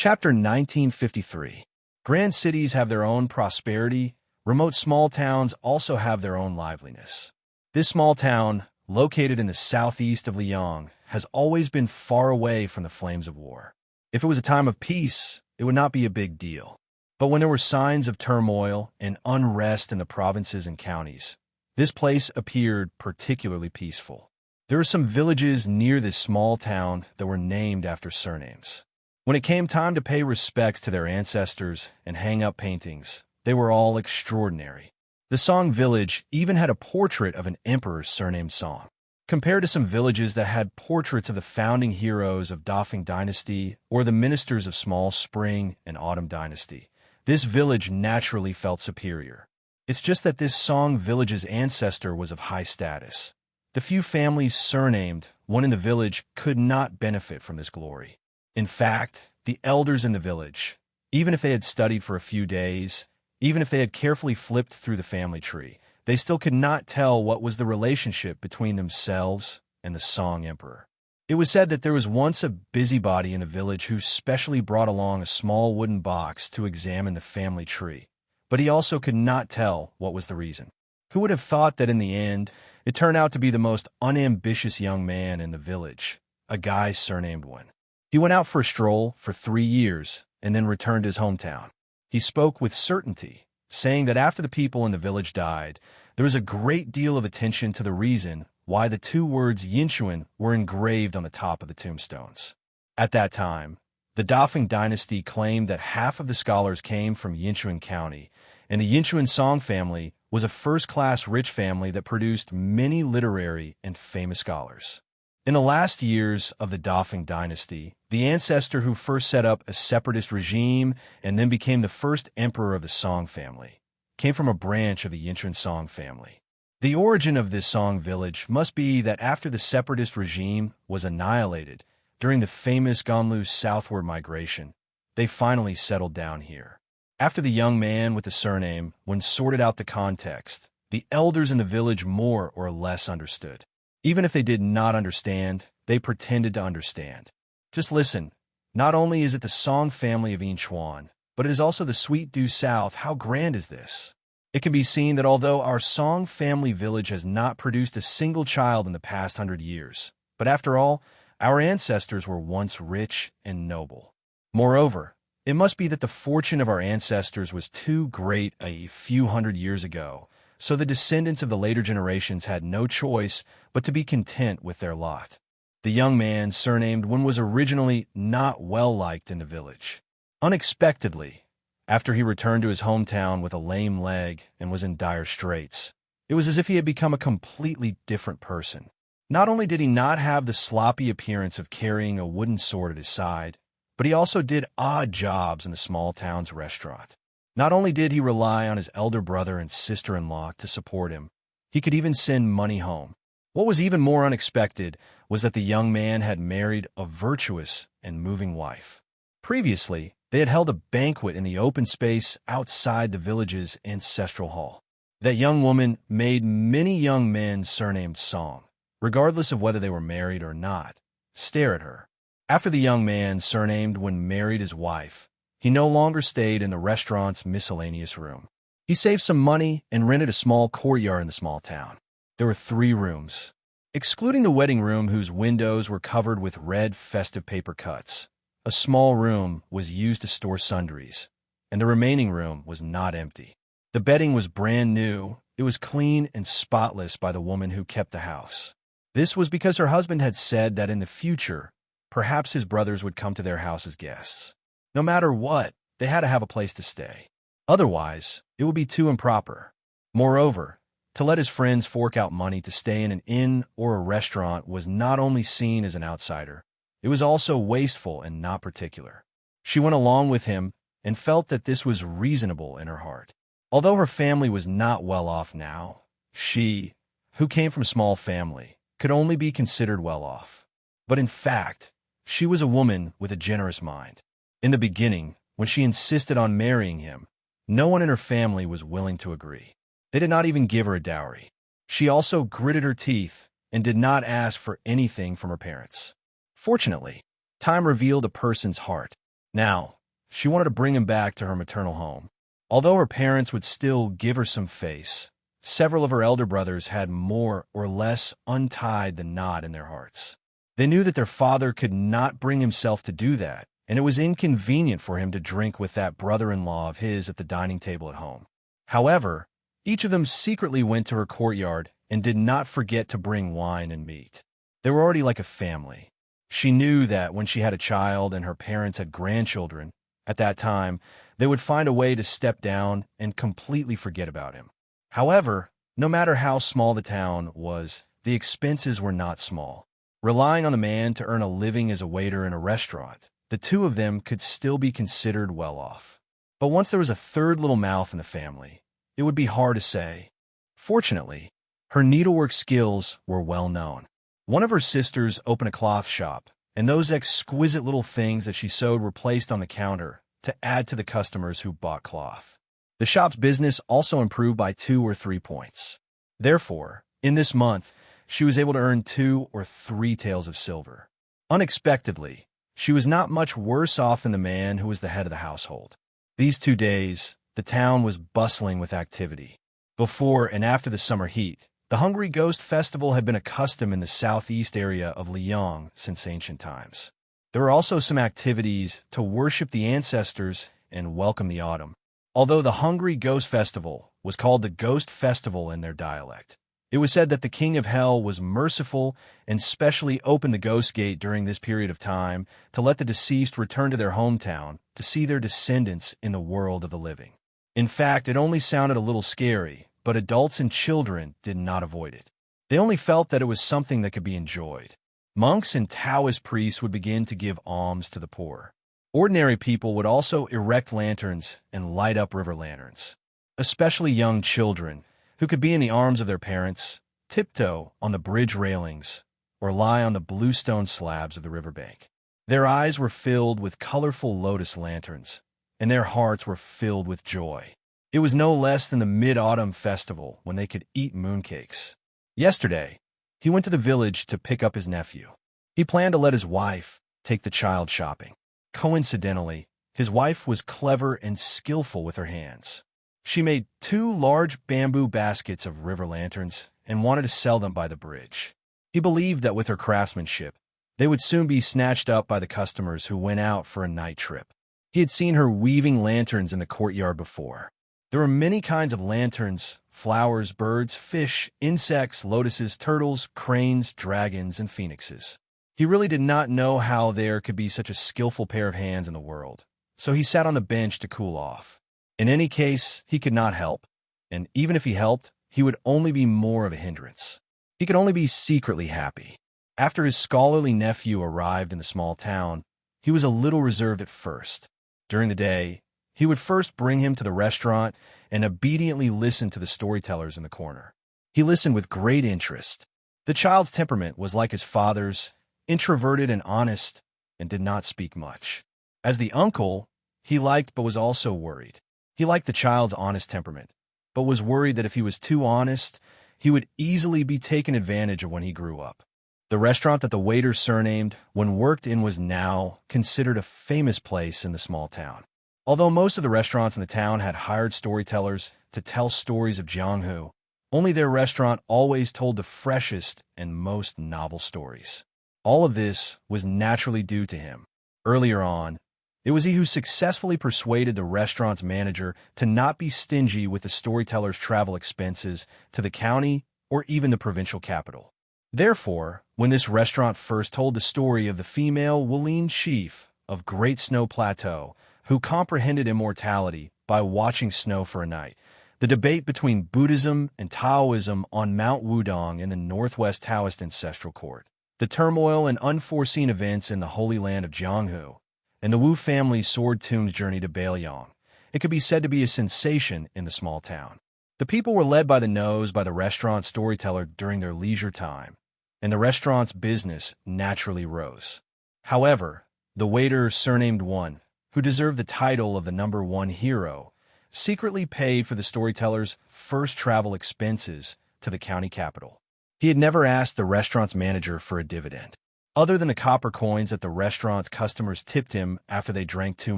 Chapter 1953. Grand cities have their own prosperity. Remote small towns also have their own liveliness. This small town, located in the southeast of Liang, has always been far away from the flames of war. If it was a time of peace, it would not be a big deal. But when there were signs of turmoil and unrest in the provinces and counties, this place appeared particularly peaceful. There are some villages near this small town that were named after surnames. When it came time to pay respects to their ancestors and hang up paintings, they were all extraordinary. The Song village even had a portrait of an emperor's surnamed Song. Compared to some villages that had portraits of the founding heroes of Dafeng dynasty or the ministers of Small Spring and Autumn dynasty, this village naturally felt superior. It's just that this Song village's ancestor was of high status. The few families surnamed one in the village could not benefit from this glory. In fact, the elders in the village, even if they had studied for a few days, even if they had carefully flipped through the family tree, they still could not tell what was the relationship between themselves and the Song emperor. It was said that there was once a busybody in the village who specially brought along a small wooden box to examine the family tree, but he also could not tell what was the reason. Who would have thought that in the end, it turned out to be the most unambitious young man in the village, a guy surnamed Wen. He went out for a stroll for 3 years and then returned to his hometown. He spoke with certainty, saying that after the people in the village died, there was a great deal of attention to the reason why the 2 words Yinchuan were engraved on the top of the tombstones. At that time, the Dafeng dynasty claimed that half of the scholars came from Yinchuan County, and the Yinchuan Song family was a first-class rich family that produced many literary and famous scholars. In the last years of the Dafeng dynasty, the ancestor who first set up a separatist regime and then became the first emperor of the Song family came from a branch of the Yinchuan Song family. The origin of this Song village must be that after the separatist regime was annihilated during the famous Ganlu southward migration, they finally settled down here. After the young man with the surname, when sorted out the context, the elders in the village more or less understood. Even if they did not understand, they pretended to understand. Just listen. Not only is it the Song family of Yinchuan, but it is also the sweet due south. How grand is this? It can be seen that although our Song family village has not produced a single child in the past 100 years, but after all, our ancestors were once rich and noble. Moreover, it must be that the fortune of our ancestors was too great a few hundred years ago, so the descendants of the later generations had no choice but to be content with their lot. The young man, surnamed Wen, was originally not well-liked in the village. Unexpectedly, after he returned to his hometown with a lame leg and was in dire straits, it was as if he had become a completely different person. Not only did he not have the sloppy appearance of carrying a wooden sword at his side, but he also did odd jobs in the small town's restaurant. Not only did he rely on his elder brother and sister-in-law to support him, he could even send money home. What was even more unexpected was that the young man had married a virtuous and moving wife. Previously, they had held a banquet in the open space outside the village's ancestral hall. That young woman made many young men surnamed Song, regardless of whether they were married or not, stare at her. After the young man surnamed Wen married his wife, he no longer stayed in the restaurant's miscellaneous room. He saved some money and rented a small courtyard in the small town. There were 3 rooms, excluding the wedding room whose windows were covered with red festive paper cuts. A small room was used to store sundries, and the remaining room was not empty. The bedding was brand new. It was clean and spotless by the woman who kept the house. This was because her husband had said that in the future, perhaps his brothers would come to their house as guests. No matter what, they had to have a place to stay. Otherwise, it would be too improper. Moreover, to let his friends fork out money to stay in an inn or a restaurant was not only seen as an outsider, it was also wasteful and not particular. She went along with him and felt that this was reasonable in her heart. Although her family was not well off now, she, who came from a small family, could only be considered well off. But in fact, she was a woman with a generous mind. In the beginning, when she insisted on marrying him, no one in her family was willing to agree. They did not even give her a dowry. She also gritted her teeth and did not ask for anything from her parents. Fortunately, time revealed a person's heart. Now, she wanted to bring him back to her maternal home. Although her parents would still give her some face, several of her elder brothers had more or less untied the knot in their hearts. They knew that their father could not bring himself to do that, and it was inconvenient for him to drink with that brother-in-law of his at the dining table at home. However, each of them secretly went to her courtyard and did not forget to bring wine and meat. They were already like a family. She knew that when she had a child and her parents had grandchildren, at that time, they would find a way to step down and completely forget about him. However, no matter how small the town was, the expenses were not small. Relying on the man to earn a living as a waiter in a restaurant, the two of them could still be considered well off. But once there was a third little mouth in the family, it would be hard to say. Fortunately, her needlework skills were well known. One of her sisters opened a cloth shop, and those exquisite little things that she sewed were placed on the counter to add to the customers who bought cloth. The shop's business also improved by 2 or 3 points. Therefore, in this month, she was able to earn 2 or 3 taels of silver. Unexpectedly, she was not much worse off than the man who was the head of the household. These 2 days, the town was bustling with activity. Before and after the summer heat, the Hungry Ghost Festival had been a custom in the southeast area of Liang since ancient times. There were also some activities to worship the ancestors and welcome the autumn. Although the Hungry Ghost Festival was called the Ghost Festival in their dialect, it was said that the King of Hell was merciful and specially opened the Ghost Gate during this period of time to let the deceased return to their hometown to see their descendants in the world of the living. In fact, it only sounded a little scary, but adults and children did not avoid it. They only felt that it was something that could be enjoyed. Monks and Taoist priests would begin to give alms to the poor. Ordinary people would also erect lanterns and light up river lanterns. Especially young children, who could be in the arms of their parents, tiptoe on the bridge railings, or lie on the bluestone slabs of the riverbank. Their eyes were filled with colorful lotus lanterns, and their hearts were filled with joy. It was no less than the Mid-Autumn Festival when they could eat mooncakes. Yesterday, he went to the village to pick up his nephew. He planned to let his wife take the child shopping. Coincidentally, his wife was clever and skillful with her hands. She made 2 large bamboo baskets of river lanterns and wanted to sell them by the bridge. He believed that with her craftsmanship, they would soon be snatched up by the customers who went out for a night trip. He had seen her weaving lanterns in the courtyard before. There were many kinds of lanterns, flowers, birds, fish, insects, lotuses, turtles, cranes, dragons, and phoenixes. He really did not know how there could be such a skillful pair of hands in the world, so he sat on the bench to cool off. In any case, he could not help, and even if he helped, he would only be more of a hindrance. He could only be secretly happy. After his scholarly nephew arrived in the small town, he was a little reserved at first. During the day, he would first bring him to the restaurant and obediently listen to the storytellers in the corner. He listened with great interest. The child's temperament was like his father's, introverted and honest, and did not speak much. As the uncle, he liked but was also worried. He liked the child's honest temperament, but was worried that if he was too honest, he would easily be taken advantage of when he grew up. The restaurant that the waiter surnamed when worked in was now considered a famous place in the small town. Although most of the restaurants in the town had hired storytellers to tell stories of Jianghu, only their restaurant always told the freshest and most novel stories. All of this was naturally due to him. Earlier on, it was he who successfully persuaded the restaurant's manager to not be stingy with the storyteller's travel expenses to the county or even the provincial capital. Therefore, when this restaurant first told the story of the female Wuling chief of Great Snow Plateau, who comprehended immortality by watching snow for a night, the debate between Buddhism and Taoism on Mount Wudong in the Northwest Taoist Ancestral Court, the turmoil and unforeseen events in the Holy Land of Jianghu, and the Wu family's sword-tuned journey to Bailiang, it could be said to be a sensation in the small town. The people were led by the nose by the restaurant storyteller during their leisure time, and the restaurant's business naturally rose. However, the waiter surnamed One, who deserved the title of the #1 hero, secretly paid for the storyteller's first travel expenses to the county capital. He had never asked the restaurant's manager for a dividend. Other than the copper coins that the restaurant's customers tipped him after they drank too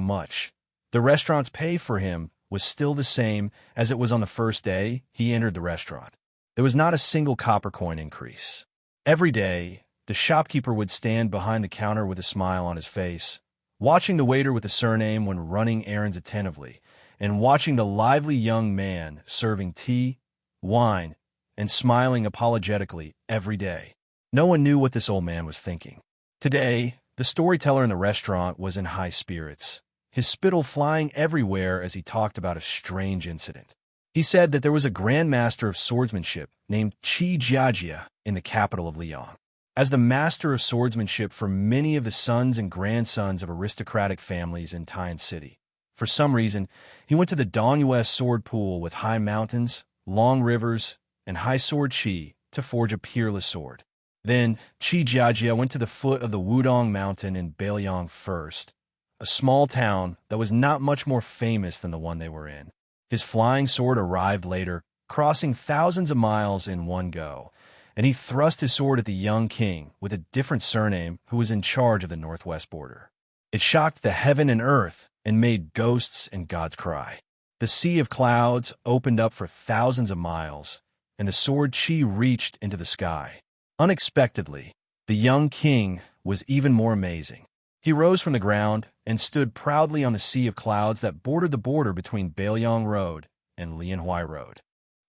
much, the restaurant's pay for him was still the same as it was on the first day he entered the restaurant. There was not a single copper coin increase. Every day, the shopkeeper would stand behind the counter with a smile on his face, watching the waiter with a surname when running errands attentively, and watching the lively young man serving tea, wine, and smiling apologetically every day. No one knew what this old man was thinking. Today, the storyteller in the restaurant was in high spirits, his spittle flying everywhere as he talked about a strange incident. He said that there was a grand master of swordsmanship named Xianxia in the capital of Liang. As the master of swordsmanship for many of the sons and grandsons of aristocratic families in Tian City, for some reason, he went to the Dongyue sword pool with high mountains, long rivers, and high sword chi to forge a peerless sword. Then, Xianxia went to the foot of the Wudong Mountain in Beiliang first, a small town that was not much more famous than the one they were in. His flying sword arrived later, crossing thousands of miles in one go, and he thrust his sword at the young king with a different surname who was in charge of the northwest border. It shocked the heaven and earth and made ghosts and gods cry. The sea of clouds opened up for thousands of miles, and the sword chi reached into the sky. Unexpectedly, the young king was even more amazing. He rose from the ground and stood proudly on the sea of clouds that bordered the border between Beiliang Road and Lianhui Road.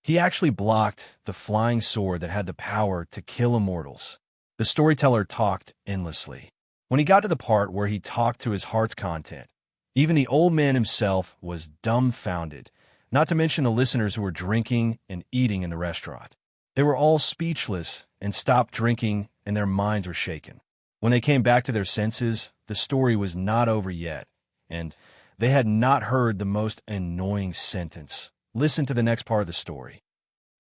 He actually blocked the flying sword that had the power to kill immortals. The storyteller talked endlessly. When he got to the part where he talked to his heart's content, even the old man himself was dumbfounded, not to mention the listeners who were drinking and eating in the restaurant. They were all speechless and stopped drinking, and their minds were shaken. When they came back to their senses, the story was not over yet, and they had not heard the most annoying sentence. Listen to the next part of the story.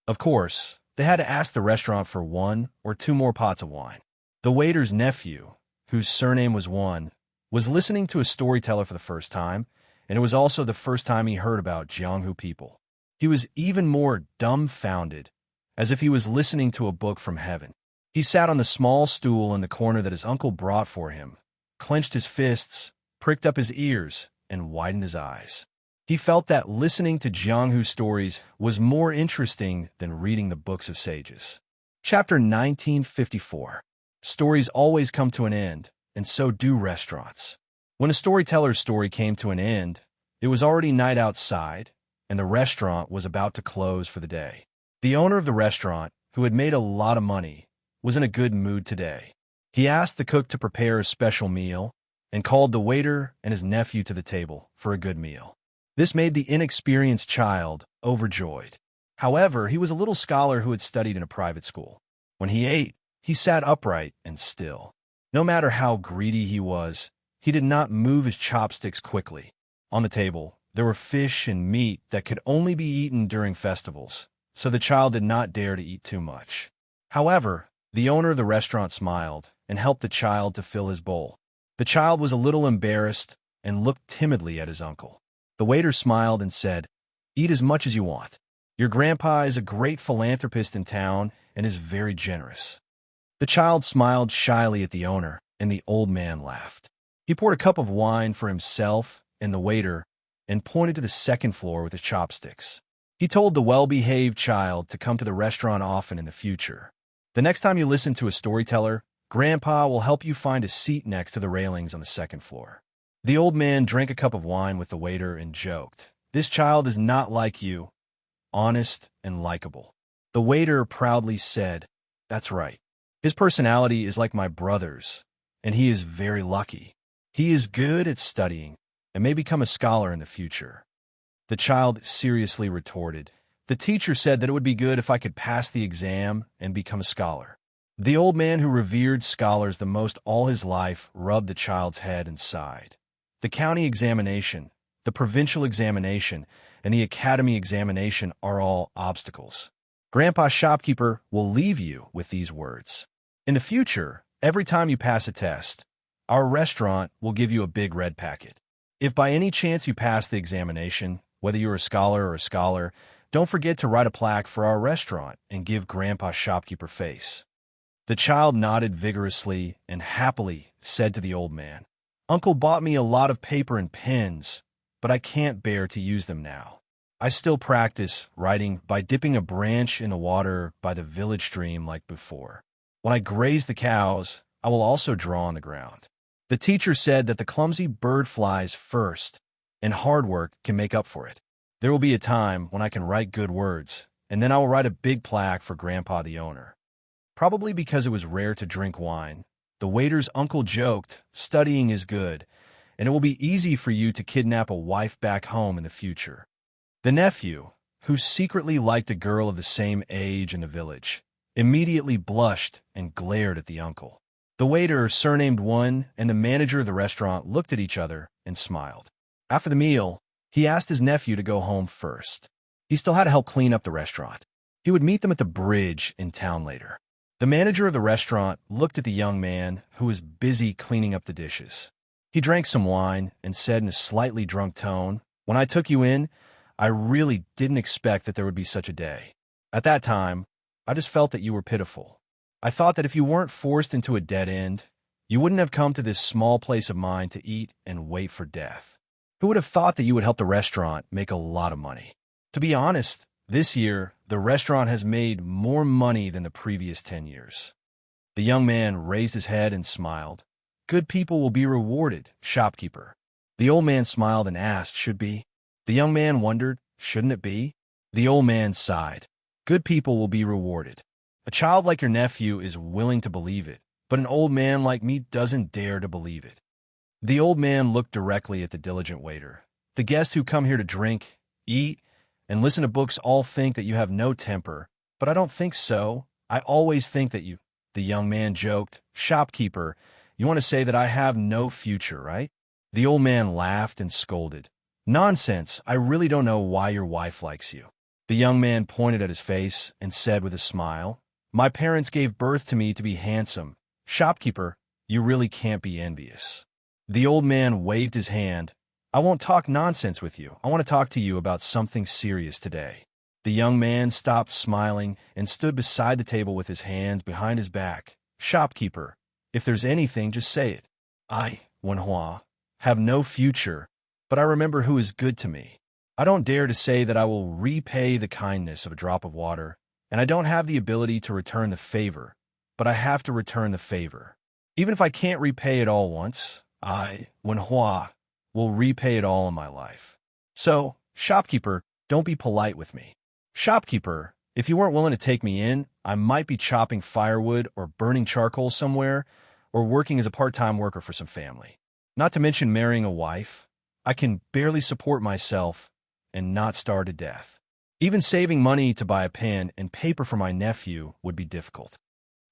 Of course, they had to ask the restaurant for 1 or 2 more pots of wine. The waiter's nephew, whose surname was Wan, was listening to a storyteller for the first time, and it was also the first time he heard about Jianghu people. He was even more dumbfounded, as if he was listening to a book from heaven. He sat on the small stool in the corner that his uncle brought for him, clenched his fists, pricked up his ears, and widened his eyes. He felt that listening to Jianghu stories was more interesting than reading the books of sages. Chapter 1954. Stories always come to an end, and so do restaurants. When a storyteller's story came to an end, it was already night outside, and the restaurant was about to close for the day. The owner of the restaurant, who had made a lot of money, was in a good mood today. He asked the cook to prepare a special meal and called the waiter and his nephew to the table for a good meal. This made the inexperienced child overjoyed. However, he was a little scholar who had studied in a private school. When he ate, he sat upright and still. No matter how greedy he was, he did not move his chopsticks quickly. On the table, there were fish and meat that could only be eaten during festivals, so the child did not dare to eat too much. However, the owner of the restaurant smiled and helped the child to fill his bowl. The child was a little embarrassed and looked timidly at his uncle. The waiter smiled and said, "Eat as much as you want. Your grandpa is a great philanthropist in town and is very generous." The child smiled shyly at the owner, and the old man laughed. He poured a cup of wine for himself and the waiter and pointed to the second floor with his chopsticks. He told the well-behaved child to come to the restaurant often in the future. The next time you listen to a storyteller, Grandpa will help you find a seat next to the railings on the second floor. The old man drank a cup of wine with the waiter and joked, "This child is not like you, honest and likable." The waiter proudly said, "That's right. His personality is like my brother's, and he is very lucky. He is good at studying and may become a scholar in the future." The child seriously retorted, "The teacher said that it would be good if I could pass the exam and become a scholar." The old man, who revered scholars the most all his life, rubbed the child's head and sighed. The county examination, the provincial examination, and the academy examination are all obstacles. Grandpa Shopkeeper will leave you with these words. In the future, every time you pass a test, our restaurant will give you a big red packet. If by any chance you pass the examination, whether you're a scholar or a scholar, don't forget to write a plaque for our restaurant and give Grandpa Shopkeeper face. The child nodded vigorously and happily said to the old man, "Uncle bought me a lot of paper and pens, but I can't bear to use them now. I still practice writing by dipping a branch in the water by the village stream like before. When I graze the cows, I will also draw on the ground." The teacher said that the clumsy bird flies first, and hard work can make up for it. There will be a time when I can write good words, and then I will write a big plaque for Grandpa the owner. Probably because it was rare to drink wine, the waiter's uncle joked, "Studying is good, and it will be easy for you to kidnap a wife back home in the future." The nephew, who secretly liked a girl of the same age in the village, immediately blushed and glared at the uncle. The waiter, surnamed One, and the manager of the restaurant looked at each other and smiled. After the meal, he asked his nephew to go home first. He still had to help clean up the restaurant. He would meet them at the bridge in town later. The manager of the restaurant looked at the young man who was busy cleaning up the dishes. He drank some wine and said in a slightly drunk tone, "When I took you in, I really didn't expect that there would be such a day. At that time, I just felt that you were pitiful. I thought that if you weren't forced into a dead end, you wouldn't have come to this small place of mine to eat and wait for death. Who would have thought that you would help the restaurant make a lot of money? To be honest, this year, the restaurant has made more money than the previous 10 years. The young man raised his head and smiled. "Good people will be rewarded, shopkeeper." The old man smiled and asked, "Should be?" The young man wondered, "Shouldn't it be?" The old man sighed. "Good people will be rewarded. A child like your nephew is willing to believe it, but an old man like me doesn't dare to believe it." The old man looked directly at the diligent waiter. "The guests who come here to drink, eat, and listen to books all think that you have no temper, but I don't think so. I always think that you—" The young man joked, "Shopkeeper, you want to say that I have no future, right?" The old man laughed and scolded. "Nonsense, I really don't know why your wife likes you." The young man pointed at his face and said with a smile, "My parents gave birth to me to be handsome. Shopkeeper, you really can't be envious." The old man waved his hand. "I won't talk nonsense with you. I want to talk to you about something serious today." The young man stopped smiling and stood beside the table with his hands behind his back. "Shopkeeper, if there's anything, just say it. I, Wenhua, have no future, but I remember who is good to me. I don't dare to say that I will repay the kindness of a drop of water, and I don't have the ability to return the favor, but I have to return the favor. Even if I can't repay it all once, I, Wenhua, will repay it all in my life. So, shopkeeper, don't be polite with me. Shopkeeper, if you weren't willing to take me in, I might be chopping firewood or burning charcoal somewhere, or working as a part-time worker for some family. Not to mention marrying a wife. I can barely support myself and not starve to death. Even saving money to buy a pen and paper for my nephew would be difficult."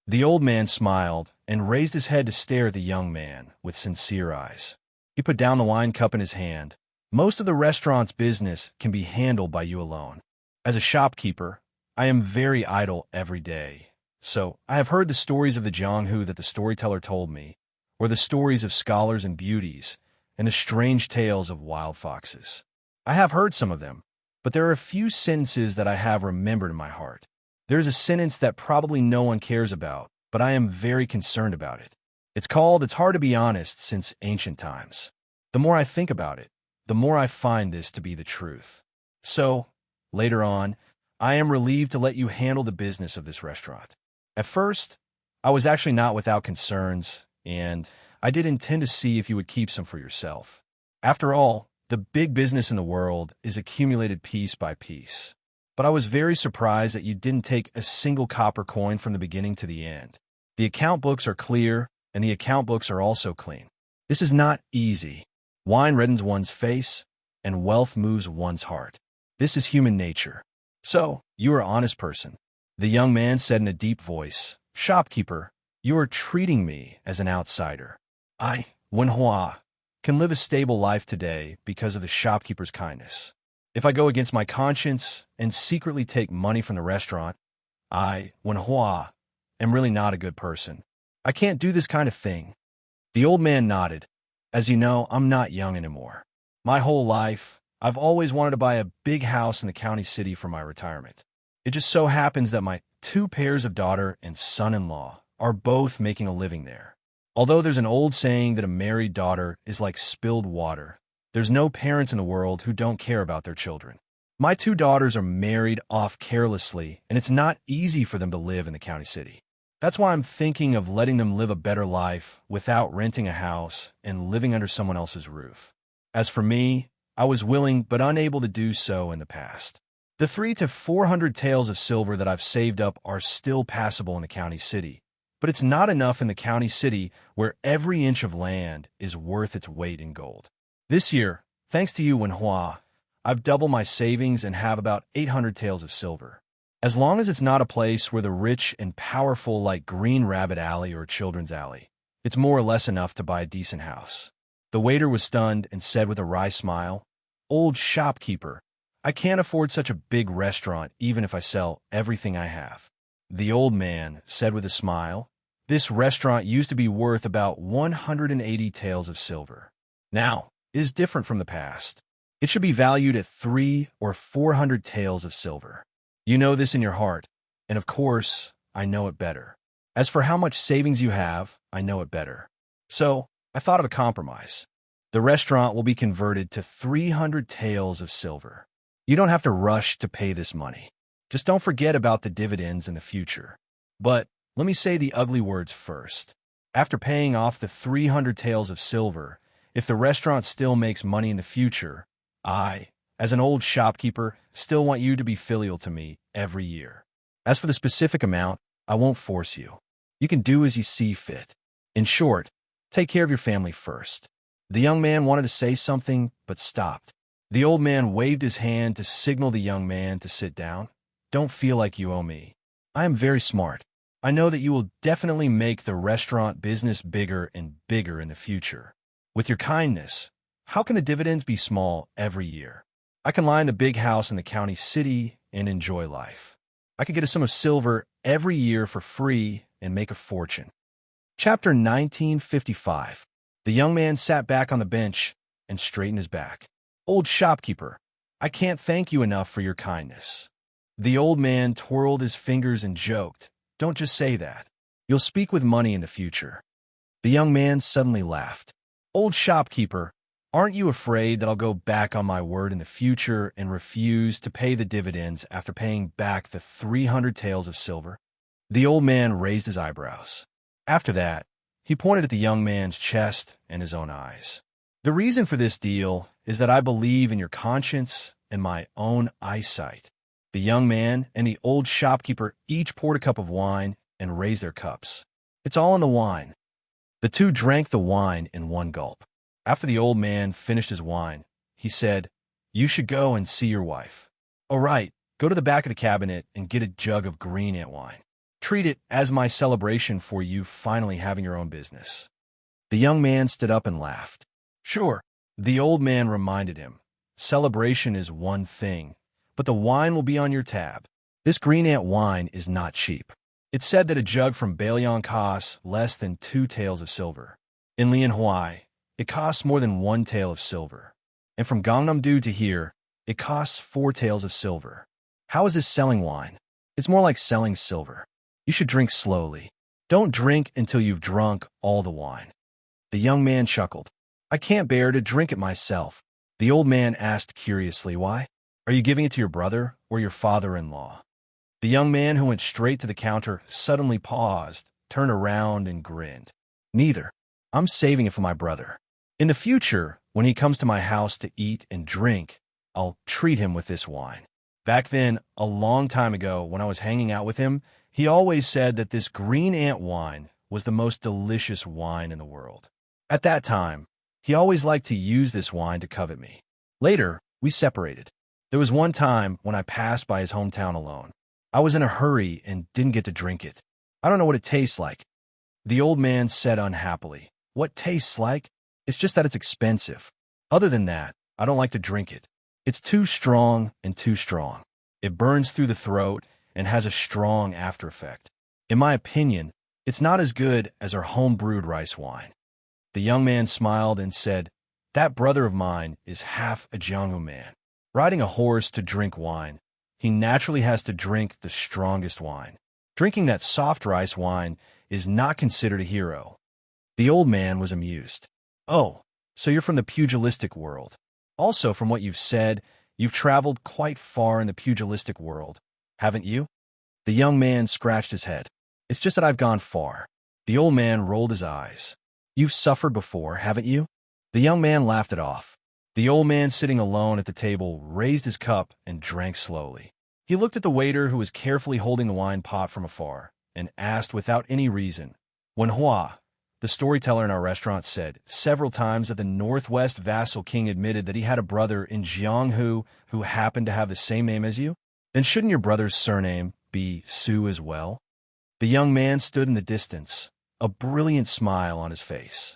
The old man smiled and raised his head to stare at the young man with sincere eyes. He put down the wine cup in his hand. "Most of the restaurant's business can be handled by you alone. As a shopkeeper, I am very idle every day. So, I have heard the stories of the Jianghu that the storyteller told me, or the stories of scholars and beauties, and the strange tales of wild foxes. I have heard some of them, but there are a few sentences that I have remembered in my heart. There is a sentence that probably no one cares about, but I am very concerned about it. It's called, 'It's hard to be honest since ancient times.' The more I think about it, the more I find this to be the truth. So, later on, I am relieved to let you handle the business of this restaurant. At first, I was actually not without concerns, and I did intend to see if you would keep some for yourself. After all, the big business in the world is accumulated piece by piece. But I was very surprised that you didn't take a single copper coin from the beginning to the end. The account books are clear, and the account books are also clean. This is not easy. Wine reddens one's face, and wealth moves one's heart. This is human nature. So, you are an honest person." The young man said in a deep voice, "Shopkeeper, you are treating me as an outsider. I, Wenhua, can live a stable life today because of the shopkeeper's kindness. If I go against my conscience and secretly take money from the restaurant, I, Wenhua, am really not a good person. I can't do this kind of thing." The old man nodded. "As you know, I'm not young anymore. My whole life, I've always wanted to buy a big house in the county city for my retirement. It just so happens that my 2 pairs of daughter and son-in-law are both making a living there. Although there's an old saying that a married daughter is like spilled water, there's no parents in the world who don't care about their children. My two daughters are married off carelessly, and it's not easy for them to live in the county city. That's why I'm thinking of letting them live a better life without renting a house and living under someone else's roof. As for me, I was willing but unable to do so in the past. The 300 to 400 taels of silver that I've saved up are still passable in the county city, but it's not enough in the county city where every inch of land is worth its weight in gold. This year, thanks to you, Wenhua, I've doubled my savings and have about 800 taels of silver. As long as it's not a place where the rich and powerful like Green Rabbit Alley or Children's Alley, it's more or less enough to buy a decent house. The waiter was stunned and said with a wry smile, "Old shopkeeper, I can't afford such a big restaurant even if I sell everything I have." The old man said with a smile, "This restaurant used to be worth about 180 taels of silver. Now, it is different from the past. It should be valued at 300 or 400 taels of silver. You know this in your heart, and of course, I know it better. As for how much savings you have, I know it better. So, I thought of a compromise. The restaurant will be converted to 300 taels of silver. You don't have to rush to pay this money. Just don't forget about the dividends in the future. But let me say the ugly words first. After paying off the 300 taels of silver, if the restaurant still makes money in the future, I, as an old shopkeeper, still want you to be filial to me every year. As for the specific amount, I won't force you. You can do as you see fit. In short, take care of your family first." The young man wanted to say something, but stopped. The old man waved his hand to signal the young man to sit down. "Don't feel like you owe me. I am very smart. I know that you will definitely make the restaurant business bigger and bigger in the future. With your kindness, how can the dividends be small every year? I can lie in the big house in the county city and enjoy life. I could get a sum of silver every year for free and make a fortune." Chapter 1955. The young man sat back on the bench and straightened his back. "Old shopkeeper, I can't thank you enough for your kindness." The old man twirled his fingers and joked, "Don't just say that. You'll speak with money in the future." The young man suddenly laughed. "Old shopkeeper, aren't you afraid that I'll go back on my word in the future and refuse to pay the dividends after paying back the 300 taels of silver?" The old man raised his eyebrows. After that, he pointed at the young man's chest and his own eyes. "The reason for this deal is that I believe in your conscience and my own eyesight." The young man and the old shopkeeper each poured a cup of wine and raised their cups. "It's all in the wine." The two drank the wine in one gulp. After the old man finished his wine, he said, "You should go and see your wife. All right, go to the back of the cabinet and get a jug of green ant wine. Treat it as my celebration for you finally having your own business." The young man stood up and laughed. "Sure." The old man reminded him, "Celebration is one thing, but the wine will be on your tab. This green ant wine is not cheap. It's said that a jug from Bailiang costs less than 2 taels of silver. In Lianhuai, it costs more than 1 tael of silver. And from Gangnam-do to here, it costs 4 taels of silver. How is this selling wine? It's more like selling silver. You should drink slowly. Don't drink until you've drunk all the wine." The young man chuckled. "I can't bear to drink it myself." The old man asked curiously, "Why? Are you giving it to your brother or your father-in-law?" The young man, who went straight to the counter, suddenly paused, turned around, and grinned. "Neither. I'm saving it for my brother. In the future, when he comes to my house to eat and drink, I'll treat him with this wine. Back then, a long time ago, when I was hanging out with him, he always said that this green ant wine was the most delicious wine in the world. At that time, he always liked to use this wine to covet me. Later, we separated. There was one time when I passed by his hometown alone. I was in a hurry and didn't get to drink it. I don't know what it tastes like." The old man said unhappily, "What tastes like? It's just that it's expensive. Other than that, I don't like to drink it. It's too strong and too strong. It burns through the throat and has a strong after effect. In my opinion, it's not as good as our home-brewed rice wine." The young man smiled and said, "That brother of mine is half a Jianghu man. Riding a horse to drink wine, he naturally has to drink the strongest wine. Drinking that soft rice wine is not considered a hero. The old man was amused. Oh, so you're from the pugilistic world. Also, from what you've said, you've traveled quite far in the pugilistic world, haven't you? The young man scratched his head. It's just that I've gone far. The old man rolled his eyes. You've suffered before, haven't you? The young man laughed it off. The old man sitting alone at the table raised his cup and drank slowly. He looked at the waiter who was carefully holding the wine pot from afar and asked without any reason. When Hua, the storyteller in our restaurant, said several times that the Northwest vassal king admitted that he had a brother in Jianghu who happened to have the same name as you, then shouldn't your brother's surname be Su as well? The young man stood in the distance, a brilliant smile on his face.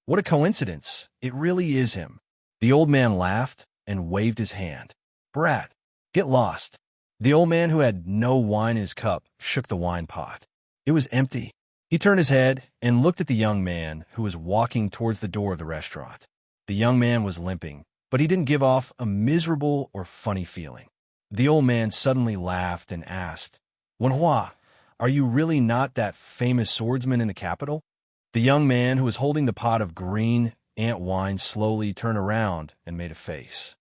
What a coincidence! It really is him. The old man laughed and waved his hand. Brat, get lost. The old man, who had no wine in his cup, shook the wine pot. It was empty. He turned his head and looked at the young man who was walking towards the door of the restaurant. The young man was limping, but he didn't give off a miserable or funny feeling. The old man suddenly laughed and asked, Wenhua, are you really not that famous swordsman in the capital? The young man who was holding the pot of green ant wine slowly turned around and made a face.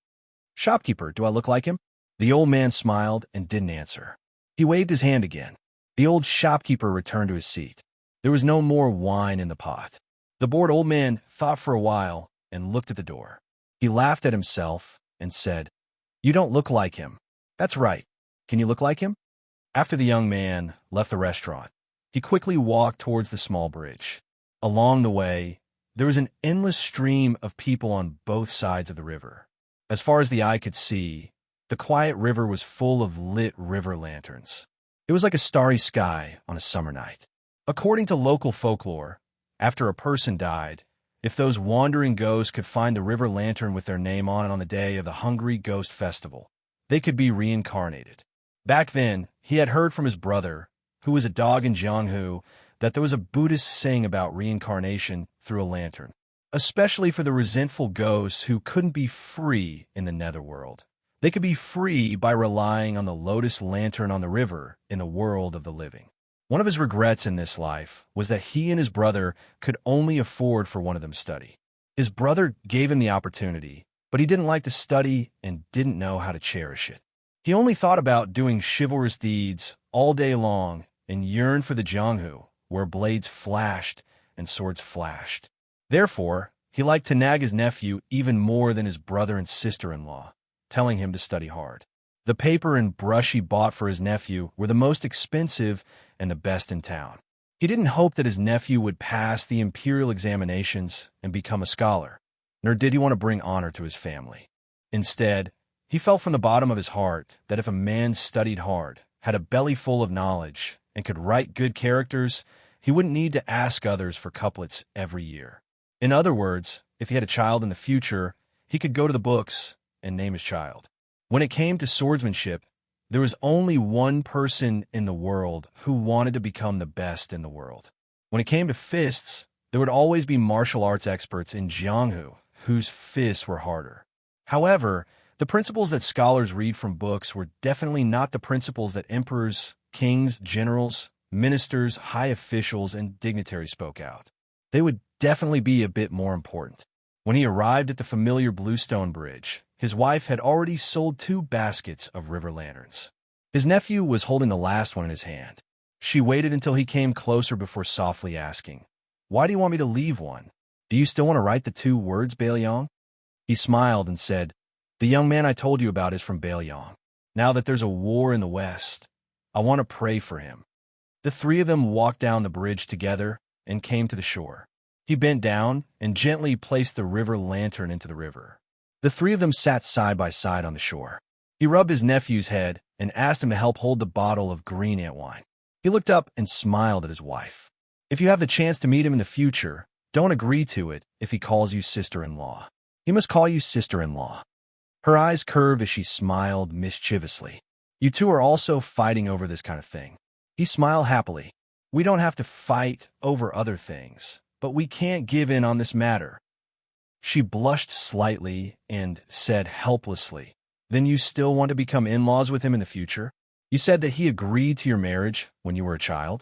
Shopkeeper, do I look like him? The old man smiled and didn't answer. He waved his hand again. The old shopkeeper returned to his seat. There was no more wine in the pot. The bored old man thought for a while and looked at the door. He laughed at himself and said, You don't look like him. That's right. Can you look like him? After the young man left the restaurant, he quickly walked towards the small bridge. Along the way, there was an endless stream of people on both sides of the river. As far as the eye could see, the quiet river was full of lit river lanterns. It was like a starry sky on a summer night. According to local folklore, after a person died, if those wandering ghosts could find the river lantern with their name on it on the day of the Hungry Ghost Festival, they could be reincarnated. Back then, he had heard from his brother, who was a dog in Jianghu, that there was a Buddhist saying about reincarnation through a lantern, especially for the resentful ghosts who couldn't be free in the netherworld. They could be free by relying on the lotus lantern on the river in the world of the living. One of his regrets in this life was that he and his brother could only afford for one of them to study. His brother gave him the opportunity, but he didn't like to study and didn't know how to cherish it. He only thought about doing chivalrous deeds all day long and yearned for the Jianghu, where blades flashed and swords flashed. Therefore, he liked to nag his nephew even more than his brother and sister-in-law, telling him to study hard. The paper and brush he bought for his nephew were the most expensive and the best in town. He didn't hope that his nephew would pass the imperial examinations and become a scholar, nor did he want to bring honor to his family. Instead, he felt from the bottom of his heart that if a man studied hard, had a belly full of knowledge, and could write good characters, he wouldn't need to ask others for couplets every year. In other words, if he had a child in the future, he could go to the books and name his child. When it came to swordsmanship, there was only one person in the world who wanted to become the best in the world. When it came to fists, there would always be martial arts experts in Jianghu whose fists were harder. However, the principles that scholars read from books were definitely not the principles that emperors, kings, generals, ministers, high officials, and dignitaries spoke out. They would definitely be a bit more important. When he arrived at the familiar Bluestone Bridge, his wife had already sold 2 baskets of river lanterns. His nephew was holding the last one in his hand. She waited until he came closer before softly asking, Why do you want me to leave one? Do you still want to write the 2 words, Bailiang? He smiled and said, The young man I told you about is from Bailiang. Now that there's a war in the West, I want to pray for him. The 3 of them walked down the bridge together and came to the shore. He bent down and gently placed the river lantern into the river. The 3 of them sat side by side on the shore. He rubbed his nephew's head and asked him to help hold the bottle of green ant wine. He looked up and smiled at his wife. If you have the chance to meet him in the future, don't agree to it if he calls you sister-in-law. He must call you sister-in-law. Her eyes curved as she smiled mischievously. You 2 are also fighting over this kind of thing. He smiled happily. We don't have to fight over other things, but we can't give in on this matter. She blushed slightly and said helplessly, Then you still want to become in-laws with him in the future? You said that he agreed to your marriage when you were a child?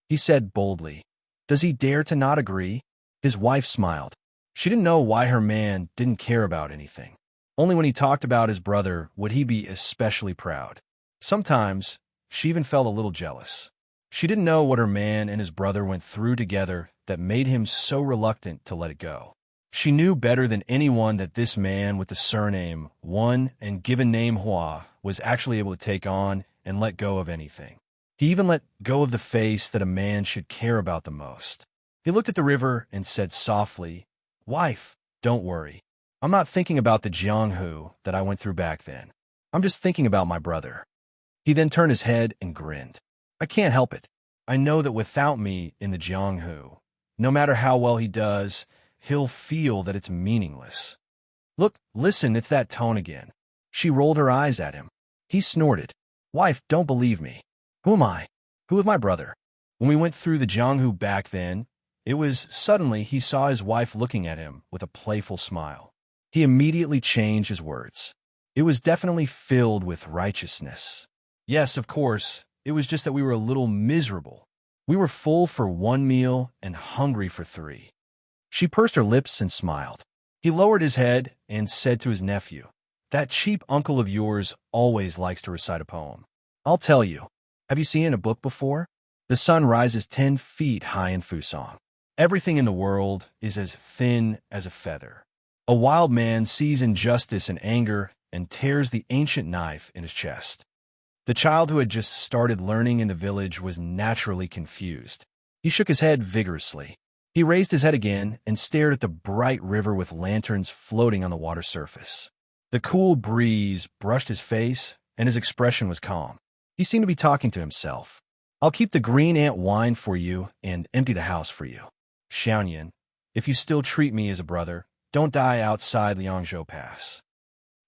he said boldly. Does he dare to not agree? His wife smiled. She didn't know why her man didn't care about anything. Only when he talked about his brother would he be especially proud. Sometimes, she even felt a little jealous. She didn't know what her man and his brother went through together that made him so reluctant to let it go. She knew better than anyone that this man with the surname Wan and given name Hua was actually able to take on and let go of anything. He even let go of the face that a man should care about the most. He looked at the river and said softly, "Wife, don't worry. I'm not thinking about the Jianghu that I went through back then. I'm just thinking about my brother." He then turned his head and grinned. "I can't help it. I know that without me in the Jianghu, no matter how well he does, he'll feel that it's meaningless." "Look, listen, it's that tone again." She rolled her eyes at him. He snorted. "Wife, don't believe me. Who am I? Who is my brother? When we went through the Jianghu back then, it was suddenly he saw his wife looking at him with a playful smile. He immediately changed his words. It was definitely filled with righteousness. Yes, of course, it was just that we were a little miserable. We were full for one meal and hungry for three." She pursed her lips and smiled. He lowered his head and said to his nephew, "That cheap uncle of yours always likes to recite a poem. I'll tell you. Have you seen a book before? The sun rises 10 feet high in Fusang. Everything in the world is as thin as a feather. A wild man sees injustice and anger and tears the ancient knife in his chest." The child who had just started learning in the village was naturally confused. He shook his head vigorously. He raised his head again and stared at the bright river with lanterns floating on the water surface. The cool breeze brushed his face, and his expression was calm. He seemed to be talking to himself. "I'll keep the green ant wine for you and empty the house for you. Xianxia, if you still treat me as a brother, don't die outside Liangzhou Pass."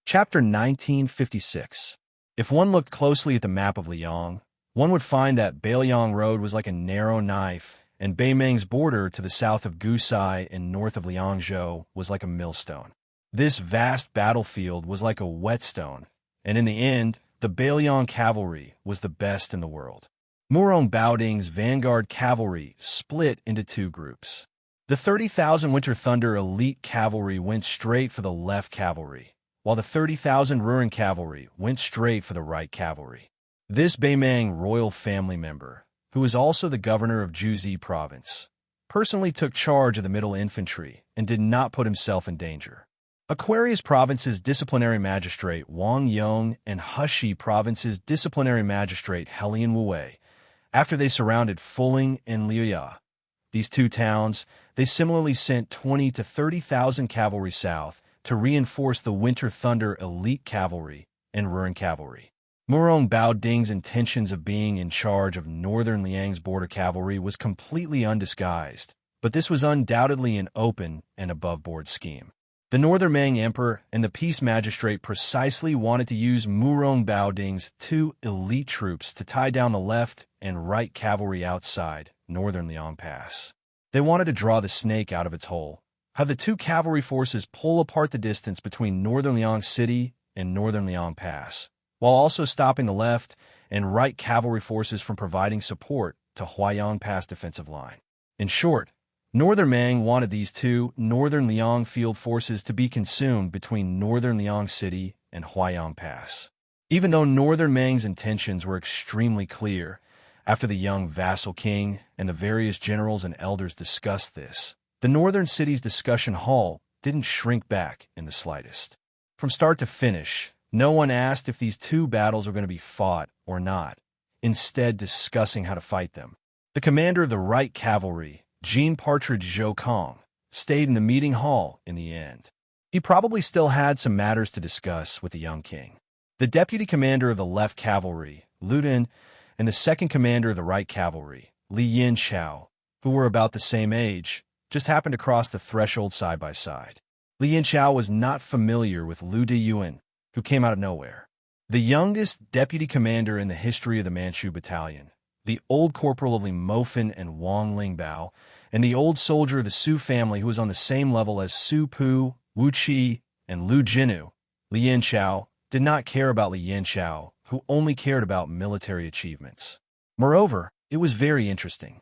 Chapter 1956. If one looked closely at the map of Liang, one would find that Beiliang Road was like a narrow knife, and Beimeng's border to the south of Gusai and north of Liangzhou was like a millstone. This vast battlefield was like a whetstone, and in the end, the Beiliang cavalry was the best in the world. Murong Baoding's vanguard cavalry split into two groups. The 30,000 Winter Thunder elite cavalry went straight for the left cavalry, while the 30,000 Ruren cavalry went straight for the right cavalry. This Beimeng royal family member, who was also the governor of Juzi province, personally took charge of the middle infantry and did not put himself in danger. Aquarius Province's disciplinary magistrate Wang Yong and Heshi Province's disciplinary magistrate Helian Wei, after they surrounded Fuling and Liuya, these two towns, they similarly sent 20 to 30,000 cavalry south to reinforce the Winter Thunder elite cavalry and Ruren cavalry. Murong Baoding's intentions of being in charge of northern Liang's border cavalry was completely undisguised, but this was undoubtedly an open and above-board scheme. The Northern Mang Emperor and the Peace Magistrate precisely wanted to use Murong Baoding's two elite troops to tie down the left and right cavalry outside northern Liang Pass. They wanted to draw the snake out of its hole, have the two cavalry forces pull apart the distance between northern Liang City and northern Liang Pass, while also stopping the left and right cavalry forces from providing support to Huaiyang Pass defensive line. In short, Northern Mang wanted these two northern Liang field forces to be consumed between northern Liang City and Huaiyang Pass. Even though Northern Mang's intentions were extremely clear, after the young vassal king and the various generals and elders discussed this, the northern city's discussion hall didn't shrink back in the slightest. From start to finish, no one asked if these two battles were going to be fought or not, instead discussing how to fight them. The commander of the right cavalry, Jean Partridge Zhou Kong, stayed in the meeting hall in the end. He probably still had some matters to discuss with the young king. The deputy commander of the left cavalry, Lu Din, and the second commander of the right cavalry, Li Yinchao, who were about the same age, just happened to cross the threshold side by side. Li Yinchao was not familiar with Lu Diyuan, who came out of nowhere. The youngest deputy commander in the history of the Manchu Battalion, the old corporal of Li Mofan and Wang Lingbao, and the old soldier of the Su family who was on the same level as Su Pu, Wu Qi, and Lu Jinu, Li Yinchao, did not care about Li Yinchao, who only cared about military achievements. Moreover, it was very interesting.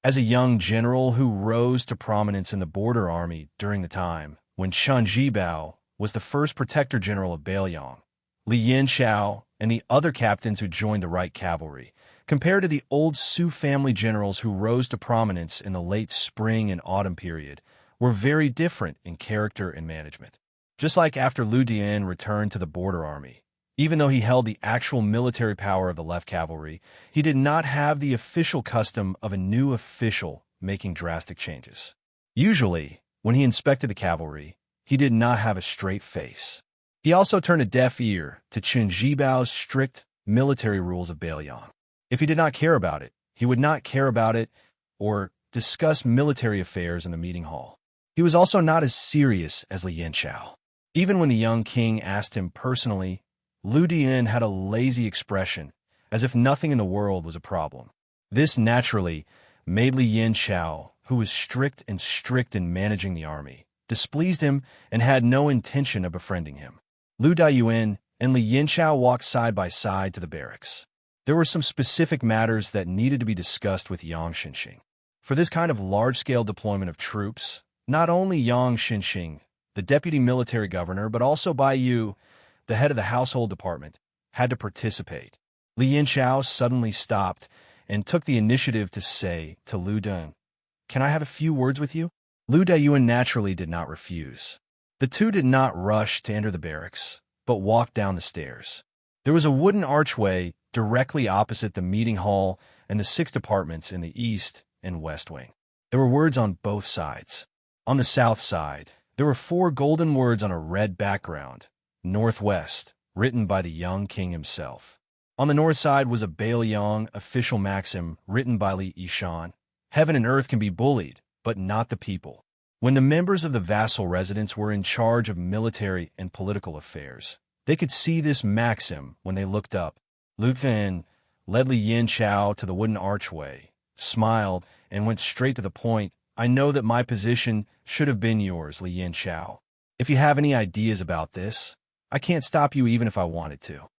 As a young general who rose to prominence in the border army during the time when Xianxia was the first protector general of Beiliang, Li Yanxiao and the other captains who joined the right cavalry, compared to the old Su family generals who rose to prominence in the late spring and autumn period, were very different in character and management. Just like after Lu Dian returned to the border army, even though he held the actual military power of the left cavalry, he did not have the official custom of a new official making drastic changes. Usually, when he inspected the cavalry, he did not have a straight face. He also turned a deaf ear to Chen Jibao's strict military rules of Beiliang. If he did not care about it, he would not care about it or discuss military affairs in the meeting hall. He was also not as serious as Li Yanxiao. Even when the young king asked him personally, Lu Dian had a lazy expression, as if nothing in the world was a problem. This naturally made Li Yanxiao, who was strict in managing the army, displeased him and had no intention of befriending him. Lu Dayuan and Li Yanxiao walked side by side to the barracks. There were some specific matters that needed to be discussed with Yang Xinxing. For this kind of large-scale deployment of troops, not only Yang Xinxing, the deputy military governor, but also Bai Yu, the head of the household department, had to participate. Li Yanxiao suddenly stopped and took the initiative to say to Lu Dun, "Can I have a few words with you?" Lu Dayuan naturally did not refuse. The two did not rush to enter the barracks, but walked down the stairs. There was a wooden archway directly opposite the meeting hall and the 6 departments in the east and west wing. There were words on both sides. On the south side, there were 4 golden words on a red background, Northwest, written by the young king himself. On the north side was a Beiliang official maxim written by Li Yishan, "Heaven and earth can be bullied, but not the people." When the members of the vassal residents were in charge of military and political affairs, they could see this maxim when they looked up. Lu Fan led Li Yanxiao to the wooden archway, smiled, and went straight to the point. "I know that my position should have been yours, Li Yanxiao. If you have any ideas about this, I can't stop you even if I wanted to."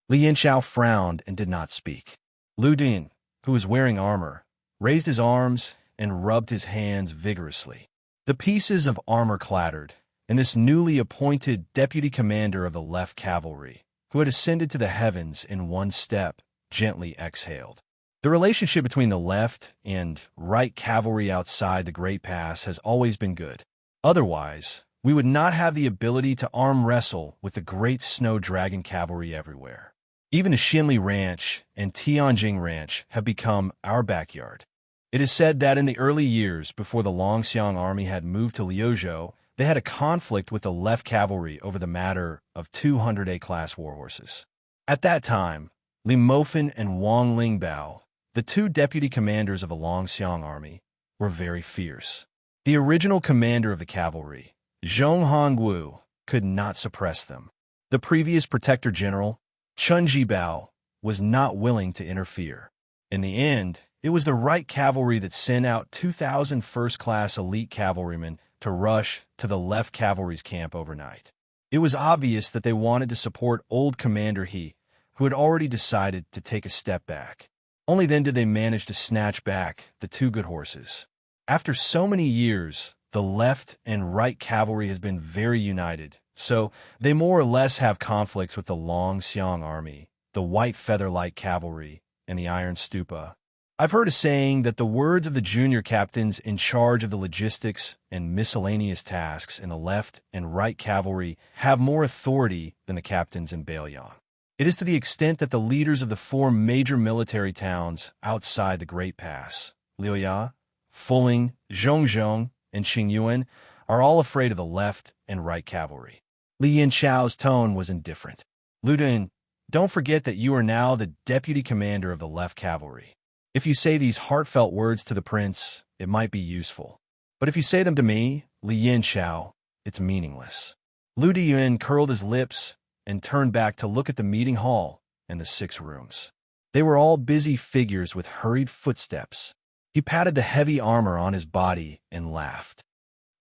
Li Yanxiao frowned and did not speak. Lu Din, who was wearing armor, raised his arms and rubbed his hands vigorously. The pieces of armor clattered, and this newly appointed deputy commander of the left cavalry, who had ascended to the heavens in one step, gently exhaled. The relationship between the left and right cavalry outside the Great Pass has always been good. Otherwise, we would not have the ability to arm wrestle with the great snow dragon cavalry everywhere. Even the Xinli Ranch and Tianjing Ranch have become our backyard. It is said that in the early years before the Longxiang army had moved to Liuzhou, they had a conflict with the left cavalry over the matter of 200 A-class warhorses. At that time, Li Mofan and Wang Lingbao, the 2 deputy commanders of the Longxiang army, were very fierce. The original commander of the cavalry, Zhong Hongwu, could not suppress them. The previous protector general, Chen Jibao, was not willing to interfere. In the end, it was the right cavalry that sent out 2,000 first-class elite cavalrymen to rush to the left cavalry's camp overnight. It was obvious that they wanted to support old Commander He, who had already decided to take a step back. Only then did they manage to snatch back the 2 good horses. After so many years, the left and right cavalry has been very united, so they more or less have conflicts with the Longxiang army, the White Feather Light Cavalry, and the Iron Stupa. I've heard a saying that the words of the junior captains in charge of the logistics and miscellaneous tasks in the left and right cavalry have more authority than the captains in Beiliang. It is to the extent that the leaders of the 4 major military towns outside the Great Pass, Liuya, Fuling, Zhongzhong, and Xingyuan, are all afraid of the left and right cavalry. Li Yanxiao's tone was indifferent. Lu Dun, don't forget that you are now the deputy commander of the left cavalry. If you say these heartfelt words to the prince, it might be useful. But if you say them to me, Li Yanxiao, it's meaningless. Lu Diyuan curled his lips and turned back to look at the meeting hall and the 6 rooms. They were all busy figures with hurried footsteps. He patted the heavy armor on his body and laughed.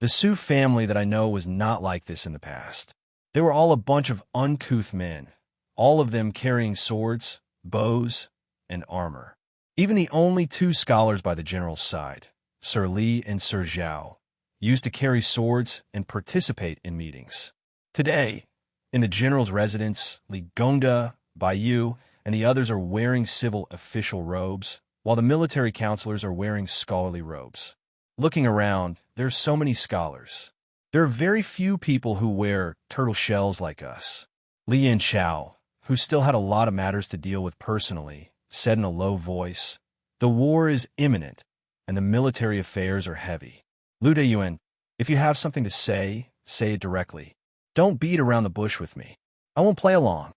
The Su family that I know was not like this in the past. They were all a bunch of uncouth men, all of them carrying swords, bows, and armor. Even the only two scholars by the general's side, Sir Li and Sir Zhao, used to carry swords and participate in meetings. Today, in the general's residence, Li Gongda, Baiyu, and the others are wearing civil official robes, while the military counselors are wearing scholarly robes. Looking around, there's so many scholars. There are very few people who wear turtle shells like us. Li Yanchao, who still had a lot of matters to deal with personally, said in a low voice, "The war is imminent, and the military affairs are heavy. Lu Deyuan, if you have something to say it directly. Don't beat around the bush with me. I won't play along."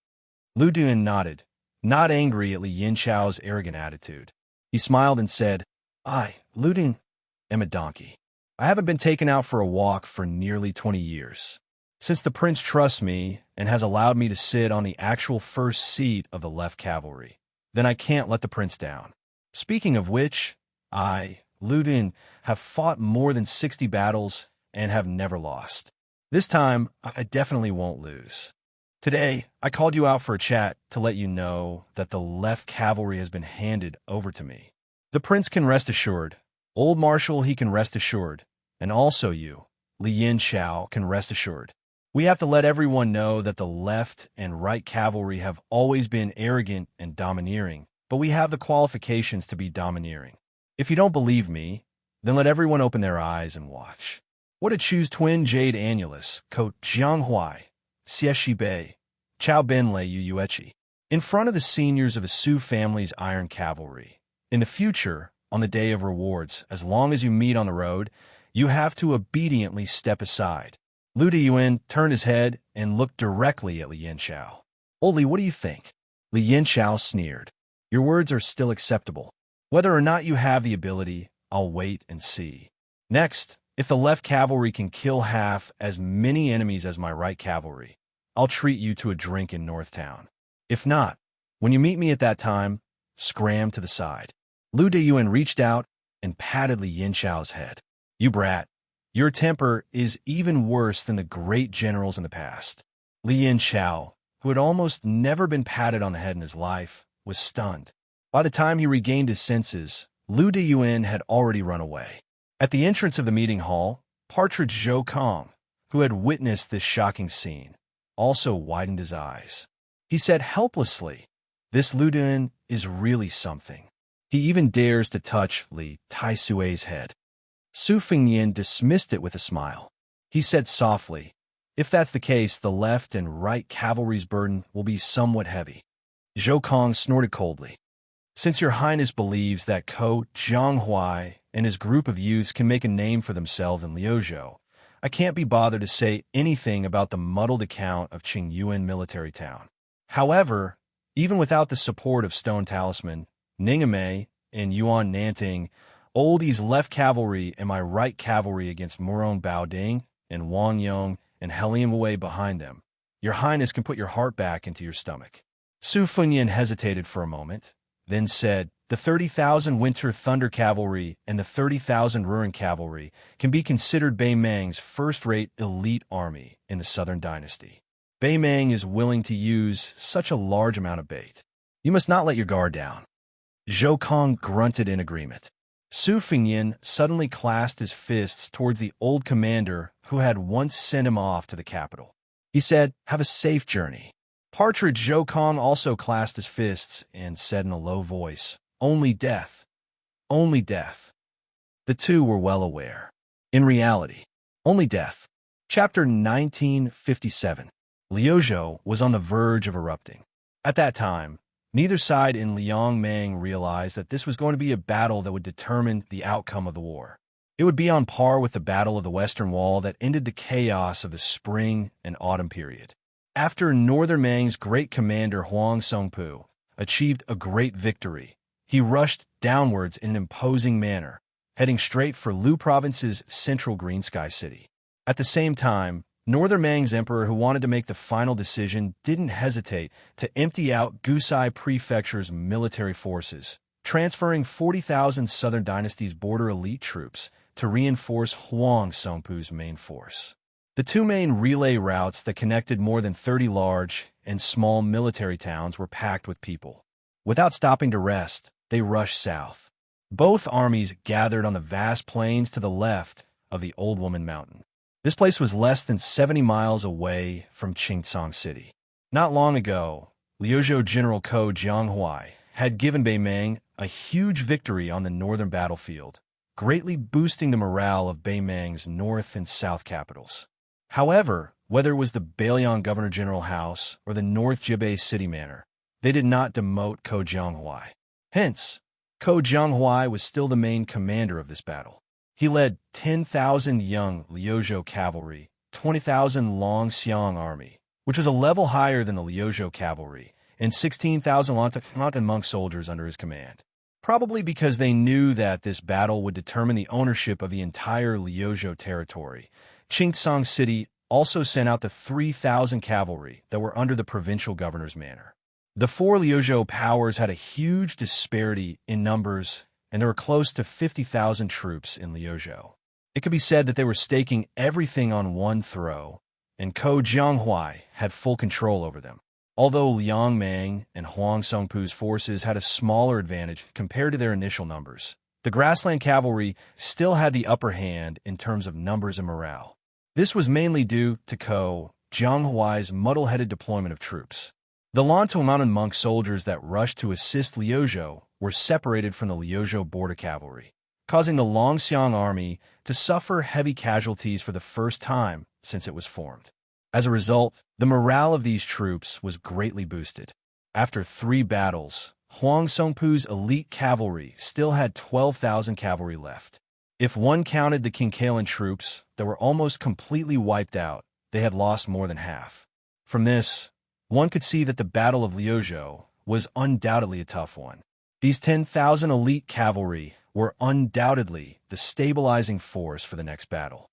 Lu Deyuan nodded, not angry at Li Yanchao's arrogant attitude. He smiled and said, "I, Lu Deyuan, am a donkey. I haven't been taken out for a walk for nearly 20 years. Since the prince trusts me and has allowed me to sit on the actual first seat of the left cavalry, then I can't let the prince down. Speaking of which, I, Lu Deyuan, have fought more than 60 battles and have never lost. This time, I definitely won't lose. Today, I called you out for a chat to let you know that the left cavalry has been handed over to me. The prince can rest assured. Old Marshal, he can rest assured. And also you, Li Yanchao, can rest assured. We have to let everyone know that the left and right cavalry have always been arrogant and domineering, but we have the qualifications to be domineering. If you don't believe me, then let everyone open their eyes and watch. What a choose twin Jade Annulus, Ko Jianghuai, Xieshi Bei, Chao Benlei Yu Yuechi, in front of the seniors of the Su family's iron cavalry. In the future, on the day of rewards, as long as you meet on the road, you have to obediently step aside. Lu Deyuan turned his head and looked directly at Li Yanchao. "Oli, what do you think?" Li Yanchao sneered. "Your words are still acceptable. Whether or not you have the ability, I'll wait and see. Next, if the left cavalry can kill half as many enemies as my right cavalry, I'll treat you to a drink in Northtown. If not, when you meet me at that time, scram to the side." Lu Deyuan reached out and patted Li Yanchao's head. "You brat. Your temper is even worse than the great generals in the past." Li Yanchao, who had almost never been patted on the head in his life, was stunned. By the time he regained his senses, Lu Deyuan had already run away. At the entrance of the meeting hall, Partridge Zhou Kong, who had witnessed this shocking scene, also widened his eyes. He said helplessly, "This Lu Deyuan is really something. He even dares to touch Li Taisui's head." Su Fengyan dismissed it with a smile. He said softly, "If that's the case, the left and right cavalry's burden will be somewhat heavy." Zhou Kong snorted coldly. "Since your highness believes that Ko Jianghuai and his group of youths can make a name for themselves in Liuzhou, I can't be bothered to say anything about the muddled account of Qingyuan military town. However, even without the support of Stone Talisman, Ningame, and Yuan Nanting, Oldie's left cavalry and my right cavalry against Murong Baoding and Wang Yong and Helium Wei behind them, your highness can put your heart back into your stomach." Su Fengyan hesitated for a moment, then said, "The 30,000 Winter Thunder Cavalry and the 30,000 Ruin Cavalry can be considered Bei Mang's first-rate elite army in the Southern Dynasty. Bei Mang is willing to use such a large amount of bait. You must not let your guard down." Zhou Kong grunted in agreement. Su Fengyan suddenly clasped his fists towards the old commander who had once sent him off to the capital. He said, "Have a safe journey." Partridge Zhou Kong also clasped his fists and said in a low voice, "Only death. Only death." The two were well aware. In reality, only death. Chapter 1957. Liuzhou was on the verge of erupting. At that time, neither side in Liangmang realized that this was going to be a battle that would determine the outcome of the war. It would be on par with the Battle of the Western Wall that ended the chaos of the spring and autumn period. After Northern Mang's great commander Huang Songpu achieved a great victory, he rushed downwards in an imposing manner, heading straight for Lu Province's central Green Sky City. At the same time, Northern Mang's emperor, who wanted to make the final decision, didn't hesitate to empty out Gusai Prefecture's military forces, transferring 40,000 Southern Dynasty's border elite troops to reinforce Huang Songpu's main force. The two main relay routes that connected more than 30 large and small military towns were packed with people. Without stopping to rest, they rushed south. Both armies gathered on the vast plains to the left of the Old Woman Mountain. This place was less than 70 miles away from Xianxia City. Not long ago, Liuzhou General Ko Jianghuai had given Beimeng a huge victory on the northern battlefield, greatly boosting the morale of Beimeng's north and south capitals. However, whether it was the Bailiang Governor General House or the North Jibei City Manor, they did not demote Ko Jianghuai. Hence, Ko Jianghuai was still the main commander of this battle. He led 10,000 young Liuzhou cavalry, 20,000 Longxiang army, which was a level higher than the Liuzhou cavalry, and 16,000 Lantan monk soldiers under his command. Probably because they knew that this battle would determine the ownership of the entire Liuzhou territory, Xianxia City also sent out the 3,000 cavalry that were under the provincial governor's manor. The four Liuzhou powers had a huge disparity in numbers, and there were close to 50,000 troops in Liuzhou. It could be said that they were staking everything on one throw, and Ko Jianghuai had full control over them. Although Liang Mang and Huang Songpu's forces had a smaller advantage compared to their initial numbers, the grassland cavalry still had the upper hand in terms of numbers and morale. This was mainly due to Ko Jianghuai's muddle-headed deployment of troops. The Lantan Mountain monk soldiers that rushed to assist Liuzhou were separated from the Liuzhou border cavalry, causing the Longxiang army to suffer heavy casualties for the first time since it was formed. As a result, the morale of these troops was greatly boosted. After 3 battles, Huang Songpu's elite cavalry still had 12,000 cavalry left. If one counted the Qingcalan troops that were almost completely wiped out, they had lost more than half. From this, one could see that the Battle of Liuzhou was undoubtedly a tough one. These 10,000 elite cavalry were undoubtedly the stabilizing force for the next battle.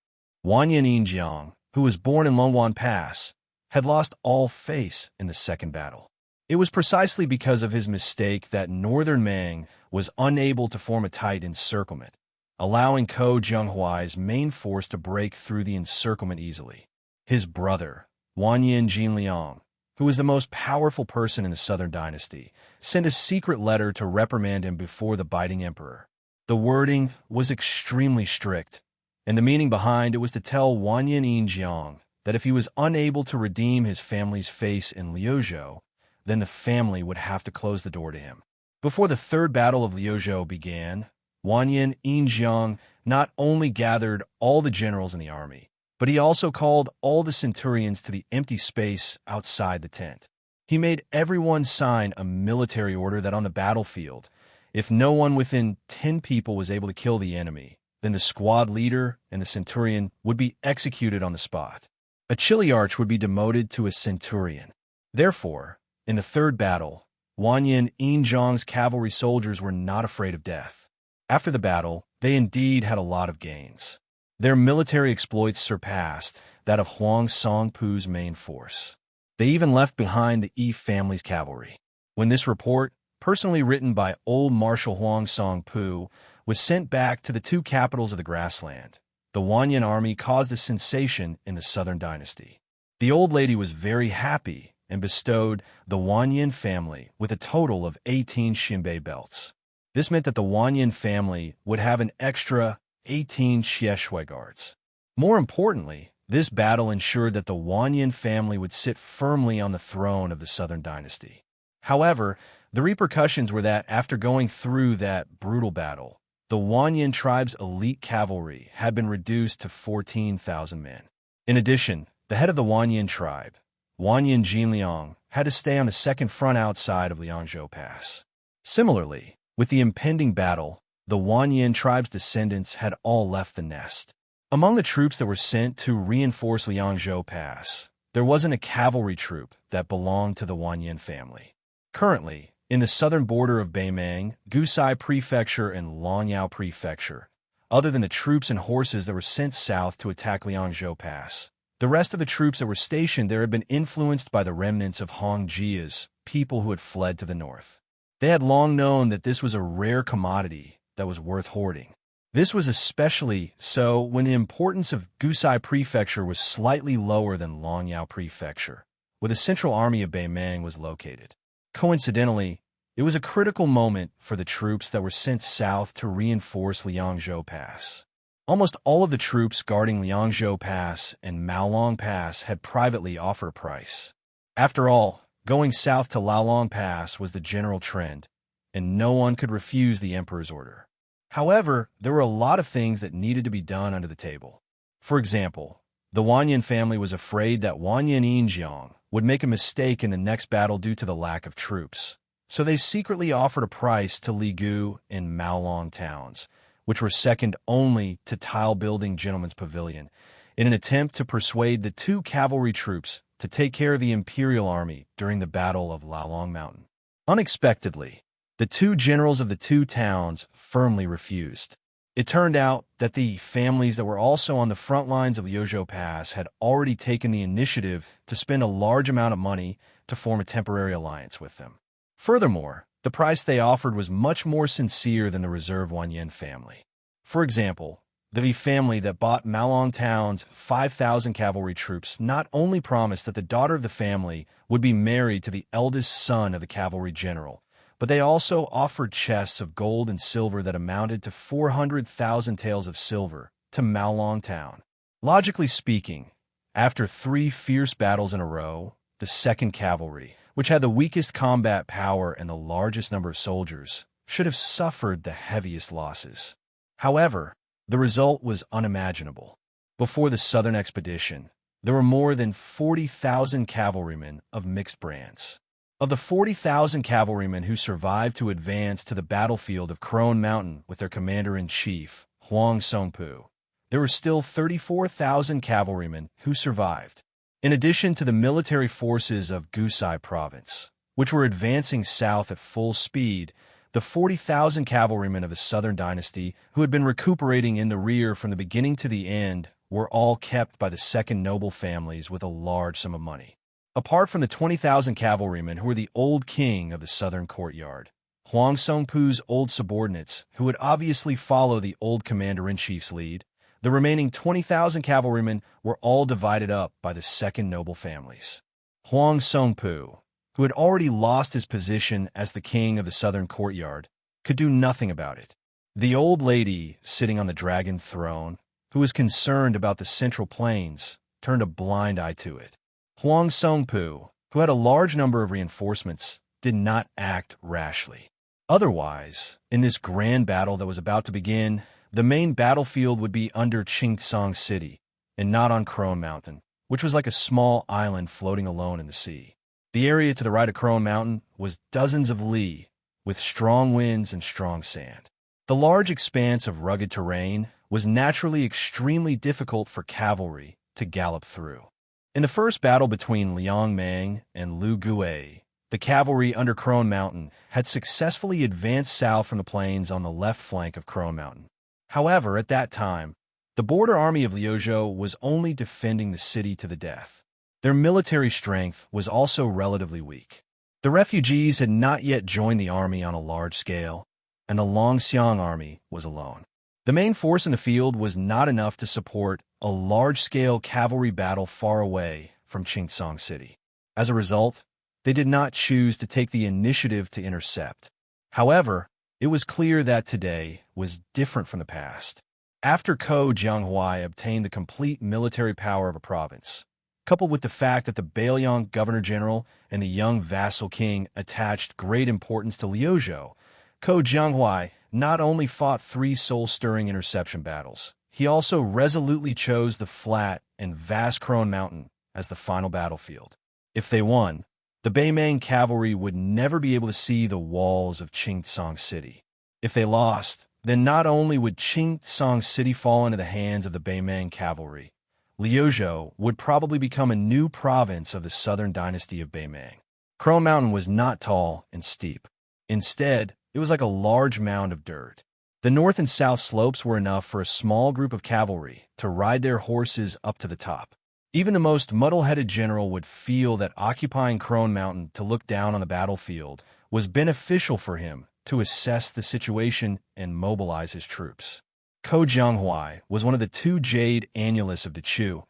Wanyan Yinjiang, who was born in Longwan Pass, had lost all face in the second battle. It was precisely because of his mistake that Northern Mang was unable to form a tight encirclement, allowing Ko Jianghuai's main force to break through the encirclement easily. His brother, Wanyan Jinliang, who was the most powerful person in the Southern Dynasty, sent a secret letter to reprimand him before the biting emperor. The wording was extremely strict, and the meaning behind it was to tell Wanyan Yinjiang that if he was unable to redeem his family's face in Liuzhou, then the family would have to close the door to him. Before the third battle of Liuzhou began, Wanyan Yinjiang not only gathered all the generals in the army, but he also called all the centurions to the empty space outside the tent. He made everyone sign a military order that on the battlefield, if no one within 10 people was able to kill the enemy, then the squad leader and the centurion would be executed on the spot. A chiliarch would be demoted to a centurion. Therefore, in the third battle, Wanyan Yinjiang's cavalry soldiers were not afraid of death. After the battle, they indeed had a lot of gains. Their military exploits surpassed that of Huang Songpu's main force. They even left behind the Yi family's cavalry. When this report, personally written by old Marshal Huang Songpu, was sent back to the 2 capitals of the grassland, the Wanyan army caused a sensation in the Southern Dynasty. The old lady was very happy and bestowed the Wanyan family with a total of 18 Xinbei belts. This meant that the Wanyan family would have an extra 18 Xieshui guards. More importantly, this battle ensured that the Wanyan family would sit firmly on the throne of the Southern Dynasty. However, the repercussions were that after going through that brutal battle, the Wanyan tribe's elite cavalry had been reduced to 14,000 men. In addition, the head of the Wanyan tribe, Wanyan Jinliang, had to stay on the second front outside of Liangzhou Pass. Similarly, with the impending battle, the Wanyan tribe's descendants had all left the nest. Among the troops that were sent to reinforce Liangzhou Pass, there wasn't a cavalry troop that belonged to the Wanyan family. Currently, in the southern border of Beimeng, Gusai Prefecture and Longyao Prefecture, other than the troops and horses that were sent south to attack Liangzhou Pass, the rest of the troops that were stationed there had been influenced by the remnants of Hongjia's people who had fled to the north. They had long known that this was a rare commodity that was worth hoarding. This was especially so when the importance of Gusai Prefecture was slightly lower than Longyao Prefecture, where the central army of Beimeng was located. Coincidentally, It was a critical moment for the troops that were sent south to reinforce Liangzhou Pass. Almost all of the troops guarding Liangzhou Pass and Maolong Pass had privately offered a price. After all, going south to Laolong Pass was the general trend, and no one could refuse the emperor's order. However, there were a lot of things that needed to be done under the table. For example, the Wanyan family was afraid that Wanyan Yinjiang would make a mistake in the next battle due to the lack of troops. So they secretly offered a price to Ligu and Maolong towns, which were second only to tile-building Gentleman's Pavilion, in an attempt to persuade the two cavalry troops to take care of the imperial army during the Battle of Laolong Mountain. Unexpectedly, the two generals of the two towns firmly refused. It turned out that the families that were also on the front lines of Liuzhou Pass had already taken the initiative to spend a large amount of money to form a temporary alliance with them. Furthermore, the price they offered was much more sincere than the reserve Wanyan family. For example, the Li family that bought Maolong Town's 5,000 cavalry troops not only promised that the daughter of the family would be married to the eldest son of the cavalry general, but they also offered chests of gold and silver that amounted to 400,000 taels of silver to Maolong Town. Logically speaking, after 3 fierce battles in a row, the 2nd Cavalry, which had the weakest combat power and the largest number of soldiers, should have suffered the heaviest losses. However, the result was unimaginable. Before the southern expedition, there were more than 40,000 cavalrymen of mixed brands. Of the 40,000 cavalrymen who survived to advance to the battlefield of Crone Mountain with their commander-in-chief, Huang Songpu, there were still 34,000 cavalrymen who survived. In addition to the military forces of Gusai Province, which were advancing south at full speed, the 40,000 cavalrymen of the Southern Dynasty who had been recuperating in the rear from the beginning to the end were all kept by the second noble families with a large sum of money. Apart from the 20,000 cavalrymen who were the old king of the southern courtyard, Huang Songpu's old subordinates who would obviously follow the old commander-in-chief's lead, the remaining 20,000 cavalrymen were all divided up by the second noble families. Huang Songpu, who had already lost his position as the king of the southern courtyard, could do nothing about it. The old lady sitting on the dragon throne, who was concerned about the central plains, turned a blind eye to it. Huang Songpu, who had a large number of reinforcements, did not act rashly. Otherwise, in this grand battle that was about to begin, the main battlefield would be under Xianxia City, and not on Crone Mountain, which was like a small island floating alone in the sea. The area to the right of Crone Mountain was dozens of li, with strong winds and strong sand. The large expanse of rugged terrain was naturally extremely difficult for cavalry to gallop through. In the first battle between Liang Mang and Lu Gui, the cavalry under Crone Mountain had successfully advanced south from the plains on the left flank of Crone Mountain. However, at that time, the border army of Liuzhou was only defending the city to the death. Their military strength was also relatively weak. The refugees had not yet joined the army on a large scale, and the Longxiang army was alone. The main force in the field was not enough to support a large-scale cavalry battle far away from Xianxia City. As a result, they did not choose to take the initiative to intercept. However, it was clear that today was different from the past. After Ko Jianghuai obtained the complete military power of a province, coupled with the fact that the Bailiang governor-general and the young vassal king attached great importance to Liuzhou, Ko Jianghuai not only fought 3 soul-stirring interception battles, he also resolutely chose the flat and vast Crone Mountain as the final battlefield. If they won, the Baimang cavalry would never be able to see the walls of Xianxia City. If they lost, then not only would Xianxia City fall into the hands of the Baimang cavalry, Liuzhou would probably become a new province of the southern dynasty of Baimang. Crone Mountain was not tall and steep. Instead, it was like a large mound of dirt. The north and south slopes were enough for a small group of cavalry to ride their horses up to the top. Even the most muddle-headed general would feel that occupying Crone Mountain to look down on the battlefield was beneficial for him to assess the situation and mobilize his troops. Ko Jianghuai was one of the 2 jade annulists of Dechu,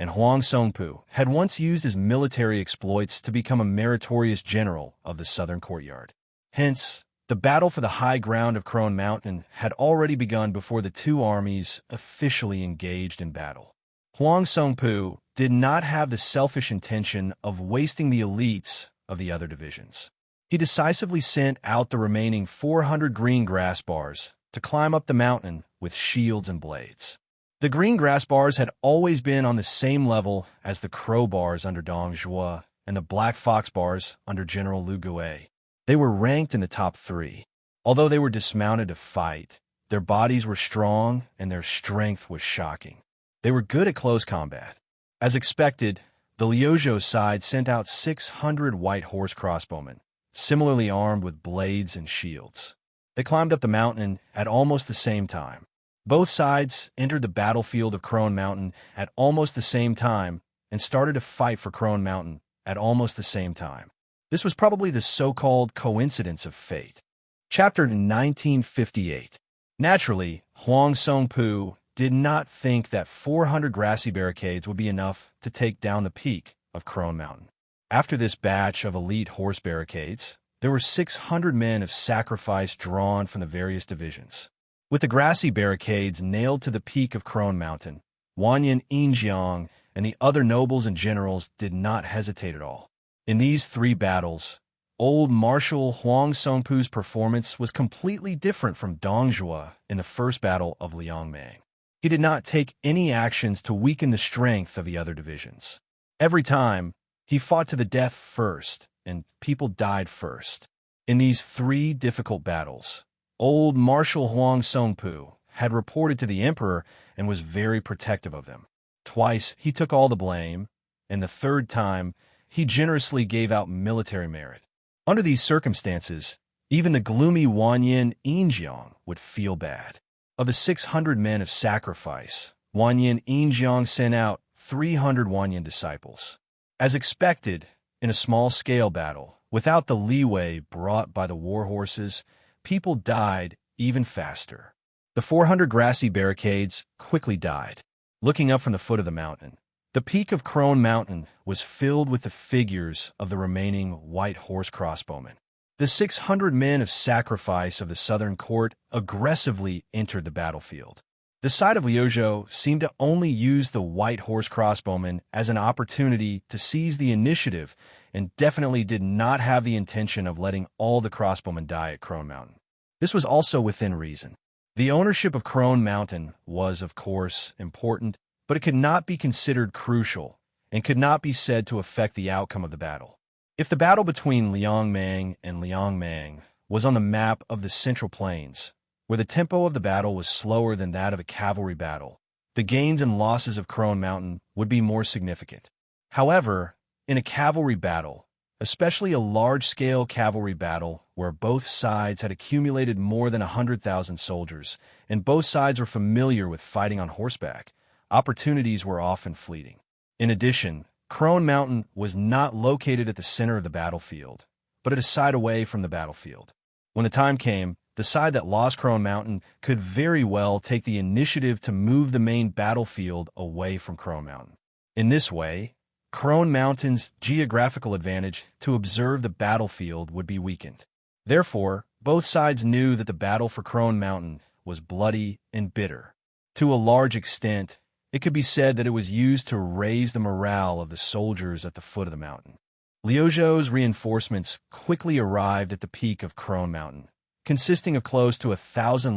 and Huang Songpu had once used his military exploits to become a meritorious general of the southern courtyard. Hence, the battle for the high ground of Crone Mountain had already begun before the two armies officially engaged in battle. Huang Songpu did not have the selfish intention of wasting the elites of the other divisions. He decisively sent out the remaining 400 green grass bars to climb up the mountain with shields and blades. The green grass bars had always been on the same level as the crow bars under Dong Zhuo and the black fox bars under General Lu Gui. They were ranked in the top 3. Although they were dismounted to fight, their bodies were strong and their strength was shocking. They were good at close combat. As expected, the Liuzhou side sent out 600 white horse crossbowmen, similarly armed with blades and shields. They climbed up the mountain at almost the same time. Both sides entered the battlefield of Crone Mountain at almost the same time and started to fight for Crone Mountain at almost the same time. This was probably the so-called coincidence of fate. Chapter 1958. Naturally, Huang Songpu did not think that 400 grassy barricades would be enough to take down the peak of Crone Mountain. After this batch of elite horse barricades, there were 600 men of sacrifice drawn from the various divisions. With the grassy barricades nailed to the peak of Crone Mountain, Wanyan Yinjiang and the other nobles and generals did not hesitate at all. In these 3 battles, old Marshal Huang Songpu's performance was completely different from Dong Zhuo in the first battle of Liangmang. He did not take any actions to weaken the strength of the other divisions. Every time, he fought to the death first, and people died first. In these 3 difficult battles, old Marshal Huang Songpu had reported to the emperor and was very protective of them. Twice, he took all the blame, and the 3rd time, he generously gave out military merit. Under these circumstances, even the gloomy Wanyan Yinjiang would feel bad. Of the 600 men of sacrifice, Wanyan Yinjiang sent out 300 Wanyan disciples. As expected, in a small-scale battle, without the leeway brought by the war horses, people died even faster. The 400 grassy barricades quickly died. Looking up from the foot of the mountain, the peak of Crone Mountain was filled with the figures of the remaining white horse crossbowmen. The 600 men of sacrifice of the southern court aggressively entered the battlefield. The side of Liuzhou seemed to only use the white horse crossbowmen as an opportunity to seize the initiative and definitely did not have the intention of letting all the crossbowmen die at Crone Mountain. This was also within reason. The ownership of Crone Mountain was, of course, important, but it could not be considered crucial and could not be said to affect the outcome of the battle. If the battle between Liangmang and Liangmang was on the map of the Central Plains, where the tempo of the battle was slower than that of a cavalry battle, the gains and losses of Crone Mountain would be more significant. However, in a cavalry battle, especially a large-scale cavalry battle where both sides had accumulated more than 100,000 soldiers, and both sides were familiar with fighting on horseback, opportunities were often fleeting. In addition, Crone Mountain was not located at the center of the battlefield, but at a side away from the battlefield. When the time came, the side that lost Crone Mountain could very well take the initiative to move the main battlefield away from Crone Mountain. In this way, Crone Mountain's geographical advantage to observe the battlefield would be weakened. Therefore, both sides knew that the battle for Crone Mountain was bloody and bitter. To a large extent, it could be said that it was used to raise the morale of the soldiers at the foot of the mountain. Liuzhou's reinforcements quickly arrived at the peak of Crone Mountain, consisting of close to 1,000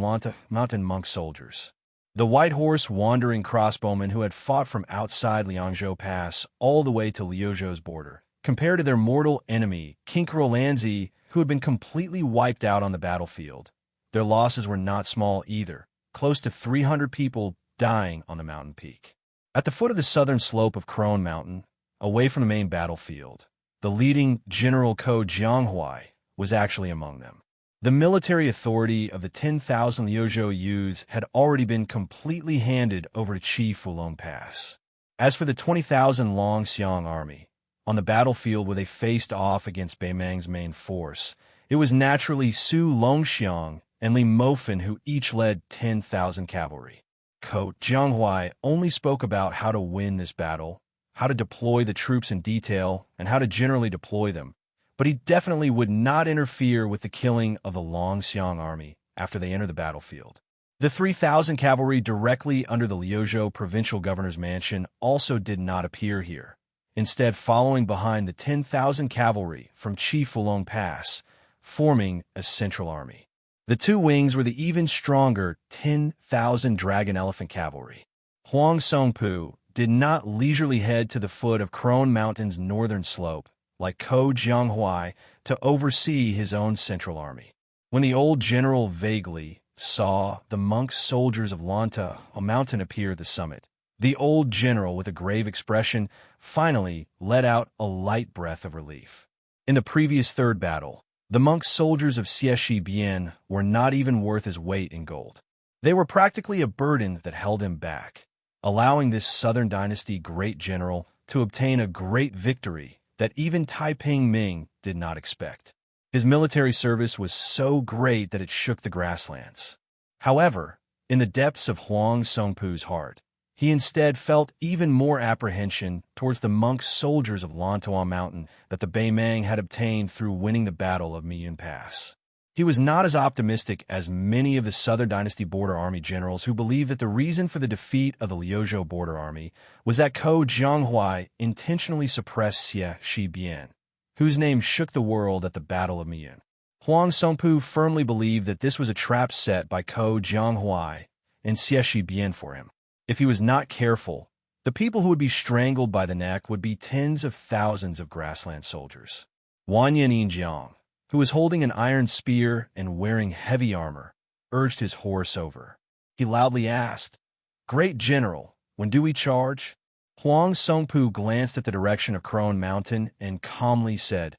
mountain monk soldiers. The white horse wandering crossbowmen who had fought from outside Liangzhou Pass all the way to Liuzhou's border, compared to their mortal enemy, Kinkro Lanzi, who had been completely wiped out on the battlefield. Their losses were not small either, close to 300 people dying on the mountain peak. At the foot of the southern slope of Crone Mountain, away from the main battlefield, the leading General Ko Jianghuai was actually among them. The military authority of the 10,000 Liuzhou youths had already been completely handed over to Chief Wulong Pass. As for the 20,000 Longxiang army, on the battlefield where they faced off against Beimang's main force, it was naturally Su Longxiang and Li Mofen who each led 10,000 cavalry. Ko Jianghuai only spoke about how to win this battle, how to deploy the troops in detail, and how to generally deploy them, but he definitely would not interfere with the killing of the Longxiang army after they enter the battlefield. The 3,000 cavalry directly under the Liuzhou provincial governor's mansion also did not appear here, instead following behind the 10,000 cavalry from Chief Wulong Pass, forming a central army. The two wings were the even stronger 10,000 dragon elephant cavalry. Huang Songpu did not leisurely head to the foot of Crone Mountain's northern slope, like Ko Jianghuai, to oversee his own central army. When the old general vaguely saw the monk's soldiers of Lanta mountain appear at the summit, the old general, with a grave expression, finally let out a light breath of relief. In the previous third battle, the monk's soldiers of Xieshi Bian were not even worth his weight in gold. They were practically a burden that held him back, allowing this Southern Dynasty great general to obtain a great victory that even Taiping Ming did not expect. His military service was so great that it shook the grasslands. However, in the depths of Huang Songpu's heart, he instead felt even more apprehension towards the monk's soldiers of Lantuan Mountain that the Beimang had obtained through winning the Battle of Miyun Pass. He was not as optimistic as many of the Southern Dynasty border army generals who believed that the reason for the defeat of the Liuzhou border army was that Ko Jianghuai intentionally suppressed Xie Shibian, whose name shook the world at the Battle of Miyun. Huang Songpu firmly believed that this was a trap set by Ko Jianghuai and Xie Shibian for him. If he was not careful, the people who would be strangled by the neck would be tens of thousands of grassland soldiers. Wanyan Yinjiang, who was holding an iron spear and wearing heavy armor, urged his horse over. He loudly asked, "Great General, when do we charge?" Huang Songpu glanced at the direction of Crone Mountain and calmly said,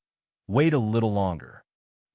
"Wait a little longer."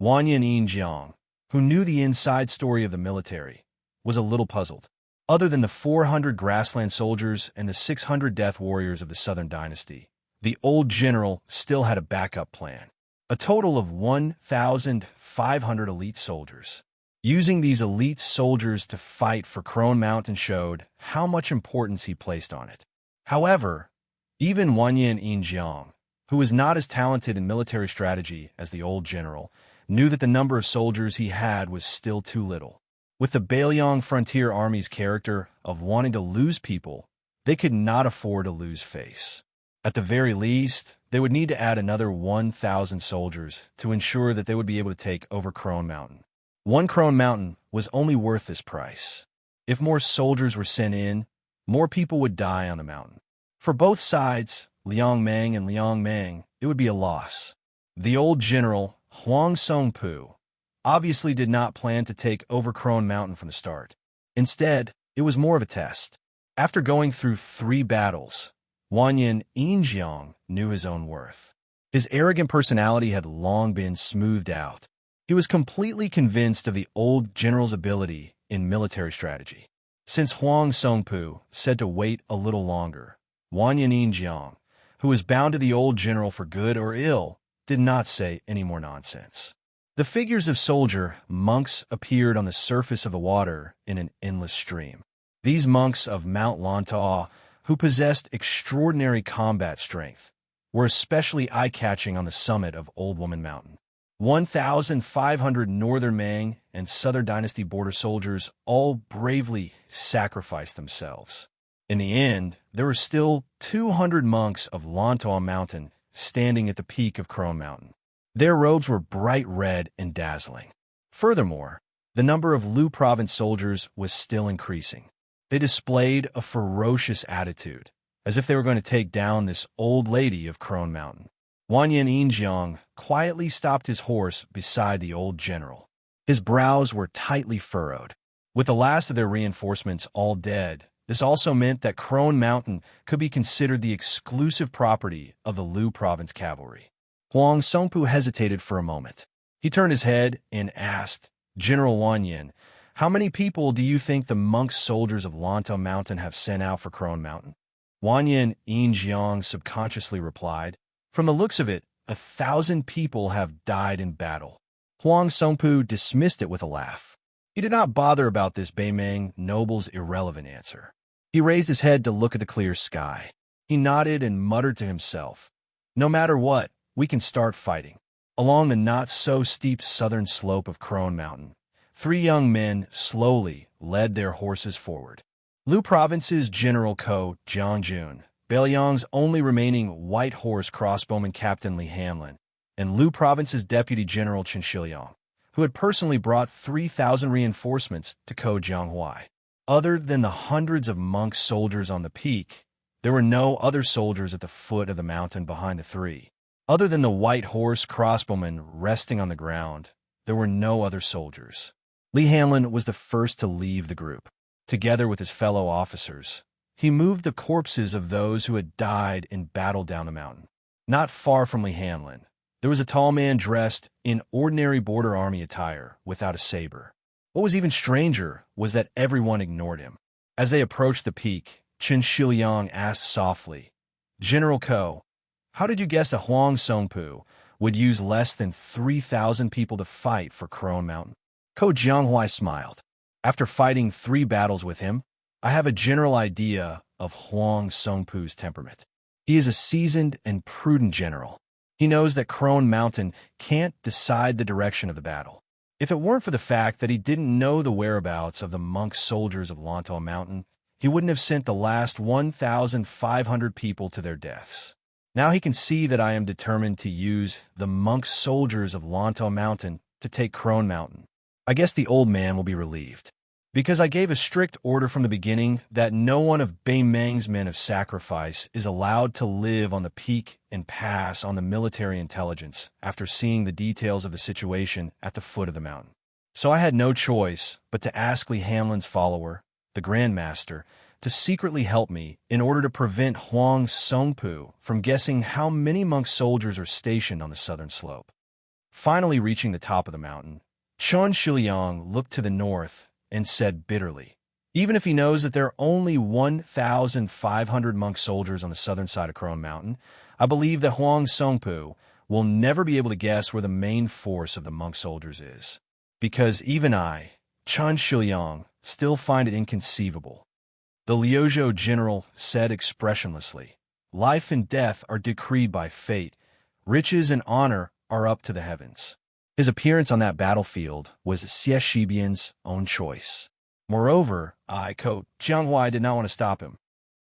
Wanyan Yinjiang, who knew the inside story of the military, was a little puzzled. Other than the 400 grassland soldiers and the 600 death warriors of the Southern Dynasty, the old general still had a backup plan. A total of 1,500 elite soldiers. Using these elite soldiers to fight for Crone Mountain showed how much importance he placed on it. However, even Wanyan Yinjiang, who was not as talented in military strategy as the old general, knew that the number of soldiers he had was still too little. With the Bailiang Frontier Army's character of wanting to lose people, they could not afford to lose face. At the very least, they would need to add another 1,000 soldiers to ensure that they would be able to take over Crone Mountain. One Crone Mountain was only worth this price. If more soldiers were sent in, more people would die on the mountain. For both sides, Liang Meng and Liang Meng, it would be a loss. The old general, Huang Songpu, obviously did not plan to take over Crone Mountain from the start. Instead, it was more of a test. After going through 3 battles, Wanyan Yinjiang knew his own worth. His arrogant personality had long been smoothed out. He was completely convinced of the old general's ability in military strategy. Since Huang Songpu said to wait a little longer, Wanyan Yinjiang, who was bound to the old general for good or ill, did not say any more nonsense. The figures of soldier monks appeared on the surface of the water in an endless stream. These monks of Mount Lanta, who possessed extraordinary combat strength, were especially eye-catching on the summit of Old Woman Mountain. 1,500 Northern Mang and Southern Dynasty border soldiers all bravely sacrificed themselves. In the end, there were still 200 monks of Lanta Mountain standing at the peak of Crone Mountain. Their robes were bright red and dazzling. Furthermore, the number of Lu Province soldiers was still increasing. They displayed a ferocious attitude, as if they were going to take down this old lady of Crone Mountain. Wanyan Yinjiang quietly stopped his horse beside the old general. His brows were tightly furrowed. With the last of their reinforcements all dead, this also meant that Crone Mountain could be considered the exclusive property of the Lu Province cavalry. Huang Songpu hesitated for a moment. He turned his head and asked, "General Wanyan, how many people do you think the monk soldiers of Lanta Mountain have sent out for Crone Mountain?" Wanyan Yinjiang subconsciously replied, "From the looks of it, 1,000 people have died in battle." Huang Songpu dismissed it with a laugh. He did not bother about this Beimang noble's irrelevant answer. He raised his head to look at the clear sky. He nodded and muttered to himself, "No matter what, we can start fighting." Along the not-so-steep southern slope of Crone Mountain, 3 young men slowly led their horses forward. Lu Province's General Ko Jiangjun, Beiliang's only remaining white horse crossbowman Captain Li Hanlin, and Lu Province's Deputy General Xianxia, who had personally brought 3,000 reinforcements to Ko Jianghuai. Other than the hundreds of monk soldiers on the peak, there were no other soldiers at the foot of the mountain behind the 3. Other than the white horse crossbowmen resting on the ground, there were no other soldiers. Li Hanlin was the first to leave the group. Together with his fellow officers, he moved the corpses of those who had died in battle down the mountain. Not far from Li Hanlin, there was a tall man dressed in ordinary border army attire without a saber. What was even stranger was that everyone ignored him. As they approached the peak, Chen Shiliang asked softly, "General Ko, how did you guess that Huang Songpu would use less than 3,000 people to fight for Crone Mountain?" Ko Jianghuai smiled. "After fighting 3 battles with him, I have a general idea of Huang Songpu's temperament. He is a seasoned and prudent general. He knows that Crone Mountain can't decide the direction of the battle. If it weren't for the fact that he didn't know the whereabouts of the monk soldiers of Lantou Mountain, he wouldn't have sent the last 1,500 people to their deaths. Now he can see that I am determined to use the monk soldiers of Lantou Mountain to take Crone Mountain. I guess the old man will be relieved, because I gave a strict order from the beginning that no one of Bei Meng's men of sacrifice is allowed to live on the peak and pass on the military intelligence after seeing the details of the situation at the foot of the mountain. So I had no choice but to ask Li Hanlin's follower, the Grand Master, to secretly help me in order to prevent Huang Songpu from guessing how many monk soldiers are stationed on the southern slope." Finally reaching the top of the mountain, Chen Shiliang looked to the north and said bitterly, "Even if he knows that there are only 1,500 monk soldiers on the southern side of Crone Mountain, I believe that Huang Songpu will never be able to guess where the main force of the monk soldiers is. Because even I, Chen Shiliang, still find it inconceivable." The Liuzhou general said expressionlessly, "Life and death are decreed by fate. Riches and honor are up to the heavens." His appearance on that battlefield was Xie Shibian's own choice. Moreover, Ko Jianghuai did not want to stop him.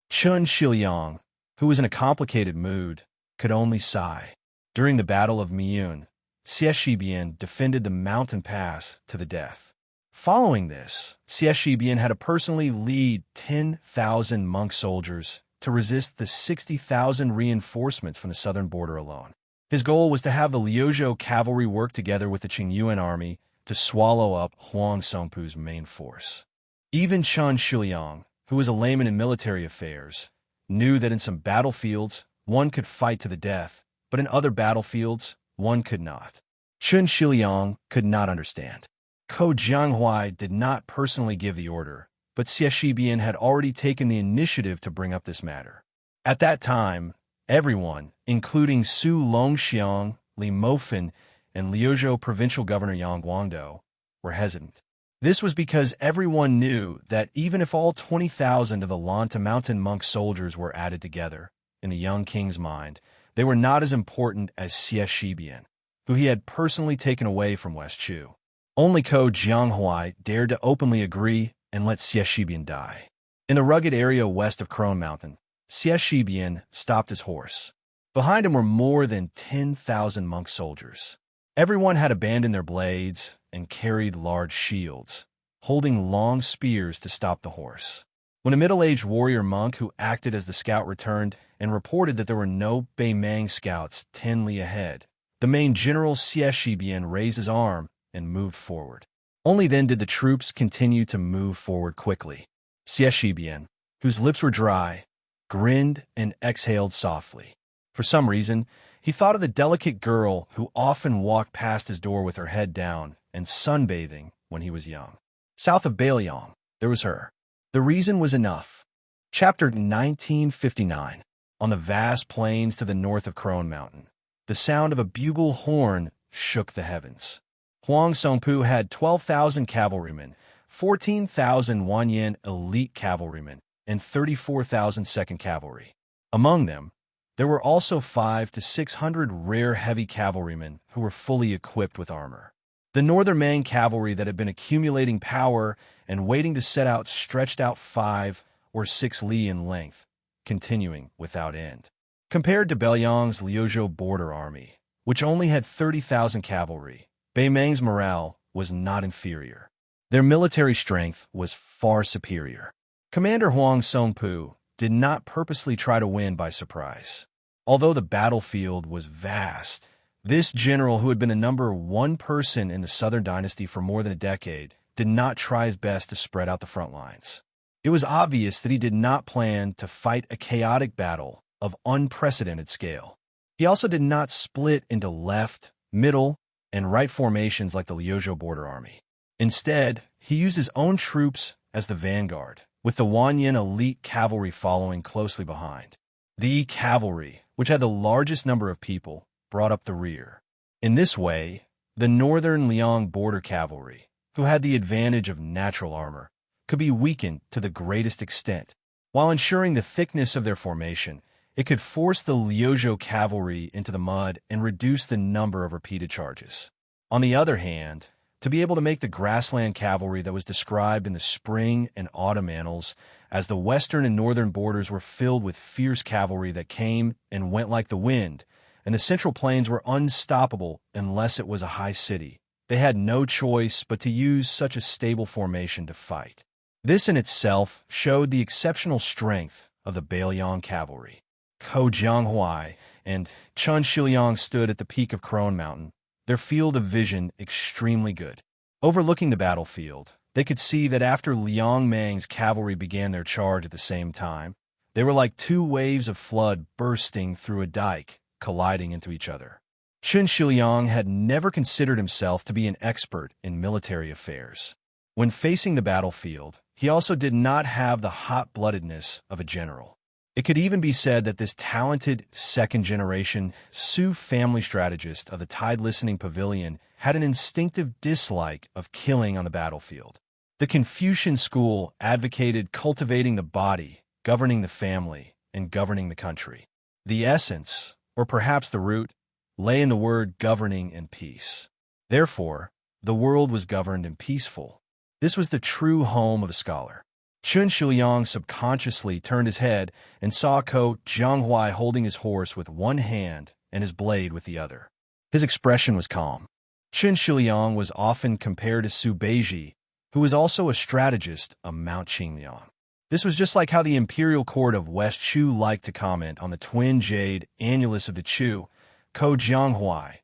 Chen Shiliang, who was in a complicated mood, could only sigh. During the Battle of Miyun, Xie Shibian defended the mountain pass to the death. Following this, Xie Shibian had to personally lead 10,000 monk soldiers to resist the 60,000 reinforcements from the southern border alone. His goal was to have the Liuzhou cavalry work together with the Qingyuan army to swallow up Huang Songpu's main force. Even Chen Shiliang, who was a layman in military affairs, knew that in some battlefields one could fight to the death, but in other battlefields one could not. Chen Shiliang could not understand. Ko Jianghuai did not personally give the order, but Xie Shibian had already taken the initiative to bring up this matter. At that time, everyone, including Su Longxiang, Li Mofan, and Liuzhou provincial governor Yang Guangdou, were hesitant. This was because everyone knew that even if all 20,000 of the Lantou Mountain monk soldiers were added together, in the young king's mind, they were not as important as Xie Shibian, who he had personally taken away from West Chu. Only Ko Jianghuai dared to openly agree and let Xie Shibian die. In the rugged area west of Crone Mountain, Xie Shibian stopped his horse. Behind him were more than 10,000 monk soldiers. Everyone had abandoned their blades and carried large shields, holding long spears to stop the horse. When a middle-aged warrior monk who acted as the scout returned and reported that there were no Bei Meng scouts 10 li ahead, the main general Xie Shibian raised his arm and moved forward. Only then did the troops continue to move forward quickly. Xie Shibian, whose lips were dry, grinned and exhaled softly. For some reason, he thought of the delicate girl who often walked past his door with her head down and sunbathing when he was young. South of Beiliang, there was her. The reason was enough. Chapter 1959. On the vast plains to the north of Crone Mountain, the sound of a bugle horn shook the heavens. Huang Songpu had 12,000 cavalrymen, 14,000 Wanyan elite cavalrymen, and 34,000 second cavalry. Among them, There were also 500 to 600 rare heavy cavalrymen who were fully equipped with armor. The Northern Mang cavalry that had been accumulating power and waiting to set out stretched out 5 or 6 li in length, continuing without end. Compared to Beiliang's Liuzhou border army, which only had 30,000 cavalry, Beimang's morale was not inferior. Their military strength was far superior. Commander Huang Songpu did not purposely try to win by surprise. Although the battlefield was vast, this general, who had been the number one person in the Southern Dynasty for more than a decade, did not try his best to spread out the front lines. It was obvious that he did not plan to fight a chaotic battle of unprecedented scale. He also did not split into left, middle, and right formations like the Liuzhou border army. Instead, he used his own troops as the vanguard, with the Wanyan elite cavalry following closely behind. The cavalry, which had the largest number of people, brought up the rear. In this way, the Northern Liang border cavalry, who had the advantage of natural armor, could be weakened to the greatest extent. While ensuring the thickness of their formation, it could force the Liuzhou cavalry into the mud and reduce the number of repeated charges. On the other hand, to be able to make the grassland cavalry that was described in the spring and autumn annals as the western and northern borders were filled with fierce cavalry that came and went like the wind, and the central plains were unstoppable unless it was a high city, they had no choice but to use such a stable formation to fight. This in itself showed the exceptional strength of the Beiliang cavalry. Ko Jianghuai and Chun Shiliang stood at the peak of Crone Mountain, their field of vision extremely good. Overlooking the battlefield, they could see that after Liang Mang's cavalry began their charge at the same time, they were like two waves of flood bursting through a dike, colliding into each other. Chun Shiliang had never considered himself to be an expert in military affairs. When facing the battlefield, he also did not have the hot-bloodedness of a general. It could even be said that this talented second-generation Su family strategist of the tide-listening pavilion had an instinctive dislike of killing on the battlefield. The Confucian school advocated cultivating the body, governing the family, and governing the country. The essence, or perhaps the root, lay in the word governing and peace. Therefore, the world was governed and peaceful. This was the true home of a scholar. Chun Shiliang subconsciously turned his head and saw Ko Jianghuai holding his horse with one hand and his blade with the other. His expression was calm. Chun Shiliang was often compared to Su Beiji, who was also a strategist of Mount Qingliang. This was just like how the imperial court of West Chu liked to comment on the twin jade annulus of the Chu, Ko Jianghuai,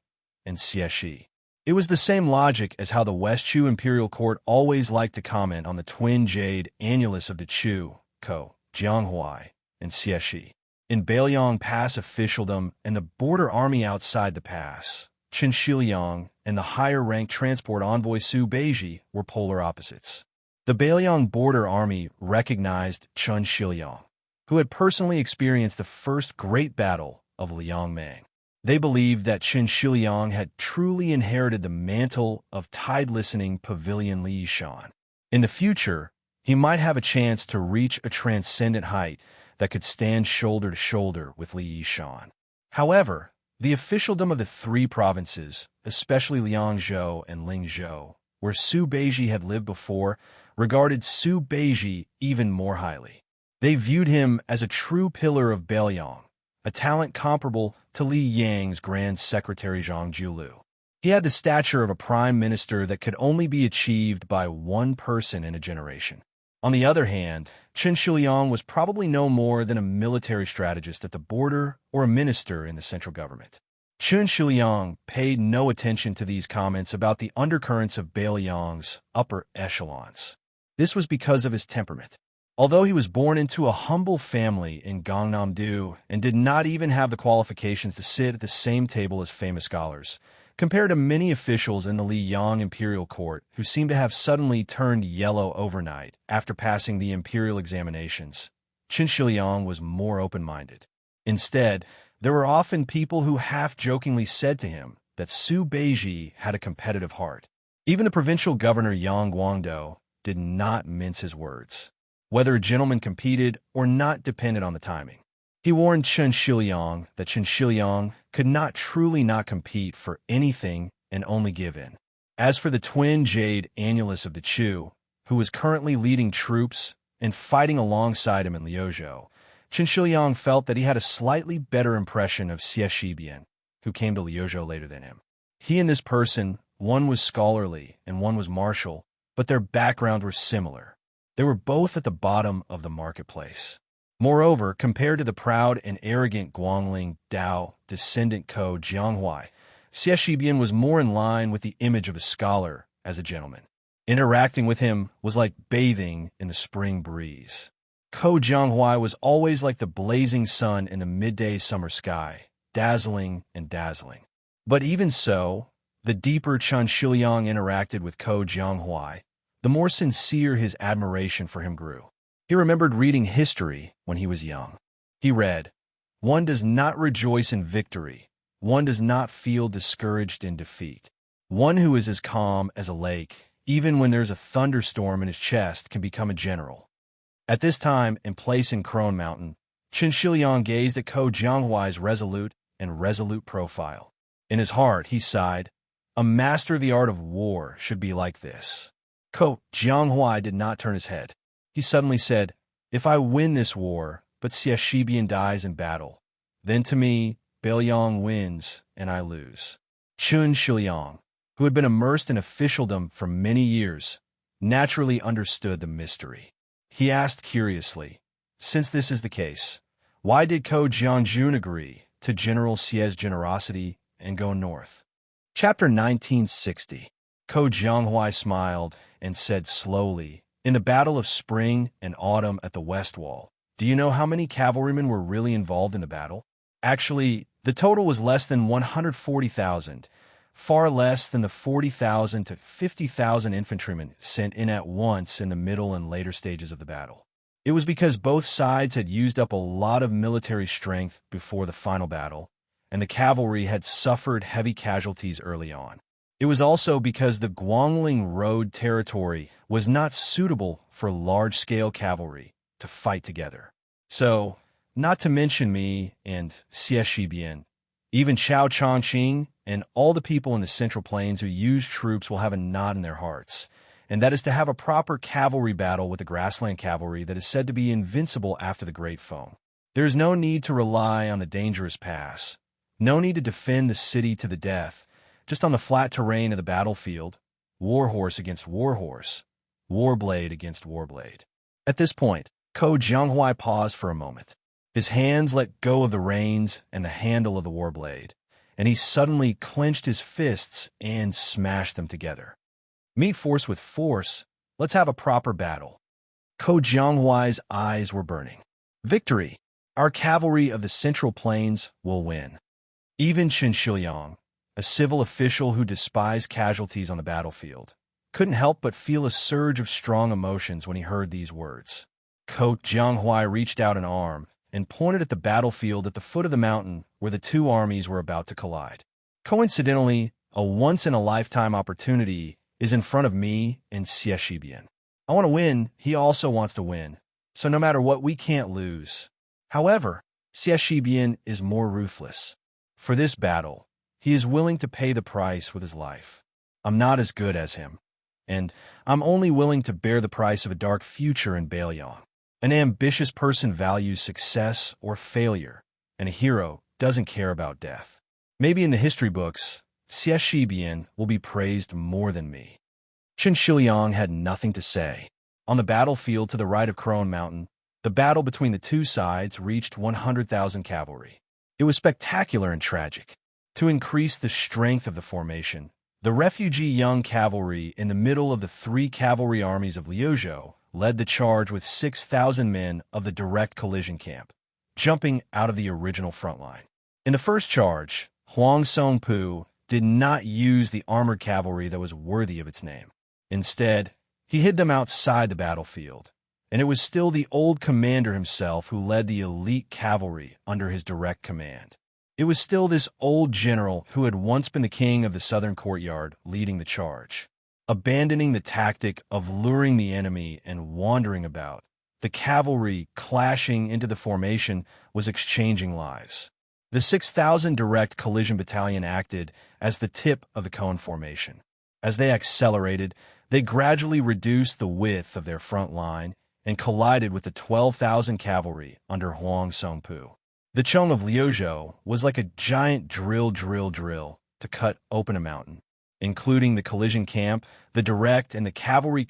and Xieshi. It was the same logic as how the West Chu imperial court always liked to comment on the twin jade annulus of the Chu, Ko Jianghuai, and Xieshi. In Beiliang Pass officialdom and the border army outside the pass, Chun Shiliang and the higher-ranked transport envoy Su Beiji were polar opposites. The Beiliang border army recognized Chun Shiliang, who had personally experienced the first great battle of Liang Mang. They believed that Chun Shiliang had truly inherited the mantle of tide-listening Pavilion Li Yishan. In the future, he might have a chance to reach a transcendent height that could stand shoulder to shoulder with Li Yishan. However, the officialdom of the three provinces, especially Liangzhou and Lingzhou, where Su Beiji had lived before, regarded Su Beiji even more highly. They viewed him as a true pillar of Beiliang, a talent comparable to Li Yang's Grand Secretary Zhang Jiulu. He had the stature of a prime minister that could only be achieved by one person in a generation. On the other hand, Chun Shiliang was probably no more than a military strategist at the border or a minister in the central government. Chun Shiliang paid no attention to these comments about the undercurrents of Beiliang's upper echelons. This was because of his temperament. Although he was born into a humble family in Gangnam-do and did not even have the qualifications to sit at the same table as famous scholars, compared to many officials in the Liyang imperial court who seemed to have suddenly turned yellow overnight after passing the imperial examinations, Chun Shiliang was more open-minded. Instead, there were often people who half-jokingly said to him that Su Beiji had a competitive heart. Even the provincial governor Yang Guangdou did not mince his words. Whether a gentleman competed or not depended on the timing. He warned Xianxia that Xianxia could not truly not compete for anything and only give in. As for the twin Jade Annulus of the Chu, who was currently leading troops and fighting alongside him in Liuzhou, Xianxia felt that he had a slightly better impression of Xianxia, who came to Liuzhou later than him. He and this person, one was scholarly and one was martial, but their background were similar. They were both at the bottom of the marketplace. Moreover, compared to the proud and arrogant Guangling Dao descendant Ko Jianghuai, Xianxia was more in line with the image of a scholar as a gentleman. Interacting with him was like bathing in the spring breeze. Ko Jianghuai was always like the blazing sun in the midday summer sky, dazzling and dazzling. But even so, the deeper Xianxia interacted with Ko Jianghuai, the more sincere his admiration for him grew. He remembered reading history when he was young. He read, "One does not rejoice in victory. One does not feel discouraged in defeat. One who is as calm as a lake, even when there's a thunderstorm in his chest, can become a general." At this time and place in Crone Mountain, Xianxia gazed at Ko Jianghuai's resolute profile. In his heart, he sighed, "A master of the art of war should be like this." Ko Jianghuai did not turn his head. He suddenly said, "If I win this war, but Xianxia dies in battle, then to me, Beiliang wins and I lose." Xianxia, who had been immersed in officialdom for many years, naturally understood the mystery. He asked curiously, "Since this is the case, why did Ko Jiangjun agree to General Xie's generosity and go north?" Chapter 1960. Ko Jianghuai smiled and said slowly, "In the Battle of Spring and Autumn at the West Wall, do you know how many cavalrymen were really involved in the battle? Actually, the total was less than 140,000, far less than the 40,000 to 50,000 infantrymen sent in at once in the middle and later stages of the battle. It was because both sides had used up a lot of military strength before the final battle, and the cavalry had suffered heavy casualties early on. It was also because the Guangling Road territory was not suitable for large-scale cavalry to fight together. So, not to mention me and Xianxia, even Chao Chongqing and all the people in the Central Plains who use troops will have a knot in their hearts, and that is to have a proper cavalry battle with the grassland cavalry that is said to be invincible after the Great Foam. There is no need to rely on the dangerous pass, no need to defend the city to the death, just on the flat terrain of the battlefield, warhorse against warhorse, warblade against warblade." At this point, Ko Jianghuai paused for a moment. His hands let go of the reins and the handle of the warblade, and he suddenly clenched his fists and smashed them together. "Meet force with force. Let's have a proper battle." Ko Jianghuai's eyes were burning. "Victory! Our cavalry of the Central Plains will win." Even Xianxia, a civil official who despised casualties on the battlefield, couldn't help but feel a surge of strong emotions when he heard these words. Ko Jianghuai reached out an arm and pointed at the battlefield at the foot of the mountain where the two armies were about to collide. "Coincidentally, a once-in-a-lifetime opportunity is in front of me and Xianxia. I want to win, he also wants to win, so no matter what, we can't lose. However, Xianxia is more ruthless. For this battle, he is willing to pay the price with his life. I'm not as good as him, and I'm only willing to bear the price of a dark future in Beiliang. An ambitious person values success or failure, and a hero doesn't care about death. Maybe in the history books, Xianxia will be praised more than me." Xianxia had nothing to say. On the battlefield to the right of Crone Mountain, the battle between the two sides reached 100,000 cavalry. It was spectacular and tragic. To increase the strength of the formation, the refugee young cavalry in the middle of the three cavalry armies of Liuzhou led the charge with 6,000 men of the direct collision camp, jumping out of the original front line. In the first charge, Huang Songpu did not use the armored cavalry that was worthy of its name. Instead, he hid them outside the battlefield, and it was still the old commander himself who led the elite cavalry under his direct command. It was still this old general who had once been the king of the southern courtyard leading the charge. Abandoning the tactic of luring the enemy and wandering about, the cavalry clashing into the formation was exchanging lives. The 6,000 direct collision battalion acted as the tip of the cone formation. As they accelerated, they gradually reduced the width of their front line and collided with the 12,000 cavalry under Huang Songpu. The Chong of Liuzhou was like a giant drill to cut open a mountain, including the collision camp, the direct and the cavalry,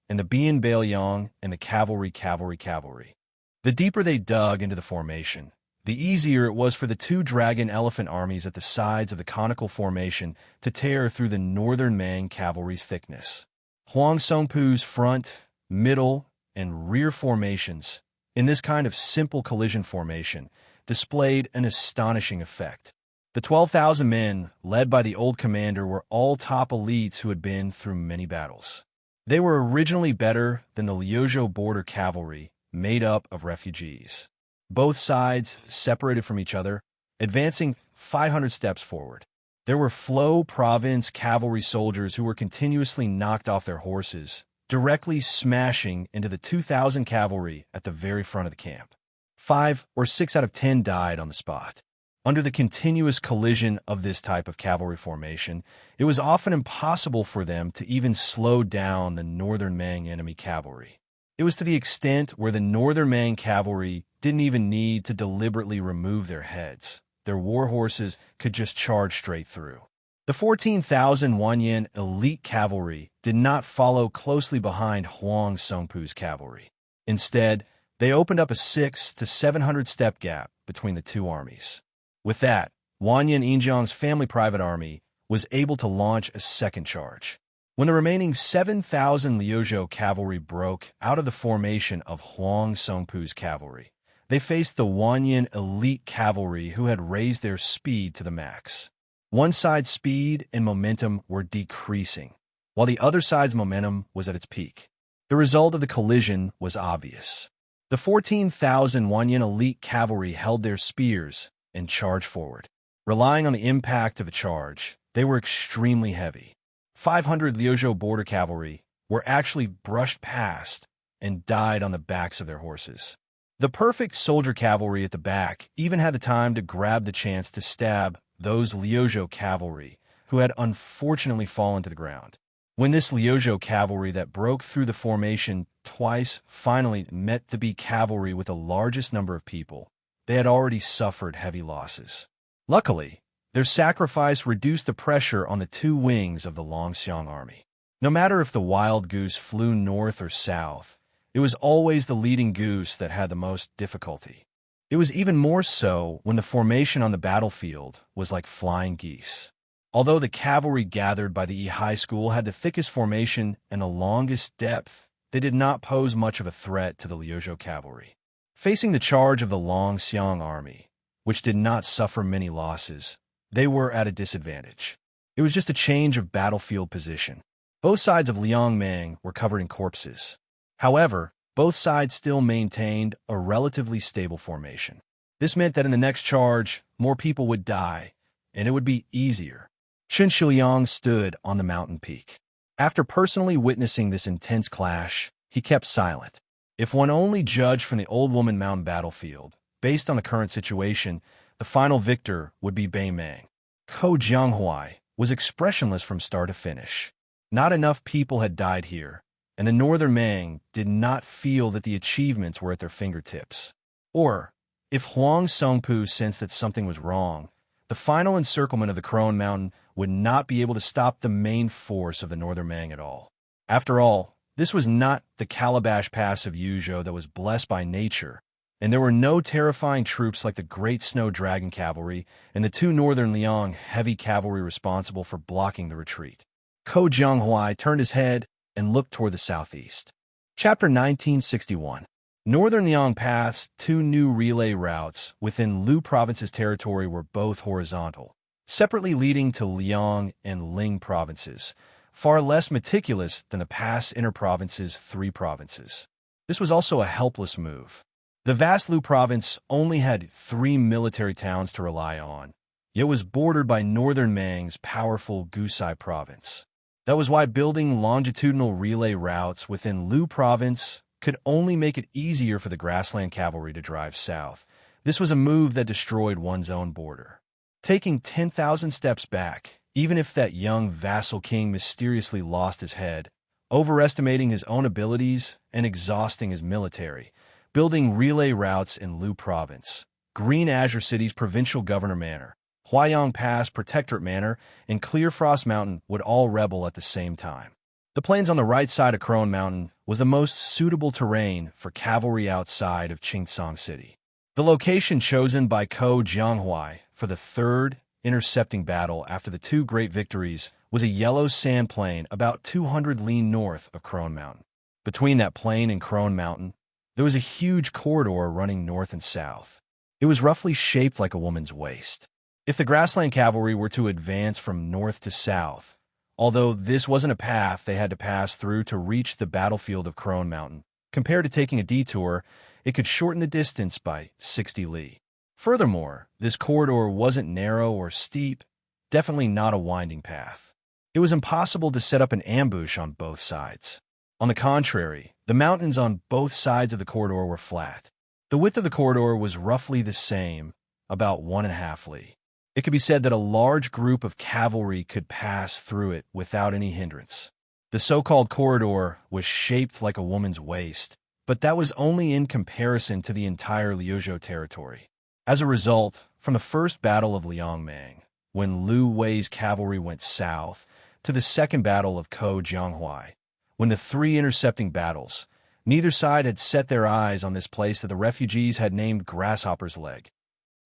and the Bian Bailiang and the cavalry. The deeper they dug into the formation, the easier it was for the two dragon elephant armies at the sides of the conical formation to tear through the northern Mang cavalry's thickness. Huang Songpu's front, middle, and rear formations, in this kind of simple collision formation, displayed an astonishing effect. The 12,000 men, led by the old commander, were all top elites who had been through many battles. They were originally better than the Liuzhou border cavalry, made up of refugees. Both sides, separated from each other, advancing 500 steps forward. There were Flo province cavalry soldiers who were continuously knocked off their horses, directly smashing into the 2,000 cavalry at the very front of the camp. 5 or 6 out of 10 died on the spot. Under the continuous collision of this type of cavalry formation, it was often impossible for them to even slow down the northern Mang enemy cavalry. It was to the extent where the northern Mang cavalry didn't even need to deliberately remove their heads. Their war horses could just charge straight through. The 14,000 Wanyan elite cavalry did not follow closely behind Huang Songpu's cavalry. Instead, they opened up a 600 to 700 step gap between the two armies. With that, Wanyan Injiang's family private army was able to launch a second charge. When the remaining 7,000 Liuzhou cavalry broke out of the formation of Huang Songpu's cavalry, they faced the Wanyan elite cavalry who had raised their speed to the max. One side's speed and momentum were decreasing, while the other side's momentum was at its peak. The result of the collision was obvious. The 14,000 Wanyan elite cavalry held their spears and charged forward. Relying on the impact of a charge, they were extremely heavy. 500 Liuzhou border cavalry were actually brushed past and died on the backs of their horses. The perfect soldier cavalry at the back even had the time to grab the chance to stab those Liuzhou cavalry who had unfortunately fallen to the ground. When this Liuzhou cavalry that broke through the formation twice finally met the B cavalry with the largest number of people, they had already suffered heavy losses. Luckily, their sacrifice reduced the pressure on the two wings of the Longxiang army. No matter if the wild goose flew north or south, it was always the leading goose that had the most difficulty. It was even more so when the formation on the battlefield was like flying geese. Although the cavalry gathered by the Yi High School had the thickest formation and the longest depth, they did not pose much of a threat to the Liuzhou cavalry. Facing the charge of the Longxiang army, which did not suffer many losses, they were at a disadvantage. It was just a change of battlefield position. Both sides of Liangmang were covered in corpses. However, both sides still maintained a relatively stable formation. This meant that in the next charge, more people would die, and it would be easier. Chen Shiliang stood on the mountain peak. After personally witnessing this intense clash, he kept silent. If one only judged from the Old Woman Mountain battlefield, based on the current situation, the final victor would be Bei Meng. Ko Jianghuai was expressionless from start to finish. Not enough people had died here, and the northern Mang did not feel that the achievements were at their fingertips. Or, if Huang Songpu sensed that something was wrong, the final encirclement of the Crone Mountain would not be able to stop the main force of the northern Mang at all. After all, this was not the Calabash Pass of Yuzhou that was blessed by nature, and there were no terrifying troops like the Great Snow Dragon Cavalry and the two northern Liang heavy cavalry responsible for blocking the retreat. Ko Jianghuai turned his head and looked toward the southeast. Chapter 1961. Northern Liang Path's two new relay routes within Lu Province's territory were both horizontal, separately leading to Liang and Ling provinces, far less meticulous than the pass inter-province's 3 provinces. This was also a helpless move. The vast Lu province only had 3 military towns to rely on, yet was bordered by northern Mang's powerful Gusai province. That was why building longitudinal relay routes within Lu province could only make it easier for the grassland cavalry to drive south. This was a move that destroyed one's own border. Taking 10,000 steps back, even if that young vassal king mysteriously lost his head, overestimating his own abilities and exhausting his military, building relay routes in Lu Province, Green Azure City's Provincial Governor Manor, Huayang Pass Protectorate Manor, and Clear Frost Mountain would all rebel at the same time. The plains on the right side of Crone Mountain was the most suitable terrain for cavalry outside of Xianxia City. The location chosen by Ko Jianghuai for the third intercepting battle after the two great victories was a yellow sand plain about 200 li north of Crone Mountain. Between that plain and Crone Mountain, there was a huge corridor running north and south. It was roughly shaped like a woman's waist. If the grassland cavalry were to advance from north to south, although this wasn't a path they had to pass through to reach the battlefield of Crone Mountain, compared to taking a detour, it could shorten the distance by 60 li. Furthermore, this corridor wasn't narrow or steep, definitely not a winding path. It was impossible to set up an ambush on both sides. On the contrary, the mountains on both sides of the corridor were flat. The width of the corridor was roughly the same, about 1.5 li. It could be said that a large group of cavalry could pass through it without any hindrance. The so-called corridor was shaped like a woman's waist, but that was only in comparison to the entire Liuzhou territory. As a result, from the first battle of Liangmang, when Lu Wei's cavalry went south, to the second battle of Ko Jianghuai, when the three intercepting battles, neither side had set their eyes on this place that the refugees had named Grasshopper's Leg.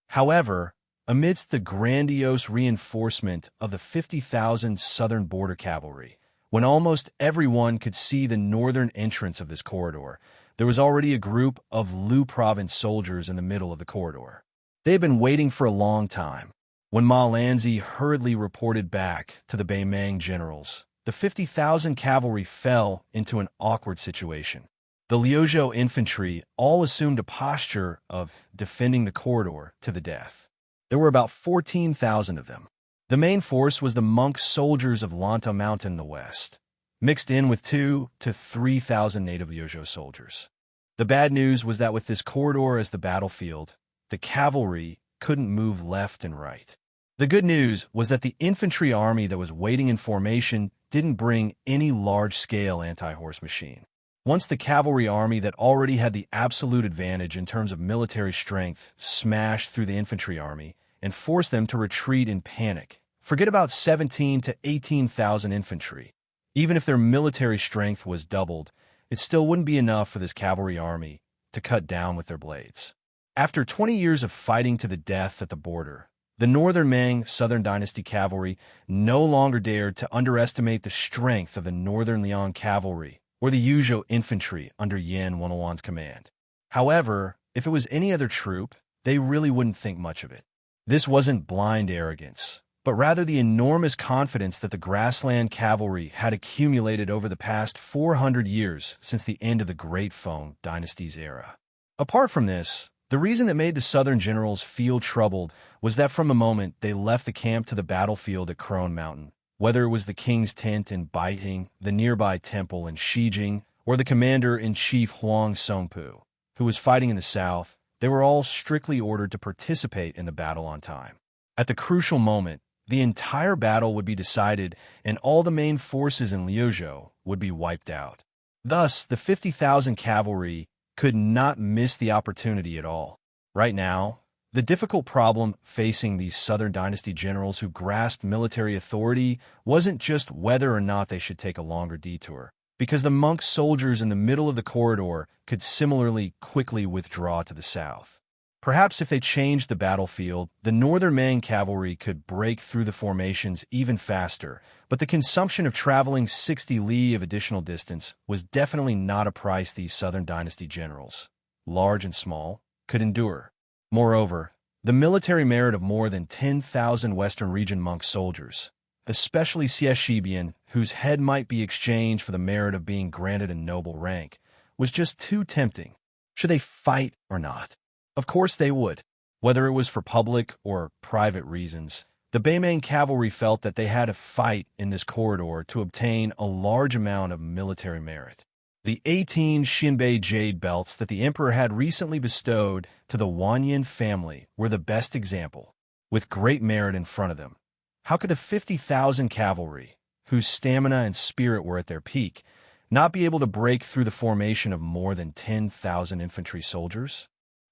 However, amidst the grandiose reinforcement of the 50,000 southern border cavalry, when almost everyone could see the northern entrance of this corridor, there was already a group of Lu province soldiers in the middle of the corridor. They had been waiting for a long time. When Ma Lanzi hurriedly reported back to the Beimang generals, the 50,000 cavalry fell into an awkward situation. The Liuzhou infantry all assumed a posture of defending the corridor to the death. There were about 14,000 of them. The main force was the monk soldiers of Lanta Mountain in the west, mixed in with 2,000 to 3,000 native Liuzhou soldiers. The bad news was that with this corridor as the battlefield, the cavalry couldn't move left and right. The good news was that the infantry army that was waiting in formation didn't bring any large-scale anti-horse machine. Once the cavalry army that already had the absolute advantage in terms of military strength smashed through the infantry army and forced them to retreat in panic, forget about 17,000 to 18,000 infantry. Even if their military strength was doubled, it still wouldn't be enough for this cavalry army to cut down with their blades. After 20 years of fighting to the death at the border, the Northern Ming Southern Dynasty cavalry no longer dared to underestimate the strength of the Northern Liang cavalry or the Yuzhou infantry under Yan Wenwan's command. However, if it was any other troop, they really wouldn't think much of it. This wasn't blind arrogance, but rather the enormous confidence that the grassland cavalry had accumulated over the past 400 years since the end of the Great Feng dynasty's era. Apart from this, the reason that made the southern generals feel troubled was that from the moment they left the camp to the battlefield at Crone Mountain, whether it was the king's tent in Baiting, the nearby temple in Shijing, or the commander-in-chief Huang Songpu, who was fighting in the south, they were all strictly ordered to participate in the battle on time. At the crucial moment, the entire battle would be decided and all the main forces in Liuzhou would be wiped out. Thus, the 50,000 cavalry could not miss the opportunity at all. Right now, the difficult problem facing these Southern Dynasty generals who grasped military authority wasn't just whether or not they should take a longer detour, because the monk soldiers in the middle of the corridor could similarly quickly withdraw to the south. Perhaps if they changed the battlefield, the Northern Ming cavalry could break through the formations even faster, but the consumption of traveling 60 li of additional distance was definitely not a price these Southern Dynasty generals, large and small, could endure. Moreover, the military merit of more than 10,000 Western region monk soldiers, especially Xie Shibian, whose head might be exchanged for the merit of being granted a noble rank, was just too tempting. Should they fight or not? Of course they would. Whether it was for public or private reasons, the Beimang cavalry felt that they had to fight in this corridor to obtain a large amount of military merit. The 18 Xinbei jade belts that the emperor had recently bestowed to the Wanyan family were the best example, with great merit in front of them. How could the 50,000 cavalry, whose stamina and spirit were at their peak, not be able to break through the formation of more than 10,000 infantry soldiers?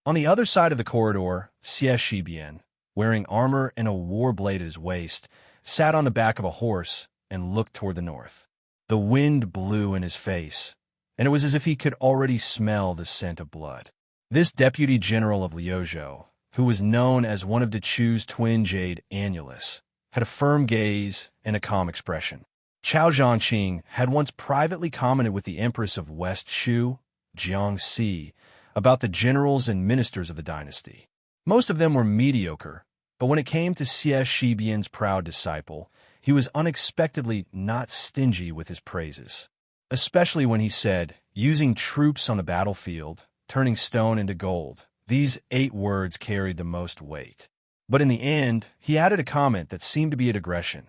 On the other side of the corridor, Xianxia, wearing armor and a war blade at his waist, sat on the back of a horse and looked toward the north. The wind blew in his face, and it was as if he could already smell the scent of blood. This deputy general of Liuzhou, who was known as one of Dechu's twin jade annulus, had a firm gaze and a calm expression. Chao Zhangqing had once privately commented with the empress of West Shu, Xianxia, about the generals and ministers of the dynasty. Most of them were mediocre, but when it came to Xie Shibian's proud disciple, he was unexpectedly not stingy with his praises, especially when he said, using troops on the battlefield, turning stone into gold. These 8 words carried the most weight. But in the end, he added a comment that seemed to be a digression.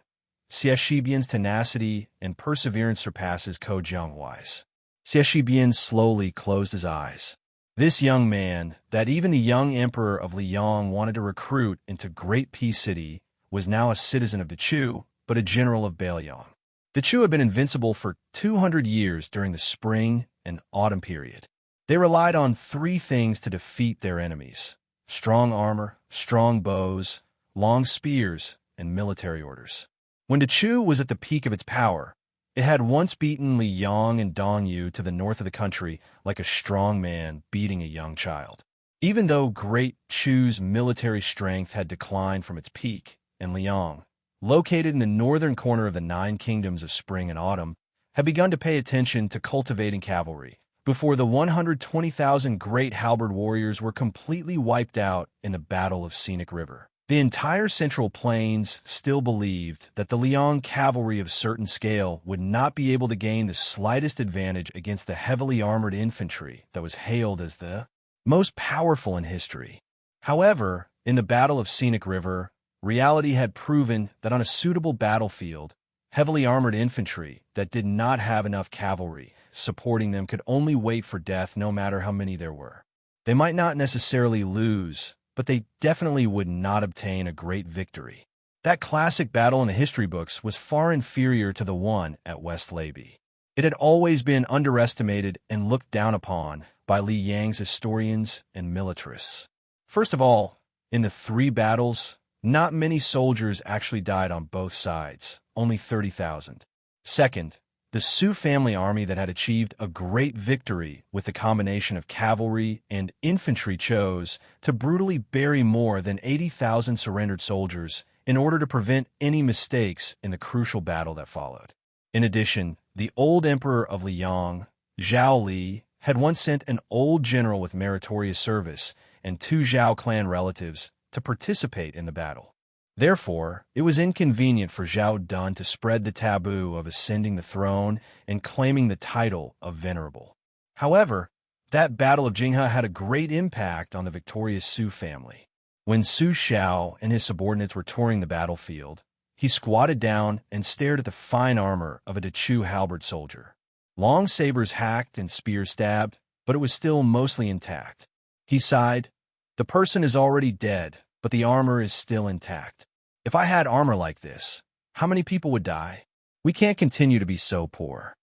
Xie Shibian's tenacity and perseverance surpasses Ko Jianghuai's. Xie Shibian slowly closed his eyes. This young man, that even the young emperor of Liang wanted to recruit into Great Peace City, was now a citizen of Dechu, but a general of Bailiang. Dechu had been invincible for 200 years during the spring and autumn period. They relied on 3 things to defeat their enemies: strong armor, strong bows, long spears, and military orders. When Dechu was at the peak of its power, it had once beaten Liang and Dongyu to the north of the country like a strong man beating a young child. Even though Great Chu's military strength had declined from its peak, and Liang, located in the northern corner of the 9 kingdoms of spring and autumn, had begun to pay attention to cultivating cavalry, before the 120,000 great halberd warriors were completely wiped out in the Battle of Scenic River. The entire Central Plains still believed that the Liang cavalry of certain scale would not be able to gain the slightest advantage against the heavily armored infantry that was hailed as the most powerful in history. However, in the Battle of Scenic River, reality had proven that on a suitable battlefield, heavily armored infantry that did not have enough cavalry supporting them could only wait for death no matter how many there were. They might not necessarily lose, but they definitely would not obtain a great victory. That classic battle in the history books was far inferior to the one at West Leiby. It had always been underestimated and looked down upon by Li Yang's historians and militarists. First of all, in the 3 battles, not many soldiers actually died on both sides, only 30,000. Second, the Su family army that had achieved a great victory with the combination of cavalry and infantry chose to brutally bury more than 80,000 surrendered soldiers in order to prevent any mistakes in the crucial battle that followed. In addition, the old emperor of Liang, Zhao Li, had once sent an old general with meritorious service and 2 Zhao clan relatives to participate in the battle. Therefore, it was inconvenient for Zhao Dun to spread the taboo of ascending the throne and claiming the title of Venerable. However, that Battle of Jinghe had a great impact on the victorious Su family. When Su Xiao and his subordinates were touring the battlefield, he squatted down and stared at the fine armor of a Dechu halberd soldier. Long sabers hacked and spears stabbed, but it was still mostly intact. He sighed, "The person is already dead, but the armor is still intact. If I had armor like this, how many people would die? We can't continue to be so poor."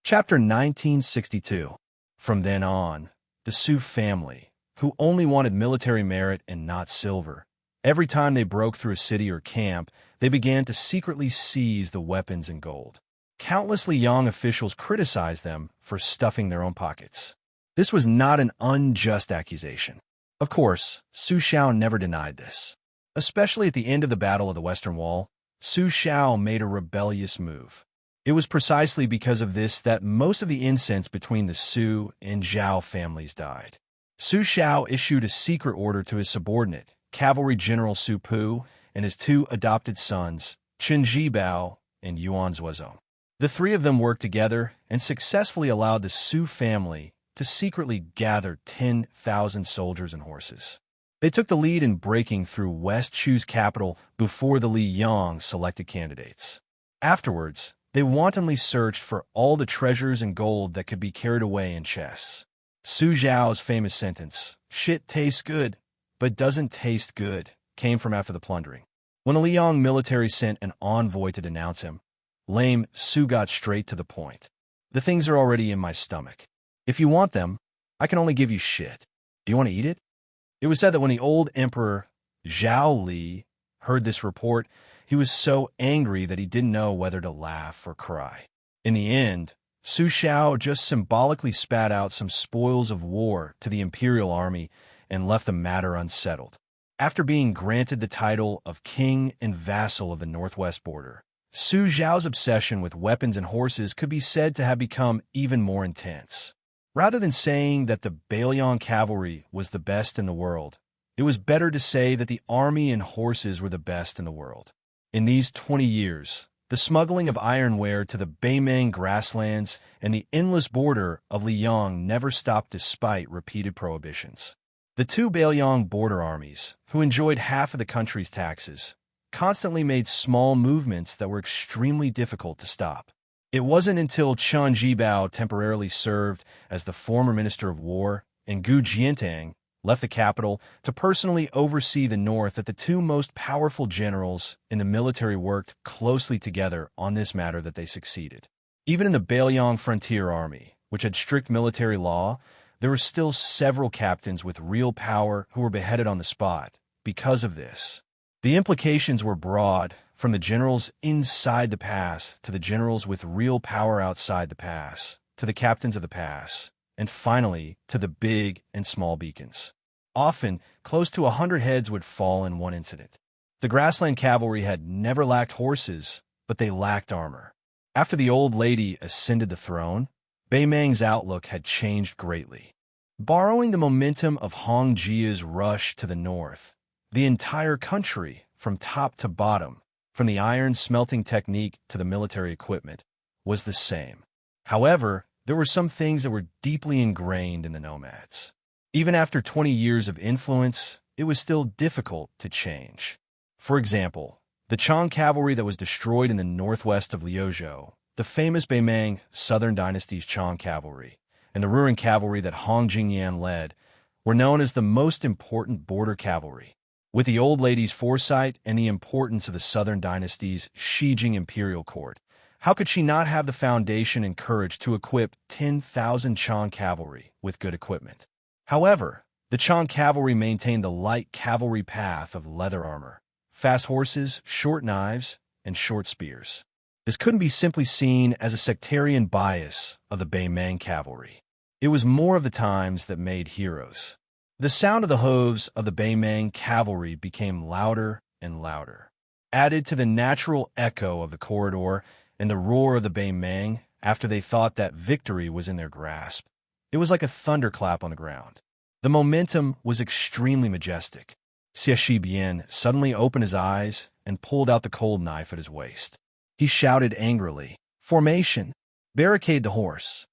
Chapter 1962. From then on, the Su family, who only wanted military merit and not silver, every time they broke through a city or camp, they began to secretly seize the weapons and gold. Countless Liang officials criticized them for stuffing their own pockets. This was not an unjust accusation. Of course, Su Xiao never denied this. Especially at the end of the Battle of the Western Wall, Su Xiao made a rebellious move. It was precisely because of this that most of the incense between the Su and Zhao families died. Su Xiao issued a secret order to his subordinate, Cavalry General Su Pu, and his 2 adopted sons, Chen Zhibao and Yuan Zuozong. The 3 of them worked together and successfully allowed the Su family to secretly gather 10,000 soldiers and horses. They took the lead in breaking through West Chu's capital before the Li Yang selected candidates. Afterwards, They wantonly searched for all the treasures and gold that could be carried away in chests. Su Zhao's famous sentence, "Shit tastes good, but doesn't taste good," came from after the plundering. When the Liang military sent an envoy to denounce him, lame Su got straight to the point. "The things are already in my stomach. If you want them, I can only give you shit. Do you want to eat it?" It was said that when the old emperor Zhao Li heard this report, he was so angry that he didn't know whether to laugh or cry. In the end, Su Xiao just symbolically spat out some spoils of war to the imperial army and left the matter unsettled. After being granted the title of king and vassal of the northwest border, Su Xiao's obsession with weapons and horses could be said to have become even more intense. Rather than saying that the Bailiang cavalry was the best in the world, it was better to say that the army and horses were the best in the world. In these 20 years, the smuggling of ironware to the Beimeng grasslands and the endless border of Liang never stopped despite repeated prohibitions. The two Bailiang border armies, who enjoyed half of the country's taxes, constantly made small movements that were extremely difficult to stop. It wasn't until Qian Jibao temporarily served as the former Minister of War and Gu Jiantang left the capital to personally oversee the north that the two most powerful generals in the military worked closely together on this matter that they succeeded. Even in the Bailiang Frontier Army, which had strict military law, there were still several captains with real power who were beheaded on the spot because of this. The implications were broad, from the generals inside the pass to the generals with real power outside the pass, to the captains of the pass, and finally to the big and small beacons. Often, close to 100 heads would fall in one incident. The grassland cavalry had never lacked horses, but they lacked armor. After the old lady ascended the throne, Beimeng's outlook had changed greatly. Borrowing the momentum of Hong Jia's rush to the north, the entire country, from top to bottom, from the iron smelting technique to the military equipment, was the same. However, there were some things that were deeply ingrained in the nomads. Even after 20 years of influence, it was still difficult to change. For example, the Chang cavalry that was destroyed in the northwest of Liuzhou, the famous Beimeng Southern Dynasty's Chang cavalry, and the Ruren cavalry that Hong Jingyan led, were known as the most important border cavalry. With the old lady's foresight and the importance of the Southern Dynasty's Shijing imperial court, how could she not have the foundation and courage to equip 10,000 Chang cavalry with good equipment? However, the Chang cavalry maintained the light cavalry path of leather armor, fast horses, short knives, and short spears. This couldn't be simply seen as a sectarian bias of the Beimeng cavalry. It was more of the times that made heroes. The sound of the hooves of the Beimeng cavalry became louder and louder. Added to the natural echo of the corridor and the roar of the Beimeng after they thought that victory was in their grasp, it was like a thunderclap on the ground. The momentum was extremely majestic. Xianxia suddenly opened his eyes and pulled out the cold knife at his waist. He shouted angrily, "Formation! Barricade the horse!"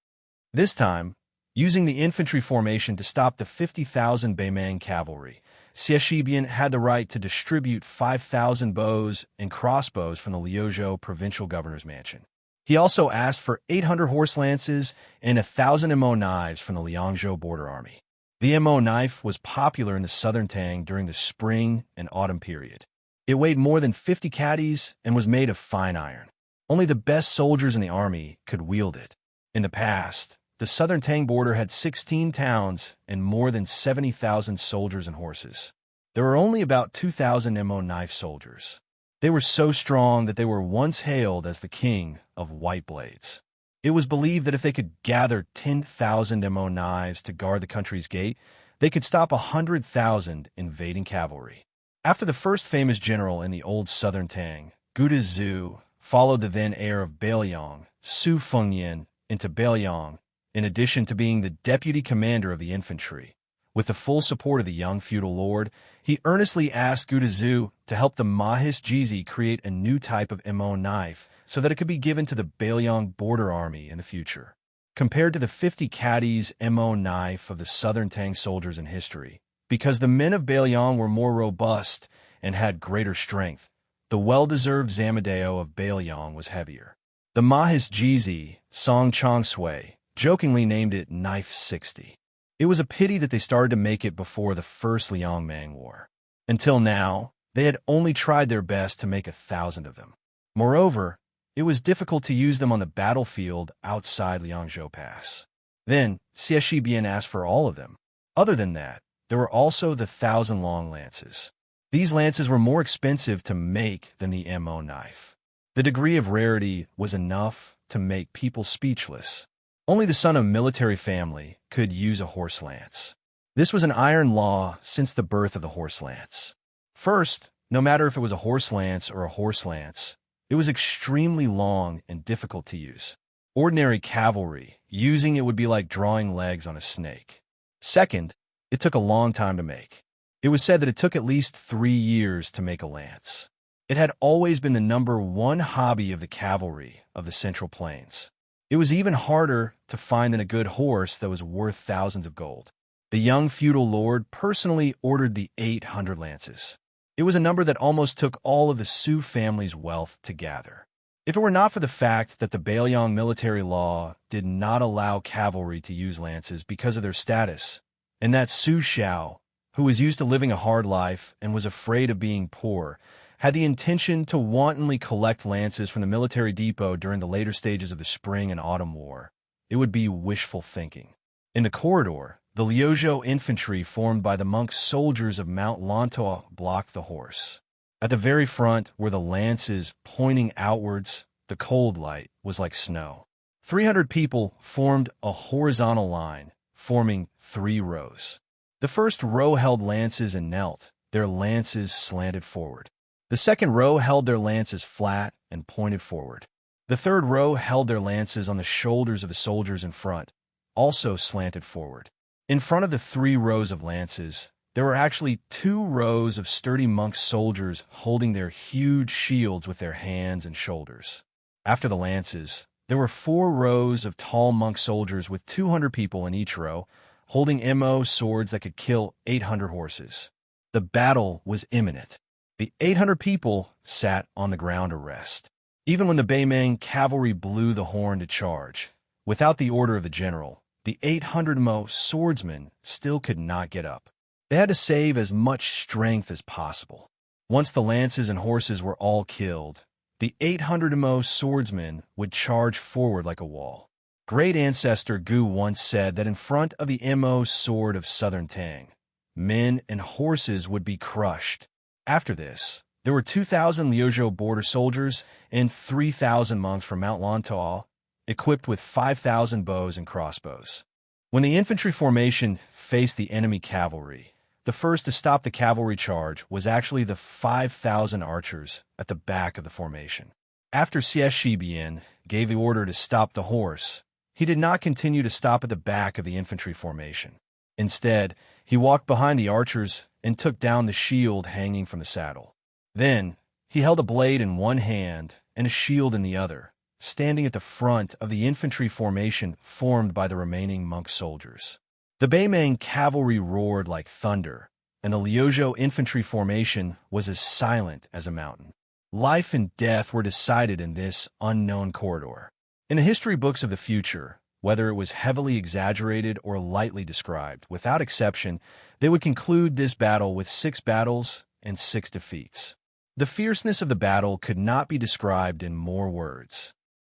This time, using the infantry formation to stop the 50,000 Beimeng cavalry, Xianxia had the right to distribute 5,000 bows and crossbows from the Liuzhou provincial governor's mansion. He also asked for 800 horse lances and 1,000 mo knives from the Liangzhou border army. The mo knife was popular in the southern Tang during the spring and autumn period. It weighed more than 50 caddies and was made of fine iron. Only the best soldiers in the army could wield it. In the past, the southern Tang border had 16 towns and more than 70,000 soldiers and horses. There were only about 2,000 mo knife soldiers. They were so strong that they were once hailed as the king of white blades. It was believed that if they could gather 10,000 mo knives to guard the country's gate, they could stop 100,000 invading cavalry. After the first famous general in the old southern Tang, Gudizu, followed the then heir of Bailiang, Su Fengyan, into Bailiang, in addition to being the deputy commander of the infantry. With the full support of the young feudal lord, he earnestly asked Gudizu to help the Mahis Jizi create a new type of mo knife so that it could be given to the Bailiang border army in the future. Compared to the 50 caddies mo knife of the southern Tang soldiers in history, because the men of Bailiang were more robust and had greater strength, the well-deserved Zamadeo of Bailiang was heavier. The Mahis Song Chong Sui, jokingly named it Knife 60. It was a pity that they started to make it before the First Liangmang War. Until now, they had only tried their best to make 1,000 of them. Moreover, it was difficult to use them on the battlefield outside Liangzhou Pass. Then, Xianxia asked for all of them. Other than that, there were also the 1,000 long lances. These lances were more expensive to make than the Mo knife. The degree of rarity was enough to make people speechless. Only the son of a military family could use a horse lance. This was an iron law since the birth of the horse lance. First, no matter if it was a horse lance or a horse lance, it was extremely long and difficult to use. Ordinary cavalry, using it would be like drawing legs on a snake. Second, it took a long time to make. It was said that it took at least 3 years to make a lance. It had always been the #1 hobby of the cavalry of the Central Plains. It was even harder to find than a good horse that was worth thousands of gold. The young feudal lord personally ordered the 800 lances. It was a number that almost took all of the Su family's wealth to gather. If it were not for the fact that the Bailiang military law did not allow cavalry to use lances because of their status, and that Su Xiao, who was used to living a hard life and was afraid of being poor, had the intention to wantonly collect lances from the military depot during the later stages of the Spring and Autumn War, it would be wishful thinking. In the corridor, the Liuzhou infantry formed by the monk soldiers of Mount Lantoa blocked the horse. At the very front were the lances pointing outwards. The cold light was like snow. 300 people formed a horizontal line, forming 3 rows. The first row held lances and knelt, their lances slanted forward. The second row held their lances flat and pointed forward. The third row held their lances on the shoulders of the soldiers in front, also slanted forward. In front of the 3 rows of lances, there were actually 2 rows of sturdy monk soldiers holding their huge shields with their hands and shoulders. After the lances, there were 4 rows of tall monk soldiers with 200 people in each row, holding Mo swords that could kill 800 horses. The battle was imminent. The 800 people sat on the ground to rest. Even when the Baimang cavalry blew the horn to charge, without the order of the general, the 800 Mo swordsmen still could not get up. They had to save as much strength as possible. Once the lances and horses were all killed, the 800 Mo swordsmen would charge forward like a wall. Great ancestor Gu once said that in front of the Mo sword of southern Tang, men and horses would be crushed. After this, there were 2,000 Liuzhou border soldiers and 3,000 monks from Mount Lantoa, equipped with 5,000 bows and crossbows. When the infantry formation faced the enemy cavalry, the first to stop the cavalry charge was actually the 5,000 archers at the back of the formation. After Xianxia gave the order to stop the horse, he did not continue to stop at the back of the infantry formation. Instead, he walked behind the archers and took down the shield hanging from the saddle. Then, he held a blade in one hand and a shield in the other, standing at the front of the infantry formation formed by the remaining monk soldiers. The Baimang cavalry roared like thunder, and the Liuzhou infantry formation was as silent as a mountain. Life and death were decided in this unknown corridor. In the history books of the future, whether it was heavily exaggerated or lightly described, without exception, they would conclude this battle with 6 battles and 6 defeats. The fierceness of the battle could not be described in more words.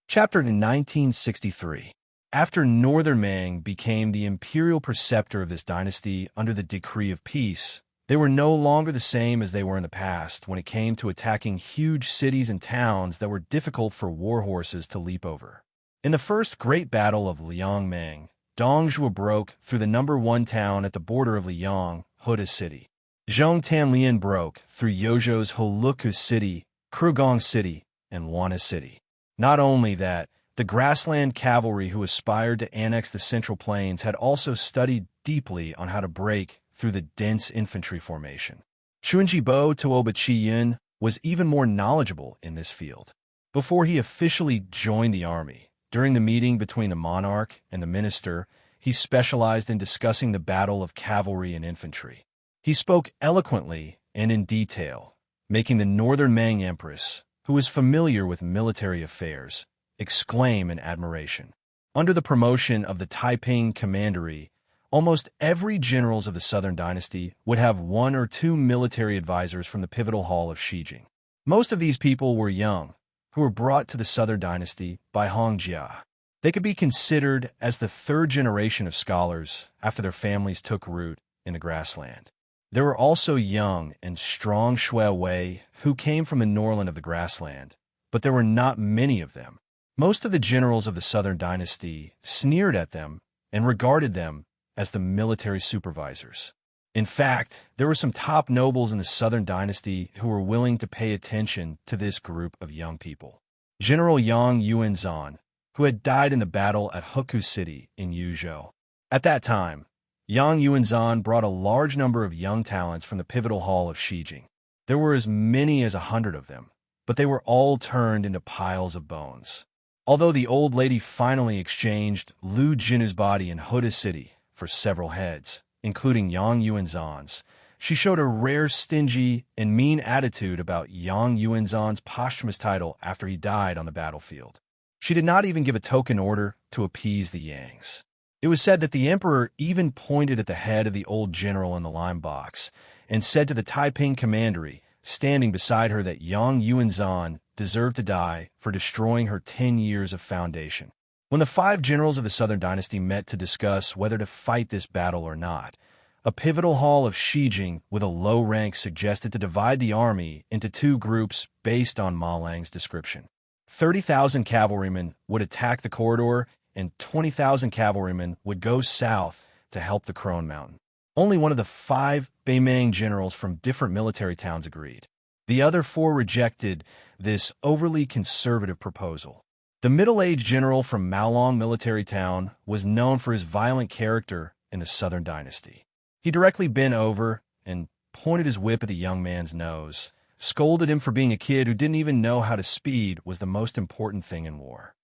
Chapter in 1963. After Northern Mang became the imperial preceptor of this dynasty under the decree of peace, they were no longer the same as they were in the past when it came to attacking huge cities and towns that were difficult for war horses to leap over. In the first great battle of Liangmang, Dongzhuo broke through the #1 town at the border of Liang, Huda City. Zhong Tanlian broke through Yozhou's Holuku City, Krugong City, and Wana City. Not only that, the grassland cavalry who aspired to annex the Central Plains had also studied deeply on how to break through the dense infantry formation. Chuanjibo Tuoba Qiyun was even more knowledgeable in this field. Before he officially joined the army, during the meeting between the monarch and the minister, he specialized in discussing the battle of cavalry and infantry. He spoke eloquently and in detail, making the Northern Mang Empress, who was familiar with military affairs, exclaim in admiration. Under the promotion of the Taiping Commandery, almost every generals of the Southern Dynasty would have one or two military advisors from the pivotal hall of Xijing. Most of these people were young, who were brought to the Southern Dynasty by Xianxia. They could be considered as the third generation of scholars after their families took root in the grassland. There were also young and strong Shui Wei who came from the northland of the grassland, but there were not many of them. Most of the generals of the Southern Dynasty sneered at them and regarded them as the military supervisors. In fact, there were some top nobles in the Southern Dynasty who were willing to pay attention to this group of young people. General Yang Yuanzhan, who had died in the battle at Huku City in Yuzhou. At that time, Yang Yuanzhan brought a large number of young talents from the pivotal hall of Xijing. There were as many as 100 of them, but they were all turned into piles of bones. Although the old lady finally exchanged Lu Jinu's body in Huda City for several heads, including Yang Yuanzhan's, she showed a rare stingy and mean attitude about Yang Yuanzhan's posthumous title after he died on the battlefield. She did not even give a token order to appease the Yangs. It was said that the emperor even pointed at the head of the old general in the lime box and said to the Taiping Commandery, standing beside her, that Yang Yuanzhan deserved to die for destroying her 10 years of foundation. When the 5 generals of the Southern Dynasty met to discuss whether to fight this battle or not, a pivotal hall of Xijing with a low rank suggested to divide the army into 2 groups based on Ma Lang's description. 30,000 cavalrymen would attack the corridor, and 20,000 cavalrymen would go south to help the Crone Mountain. Only one of the 5 Beimang generals from different military towns agreed. The other 4 rejected this overly conservative proposal. The middle-aged general from Maolong military town was known for his violent character in the Southern Dynasty. He directly bent over and pointed his whip at the young man's nose, scolded him for being a kid who didn't even know how to speed was the most important thing in war.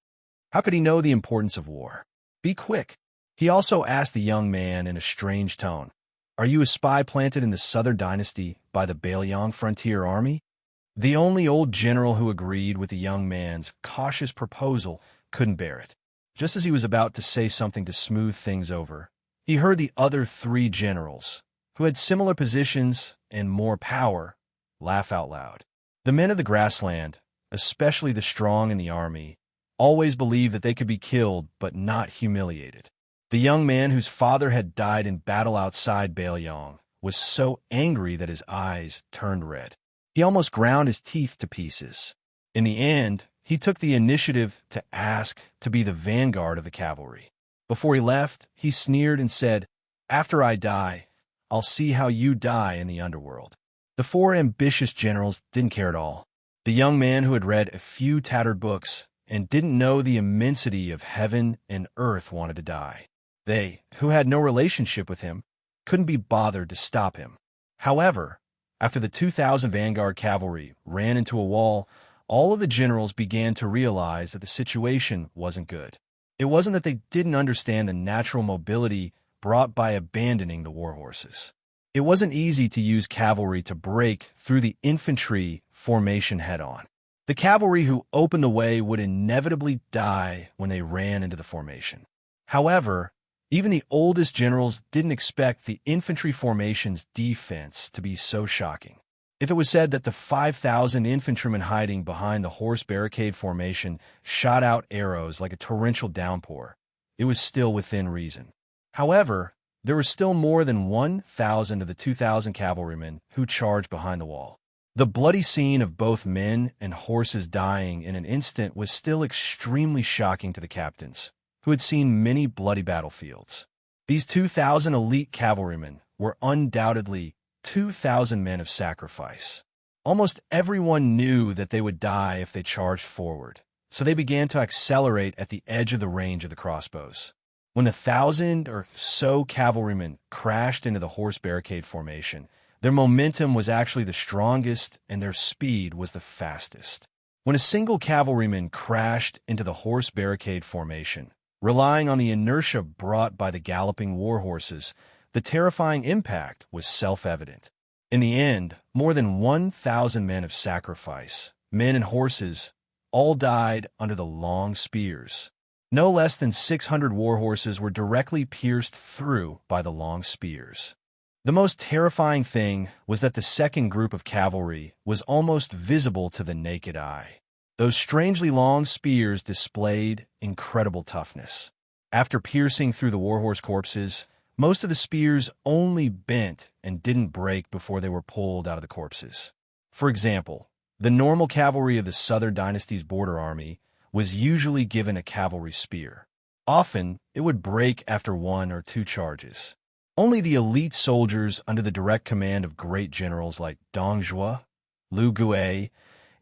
How could he know the importance of war? Be quick. He also asked the young man in a strange tone, "Are you a spy planted in the Southern Dynasty by the Bailiang Frontier Army?" The only old general who agreed with the young man's cautious proposal couldn't bear it. Just as he was about to say something to smooth things over, he heard the other 3 generals, who had similar positions and more power, laugh out loud. The men of the grassland, especially the strong in the army, always believed that they could be killed but not humiliated. The young man whose father had died in battle outside Bailiang was so angry that his eyes turned red. He almost ground his teeth to pieces. In the end, he took the initiative to ask to be the vanguard of the cavalry. Before he left, he sneered and said, "After I die, I'll see how you die in the underworld." The 4 ambitious generals didn't care at all. The young man who had read a few tattered books and didn't know the immensity of heaven and earth wanted to die. They, who had no relationship with him, couldn't be bothered to stop him. However, after the 2,000 vanguard cavalry ran into a wall, all of the generals began to realize that the situation wasn't good. It wasn't that they didn't understand the natural mobility brought by abandoning the war horses. It wasn't easy to use cavalry to break through the infantry formation head-on. The cavalry who opened the way would inevitably die when they ran into the formation. However, even the oldest generals didn't expect the infantry formation's defense to be so shocking. If it was said that the 5,000 infantrymen hiding behind the horse barricade formation shot out arrows like a torrential downpour, it was still within reason. However, there were still more than 1,000 of the 2,000 cavalrymen who charged behind the wall. The bloody scene of both men and horses dying in an instant was still extremely shocking to the captains, who had seen many bloody battlefields. These 2,000 elite cavalrymen were undoubtedly 2,000 men of sacrifice. Almost everyone knew that they would die if they charged forward, so they began to accelerate at the edge of the range of the crossbows. When the 1,000 or so cavalrymen crashed into the horse barricade formation, their momentum was actually the strongest and their speed was the fastest. When a single cavalryman crashed into the horse barricade formation, relying on the inertia brought by the galloping war horses, the terrifying impact was self-evident. In the end, more than 1,000 men of sacrifice, men and horses, all died under the long spears. No less than 600 war horses were directly pierced through by the long spears. The most terrifying thing was that the second group of cavalry was almost visible to the naked eye. Those strangely long spears displayed incredible toughness. After piercing through the warhorse corpses, most of the spears only bent and didn't break before they were pulled out of the corpses. For example, the normal cavalry of the Southern Dynasty's border army was usually given a cavalry spear. Often, it would break after 1 or 2 charges. Only the elite soldiers under the direct command of great generals like Dong Zhuo, Lu Gui,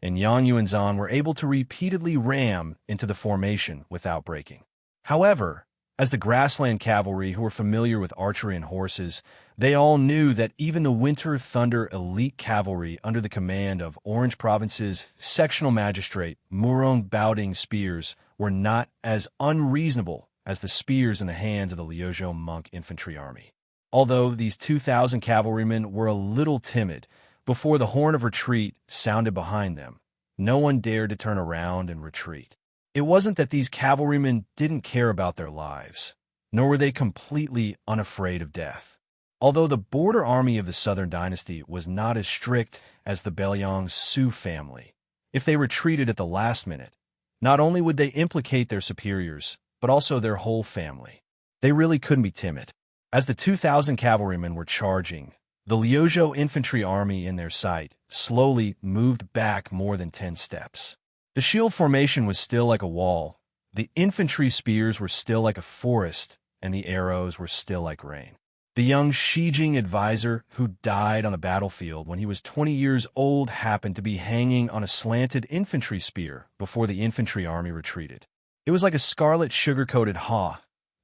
and Yang Yuanzhan were able to repeatedly ram into the formation without breaking. However, as the grassland cavalry who were familiar with archery and horses, they all knew that even the Winter Thunder elite cavalry under the command of Orange Province's sectional magistrate Murong Baoding's spears were not as unreasonable as the spears in the hands of the Liuzhou monk infantry army. Although these 2,000 cavalrymen were a little timid before the horn of retreat sounded behind them, no one dared to turn around and retreat. It wasn't that these cavalrymen didn't care about their lives, nor were they completely unafraid of death. Although the border army of the Southern Dynasty was not as strict as the Belyang Su family, if they retreated at the last minute, not only would they implicate their superiors, but also their whole family. They really couldn't be timid. As the 2,000 cavalrymen were charging, the Liuzhou infantry army in their sight slowly moved back more than 10 steps. The shield formation was still like a wall, the infantry spears were still like a forest, and the arrows were still like rain. The young Shijing advisor who died on the battlefield when he was 20 years old happened to be hanging on a slanted infantry spear before the infantry army retreated. It was like a scarlet sugar-coated haw,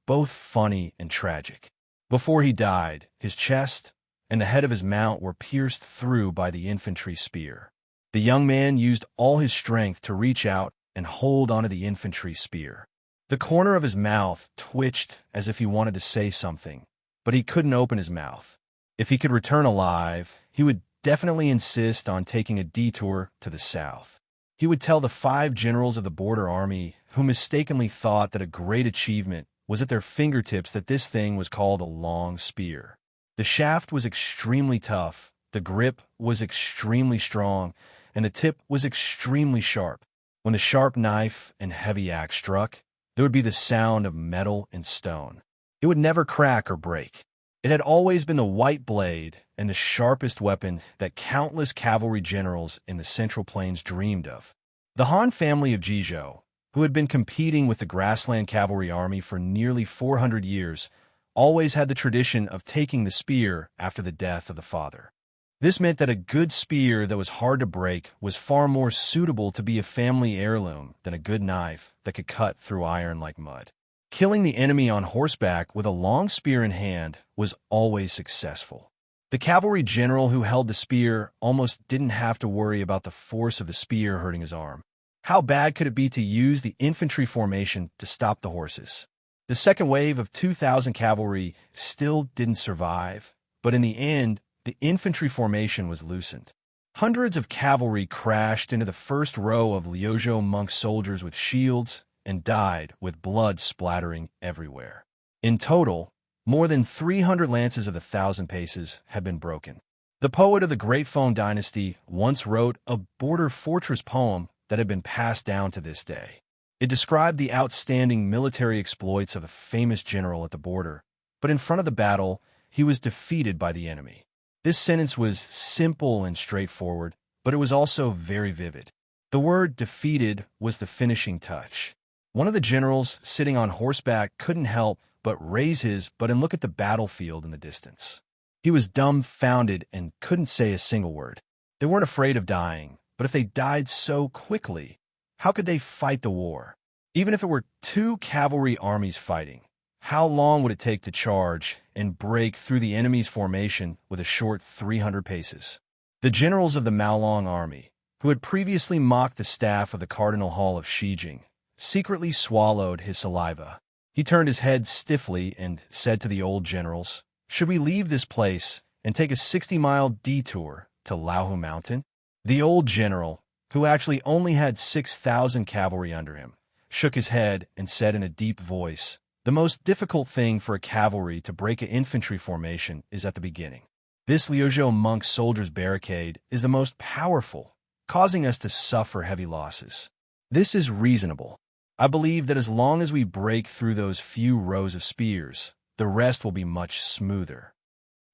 both funny and tragic. Before he died, his chest and the head of his mount were pierced through by the infantry spear. The young man used all his strength to reach out and hold onto the infantry spear. The corner of his mouth twitched as if he wanted to say something, but he couldn't open his mouth. If he could return alive, he would definitely insist on taking a detour to the south. He would tell the 5 generals of the border army who mistakenly thought that a great achievement was at their fingertips that this thing was called a long spear. The shaft was extremely tough, the grip was extremely strong, and the tip was extremely sharp. When the sharp knife and heavy axe struck, there would be the sound of metal and stone. It would never crack or break. It had always been the white blade and the sharpest weapon that countless cavalry generals in the Central Plains dreamed of. The Han family of Jizhou, who had been competing with the grassland cavalry army for nearly 400 years, always had the tradition of taking the spear after the death of the father. This meant that a good spear that was hard to break was far more suitable to be a family heirloom than a good knife that could cut through iron like mud. Killing the enemy on horseback with a long spear in hand was always successful. The cavalry general who held the spear almost didn't have to worry about the force of the spear hurting his arm. How bad could it be to use the infantry formation to stop the horses? The second wave of 2,000 cavalry still didn't survive, but in the end, the infantry formation was loosened. Hundreds of cavalry crashed into the first row of Liuzhou monk soldiers with shields and died with blood splattering everywhere. In total, more than 300 lances of the 1,000 paces had been broken. The poet of the Great Feng Dynasty once wrote a border fortress poem that had been passed down to this day. It described the outstanding military exploits of a famous general at the border, but in front of the battle, he was defeated by the enemy. This sentence was simple and straightforward, but it was also very vivid. The word defeated was the finishing touch. One of the generals sitting on horseback couldn't help but raise his and look at the battlefield in the distance. He was dumbfounded and couldn't say a single word. They weren't afraid of dying, but if they died so quickly, how could they fight the war? Even if it were 2 cavalry armies fighting, how long would it take to charge and break through the enemy's formation with a short 300 paces? The generals of the Maolong army, who had previously mocked the staff of the Cardinal Hall of Shijing, secretly swallowed his saliva. He turned his head stiffly and said to the old generals, "Should we leave this place and take a 60-mile detour to Laohu Mountain?" The old general, who actually only had 6,000 cavalry under him, shook his head and said in a deep voice, "The most difficult thing for a cavalry to break an infantry formation is at the beginning. This Liuzhou monk soldier's barricade is the most powerful, causing us to suffer heavy losses. This is reasonable. I believe that as long as we break through those few rows of spears, the rest will be much smoother."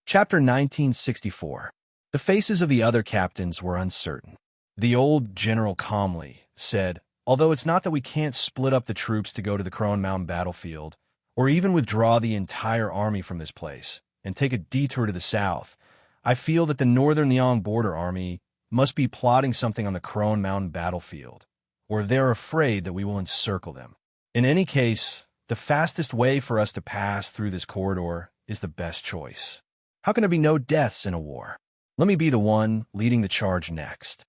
Chapter 1964. The faces of the other captains were uncertain. The old general calmly said, "Although it's not that we can't split up the troops to go to the Crone Mountain battlefield, or even withdraw the entire army from this place and take a detour to the south, I feel that the Northern Liang border army must be plotting something on the Crone Mountain battlefield, or they're afraid that we will encircle them. In any case, the fastest way for us to pass through this corridor is the best choice. How can there be no deaths in a war? Let me be the one leading the charge next."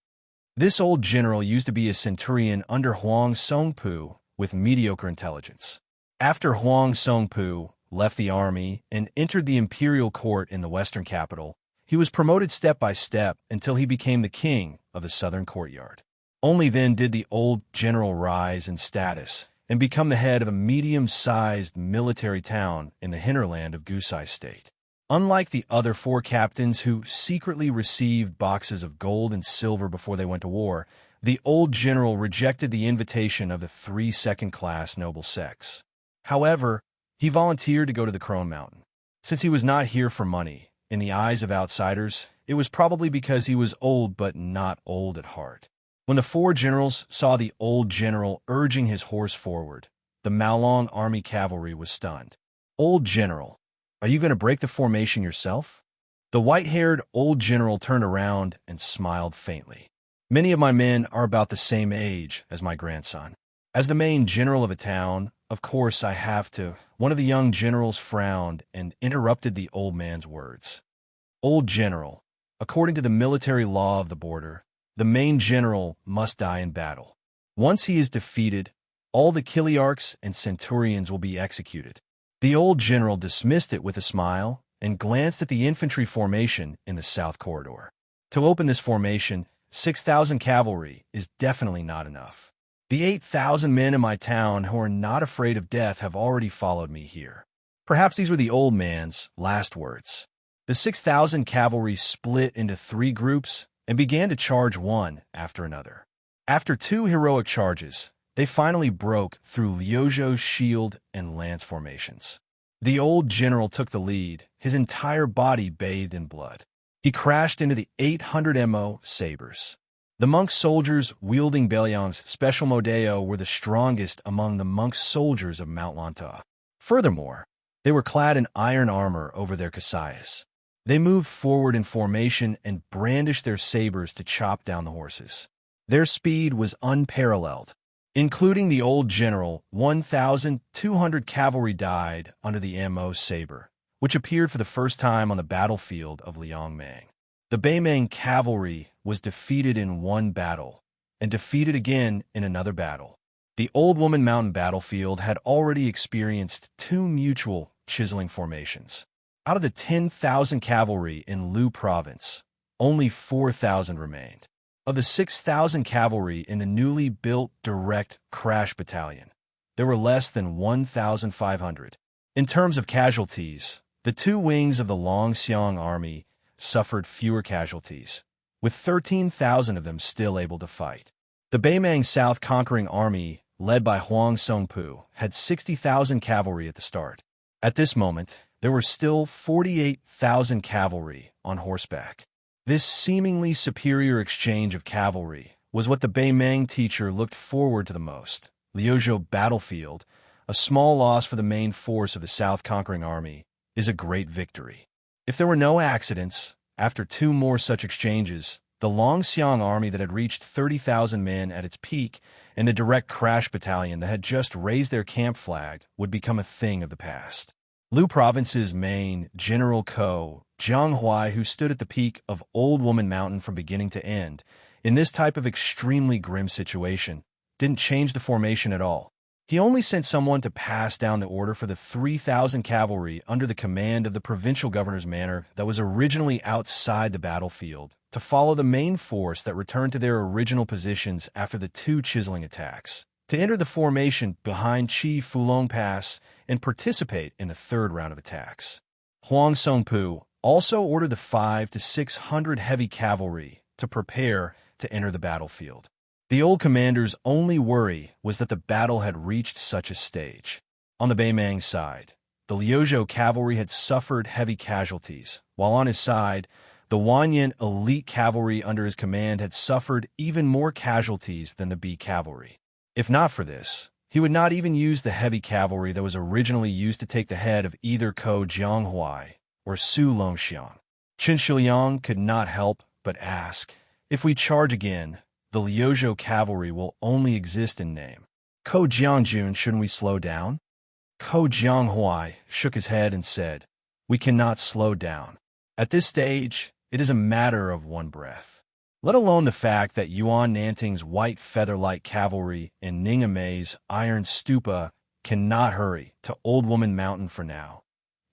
This old general used to be a centurion under Huang Songpu with mediocre intelligence. After Huang Songpu left the army and entered the imperial court in the western capital, he was promoted step by step until he became the king of the southern courtyard. Only then did the old general rise in status and become the head of a medium-sized military town in the hinterland of Gusai State. Unlike the other four captains who secretly received boxes of gold and silver before they went to war, the old general rejected the invitation of the 3 second-class noble sects. However, he volunteered to go to the Crone Mountain. Since he was not here for money, in the eyes of outsiders, it was probably because he was old but not old at heart. When the four generals saw the old general urging his horse forward, the Maolong army cavalry was stunned. "Old general, are you going to break the formation yourself?" The white-haired old general turned around and smiled faintly. "Many of my men are about the same age as my grandson. As the main general of a town, of course I have to." One of the young generals frowned and interrupted the old man's words. "Old general, according to the military law of the border, the main general must die in battle. Once he is defeated, all the Kiliarchs and centurions will be executed." The old general dismissed it with a smile and glanced at the infantry formation in the south corridor. "To open this formation, 6,000 cavalry is definitely not enough. The 8,000 men in my town who are not afraid of death have already followed me here." Perhaps these were the old man's last words. The 6,000 cavalry split into 3 groups and began to charge one after another. After 2 heroic charges, they finally broke through Liuzhou's shield and lance formations. The old general took the lead, his entire body bathed in blood. He crashed into the 800 mo sabers. The monk soldiers wielding Belyang's special Modeo were the strongest among the monk soldiers of Mount Lanta. Furthermore, they were clad in iron armor over their kasayas. They moved forward in formation and brandished their sabers to chop down the horses. Their speed was unparalleled. Including the old general, 1,200 cavalry died under the MO saber, which appeared for the first time on the battlefield of Liangmang. The Beimang cavalry was defeated in one battle, and defeated again in another battle. The Old Woman Mountain battlefield had already experienced 2 mutual chiseling formations. Out of the 10,000 cavalry in Lu province, only 4,000 remained. Of the 6,000 cavalry in the newly built direct crash battalion, there were less than 1,500. In terms of casualties, the 2 wings of the Longxiang army suffered fewer casualties, with 13,000 of them still able to fight. The Beimang South conquering army, led by Huang Songpu, had 60,000 cavalry at the start. At this moment, there were still 48,000 cavalry on horseback. This seemingly superior exchange of cavalry was what the Beimang teacher looked forward to the most. Liuzhou battlefield, a small loss for the main force of the South conquering army, is a great victory. If there were no accidents, after 2 more such exchanges, the Longxiang army that had reached 30,000 men at its peak and the direct crash battalion that had just raised their camp flag would become a thing of the past. Lu Province's main General Ko Jianghuai, who stood at the peak of Old Woman Mountain from beginning to end, in this type of extremely grim situation, didn't change the formation at all. He only sent someone to pass down the order for the 3,000 cavalry under the command of the provincial governor's manor that was originally outside the battlefield to follow the main force that returned to their original positions after the two chiseling attacks, to enter the formation behind Chi Fulong Pass and participate in the third round of attacks. Huang Songpu also ordered the 500 to 600 heavy cavalry to prepare to enter the battlefield. The old commander's only worry was that the battle had reached such a stage. On the Beimang side, the Liuzhou cavalry had suffered heavy casualties, while on his side, the Wanyan elite cavalry under his command had suffered even more casualties than the B cavalry. If not for this, he would not even use the heavy cavalry that was originally used to take the head of either Ko Jianghuai or Su Longxiang. Qin Shiliang could not help but ask, if we charge again, the Liuzhou cavalry will only exist in name. Ko Jiangjun, shouldn't we slow down? Ko Jianghuai shook his head and said, we cannot slow down. At this stage, it is a matter of one breath. Let alone the fact that Yuan Nanting's white feather-light cavalry and Ning Amei's iron stupa cannot hurry to Old Woman Mountain for now.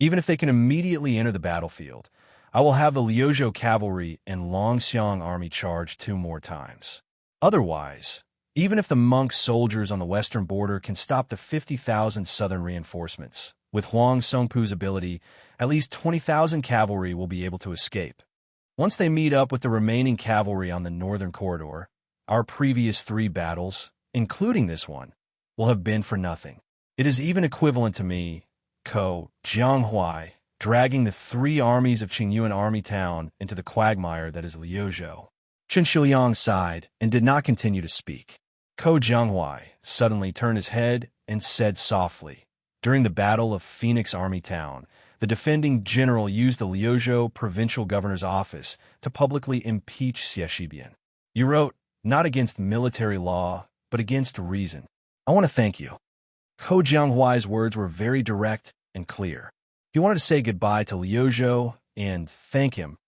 Even if they can immediately enter the battlefield, I will have the Liuzhou cavalry and Longxiang army charge 2 more times. Otherwise, even if the monk soldiers on the western border can stop the 50,000 southern reinforcements, with Huang Songpu's ability, at least 20,000 cavalry will be able to escape. Once they meet up with the remaining cavalry on the northern corridor, our previous 3 battles, including this one, will have been for nothing. It is even equivalent to me, Ko Jianghuai, dragging the 3 armies of Qingyuan Army Town into the quagmire that is Liuzhou. Qin Shiliang sighed and did not continue to speak. Ko Jianghuai suddenly turned his head and said softly, during the Battle of Phoenix Army Town, the defending general used the Liuzhou provincial governor's office to publicly impeach Xie Shibian. You wrote, not against military law, but against reason. I want to thank you. Ko Jianghuai's words were very direct and clear. He wanted to say goodbye to Liuzhou and thank him,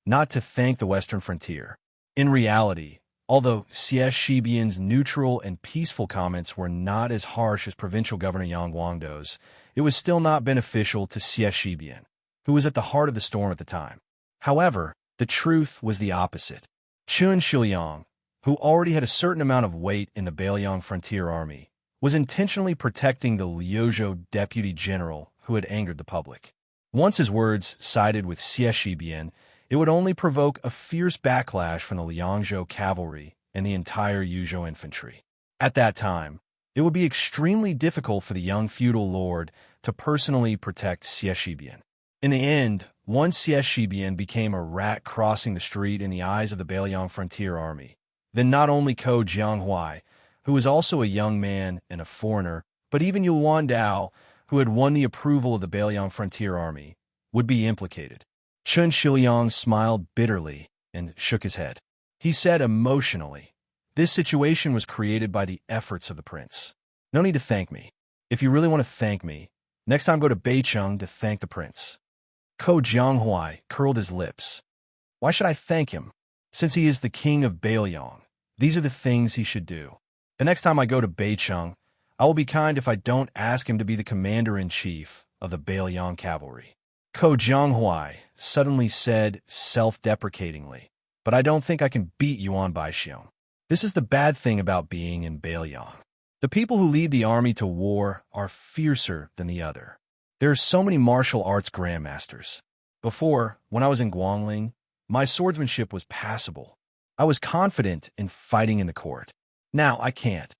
not to thank the western frontier. In reality, although Xie Shibian's neutral and peaceful comments were not as harsh as provincial governor Yang Guangdou's, it was still not beneficial to Xie Shibian, who was at the heart of the storm at the time. However, the truth was the opposite. Qin Shiliang, who already had a certain amount of weight in the Beiliang Frontier Army, was intentionally protecting the Liuzhou deputy general who had angered the public. Once his words sided with Xie Shibian, it would only provoke a fierce backlash from the Liangzhou cavalry and the entire Yuzhou infantry. At that time, it would be extremely difficult for the young feudal lord to personally protect Xie Shibian. In the end, one Xie Shibian became a rat crossing the street in the eyes of the Beiliang Frontier Army. Then not only Ko Jianghuai, who was also a young man and a foreigner, but even Yuan Dao, who had won the approval of the Beiliang Frontier Army, would be implicated. Qin Shiliang smiled bitterly and shook his head. He said emotionally, this situation was created by the efforts of the prince. No need to thank me. If you really want to thank me, next time go to Beicheng to thank the prince. Ko Jianghuai curled his lips. Why should I thank him? Since he is the king of Beiliang, these are the things he should do. The next time I go to Beicheng, I will be kind if I don't ask him to be the commander-in-chief of the Beiliang cavalry. Ko Jianghuai suddenly said self-deprecatingly, but I don't think I can beat Yuan Baixiong. This is the bad thing about being in Beiliang. The people who lead the army to war are fiercer than the other. There are so many martial arts grandmasters. Before, when I was in Guangling, my swordsmanship was passable. I was confident in fighting in the court. Now I can't.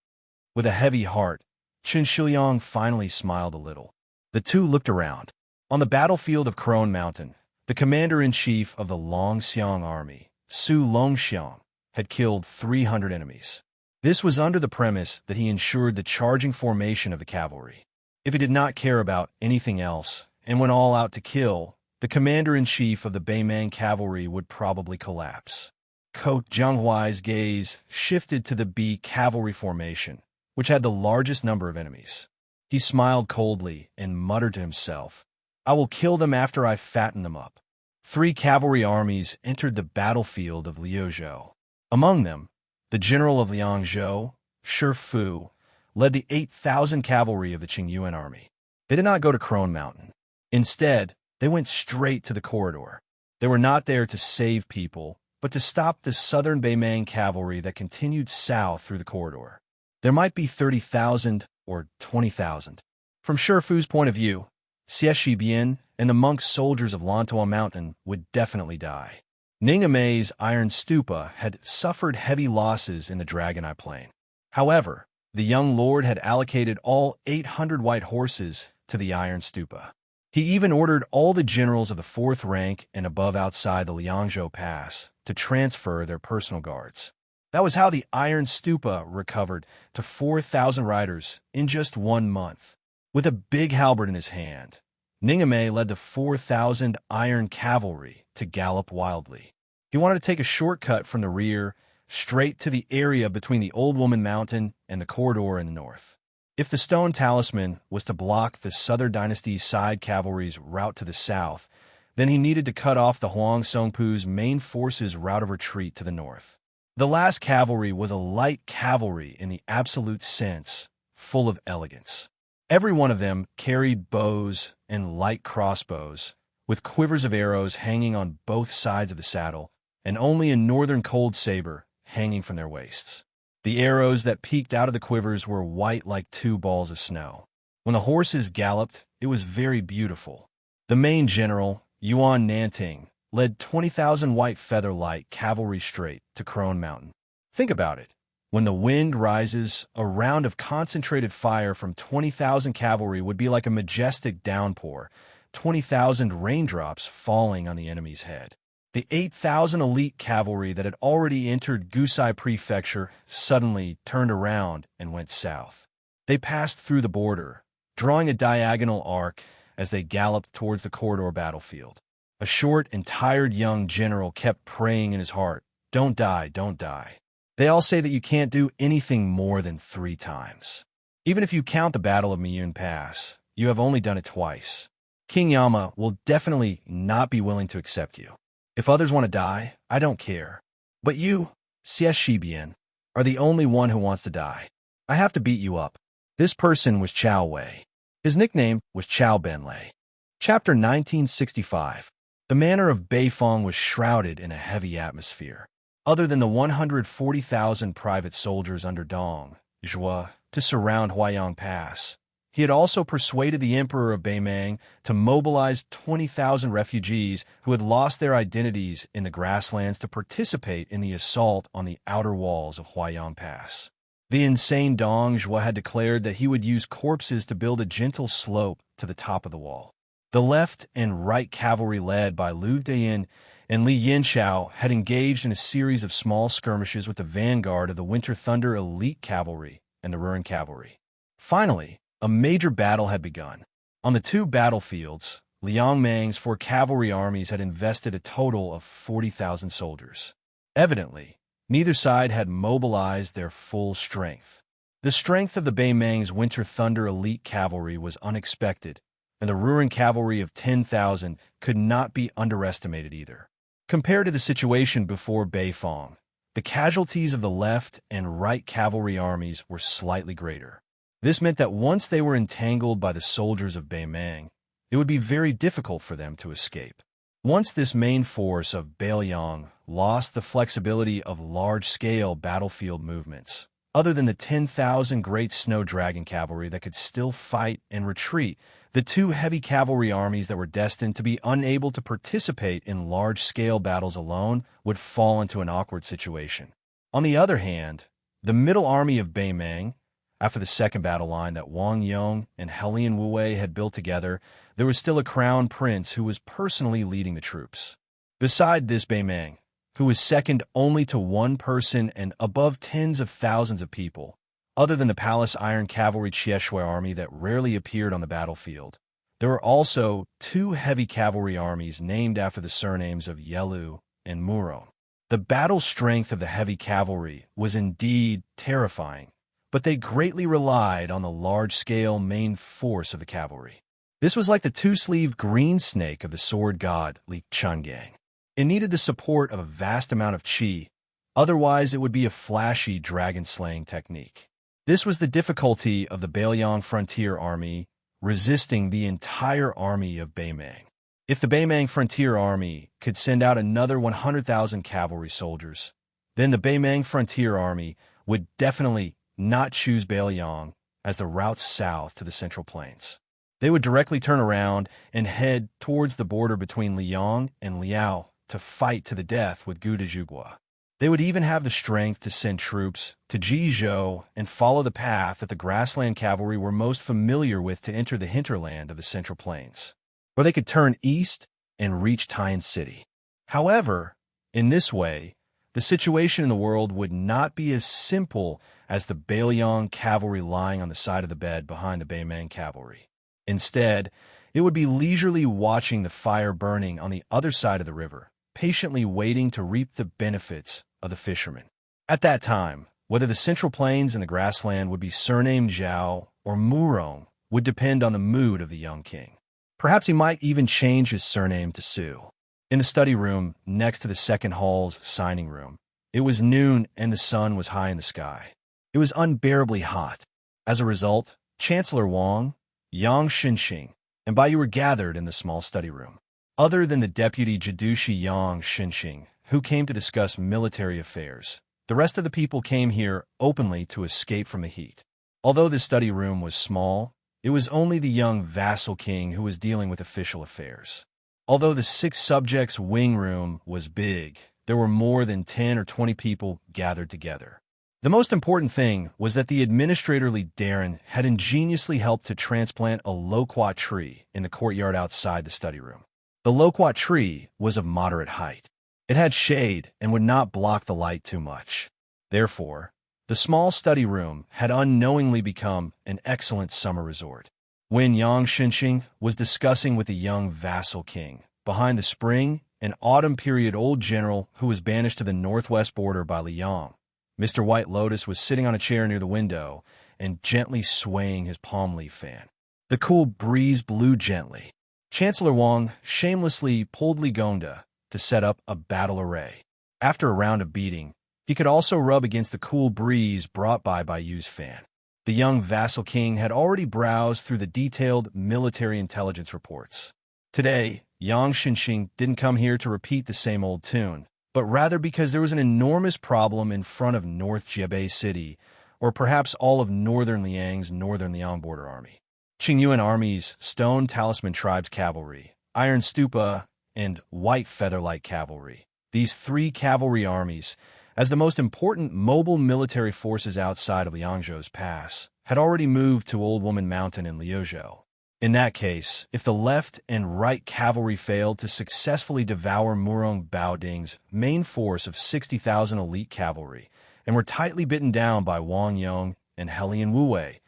With a heavy heart, Qin Shiliang finally smiled a little. The two looked around. On the battlefield of Crone Mountain, the commander-in-chief of the Longxiang army, Su Longxiang, had killed 300 enemies. This was under the premise that he ensured the charging formation of the cavalry. If he did not care about anything else and went all out to kill, the commander-in-chief of the Beimang cavalry would probably collapse. Ko Jianghuai's gaze shifted to the B cavalry formation, which had the largest number of enemies. He smiled coldly and muttered to himself, I will kill them after I fatten them up. 3 cavalry armies entered the battlefield of Liuzhou. Among them, the general of Liangzhou, Shi Fu, led the 8,000 cavalry of the Qingyuan army. They did not go to Crone Mountain. Instead, they went straight to the corridor. They were not there to save people, but to stop the southern Beimang cavalry that continued south through the corridor. There might be 30,000 or 20,000. From Shifu's point of view, Xianxia and the monk soldiers of Lantua Mountain would definitely die. Ningamei's Iron Stupa had suffered heavy losses in the Dragon Eye Plain. However, the young lord had allocated all 800 white horses to the Iron Stupa. He even ordered all the generals of the 4th rank and above outside the Liangzhou Pass to transfer their personal guards. That was how the Iron Stupa recovered to 4,000 riders in just 1 month. With a big halberd in his hand, Ningamei led the 4,000 iron cavalry to gallop wildly. He wanted to take a shortcut from the rear, straight to the area between the Old Woman Mountain and the corridor in the north. If the stone talisman was to block the Southern Dynasty's side cavalry's route to the south, then he needed to cut off the Huang Songpu's main force's route of retreat to the north. The last cavalry was a light cavalry in the absolute sense, full of elegance. Every one of them carried bows and light crossbows, with quivers of arrows hanging on both sides of the saddle, and only a northern cold saber hanging from their waists. The arrows that peeked out of the quivers were white like 2 balls of snow. When the horses galloped, it was very beautiful. The main general, Yuan Nanting, led 20,000 white feather-light cavalry straight to Crone Mountain. Think about it. When the wind rises, a round of concentrated fire from 20,000 cavalry would be like a majestic downpour, 20,000 raindrops falling on the enemy's head. The 8,000 elite cavalry that had already entered Gusai Prefecture suddenly turned around and went south. They passed through the border, drawing a diagonal arc as they galloped towards the corridor battlefield. A short and tired young general kept praying in his heart, "Don't die, don't die." They all say that you can't do anything more than 3 times. Even if you count the Battle of Miyun Pass, you have only done it twice. King Yama will definitely not be willing to accept you. If others want to die, I don't care. But you, Xianxia, are the only one who wants to die. I have to beat you up. This person was Chao Wei. His nickname was Chao Benlei. Chapter 1965. The manor of Beifong was shrouded in a heavy atmosphere. Other than the 140,000 private soldiers under Dong Zhuo to surround Huayang Pass, he had also persuaded the Emperor of Beimang to mobilize 20,000 refugees who had lost their identities in the grasslands to participate in the assault on the outer walls of Huayang Pass. The insane Dong Zhuo had declared that he would use corpses to build a gentle slope to the top of the wall. The left and right cavalry led by Liu Dayin and Li Yanchao had engaged in a series of small skirmishes with the vanguard of the Winter Thunder elite cavalry and the Ruren cavalry. Finally, a major battle had begun. On the 2 battlefields, Liang Mang's 4 cavalry armies had invested a total of 40,000 soldiers. Evidently, neither side had mobilized their full strength. The strength of the Beimang's Winter Thunder elite cavalry was unexpected, and the Ruren cavalry of 10,000 could not be underestimated either. Compared to the situation before Beifong, the casualties of the left and right cavalry armies were slightly greater. This meant that once they were entangled by the soldiers of Beimang, it would be very difficult for them to escape. Once this main force of Beiliang lost the flexibility of large-scale battlefield movements, other than the 10,000 Great Snow Dragon cavalry that could still fight and retreat, the 2 heavy cavalry armies that were destined to be unable to participate in large-scale battles alone would fall into an awkward situation. On the other hand, the middle army of Beimang, after the second battle line that Wang Yong and Helian Wuwei had built together, there was still a crown prince who was personally leading the troops. Beside this Beimang, who was second only to one person and above tens of thousands of people, other than the Palace Iron Cavalry Chieshui army that rarely appeared on the battlefield, there were also 2 heavy cavalry armies named after the surnames of Yelu and Muro. The battle strength of the heavy cavalry was indeed terrifying, but they greatly relied on the large-scale main force of the cavalry. This was like the 2-sleeved green snake of the sword god Li Changgang. It needed the support of a vast amount of qi, otherwise it would be a flashy dragon-slaying technique. This was the difficulty of the Beiliang frontier army resisting the entire army of Beimang. If the Beimang frontier army could send out another 100,000 cavalry soldiers, then the Beimang frontier army would definitely not choose Beiliang as the route south to the Central Plains. They would directly turn around and head towards the border between Liang and Liao to fight to the death with Gu de Zhuguo. They would even have the strength to send troops to Jizhou and follow the path that the grassland cavalry were most familiar with to enter the hinterland of the Central Plains, or they could turn east and reach Taiyan City. However, in this way, the situation in the world would not be as simple as the Beiliang cavalry lying on the side of the bed behind the Beimang cavalry. Instead, it would be leisurely watching the fire burning on the other side of the river, patiently waiting to reap the benefits of the fishermen. At that time, whether the Central Plains and the grassland would be surnamed Zhao or Murong would depend on the mood of the young king. Perhaps he might even change his surname to Su. In the study room next to the second hall's signing room, it was noon and the sun was high in the sky. It was unbearably hot. As a result, Chancellor Wang, Yang Xianxia, and Bai Yu were gathered in the small study room. Other than the deputy Jidushi Yang Xianxia, who came to discuss military affairs, the rest of the people came here openly to escape from the heat. Although the study room was small, it was only the young vassal king who was dealing with official affairs. Although the 6 subjects' wing room was big, there were more than 10 or 20 people gathered together. The most important thing was that the administrator Li Darren had ingeniously helped to transplant a loquat tree in the courtyard outside the study room. The loquat tree was of moderate height. It had shade and would not block the light too much. Therefore, the small study room had unknowingly become an excellent summer resort. When Yang Xianxia was discussing with the young vassal king, behind the spring and autumn period old general who was banished to the northwest border by Liang, Mr. White Lotus was sitting on a chair near the window and gently swaying his palm leaf fan. The cool breeze blew gently. Chancellor Wang shamelessly pulled Li Gongda to set up a battle array. After a round of beating, he could also rub against the cool breeze brought by Yu's fan. The young vassal king had already browsed through the detailed military intelligence reports. Today, Yang Xianxia didn't come here to repeat the same old tune, but rather because there was an enormous problem in front of North Jiebei City, or perhaps all of northern Liang's northern Liang border army. Qingyuan armies, Stone Talisman Tribes Cavalry, Iron Stupa, and White Featherlight Cavalry. These 3 cavalry armies, as the most important mobile military forces outside of Liangzhou's pass, had already moved to Old Woman Mountain in Liuzhou. In that case, if the left and right cavalry failed to successfully devour Murong Baoding's main force of 60,000 elite cavalry and were tightly bitten down by Wang Yong and Helian Wuwei,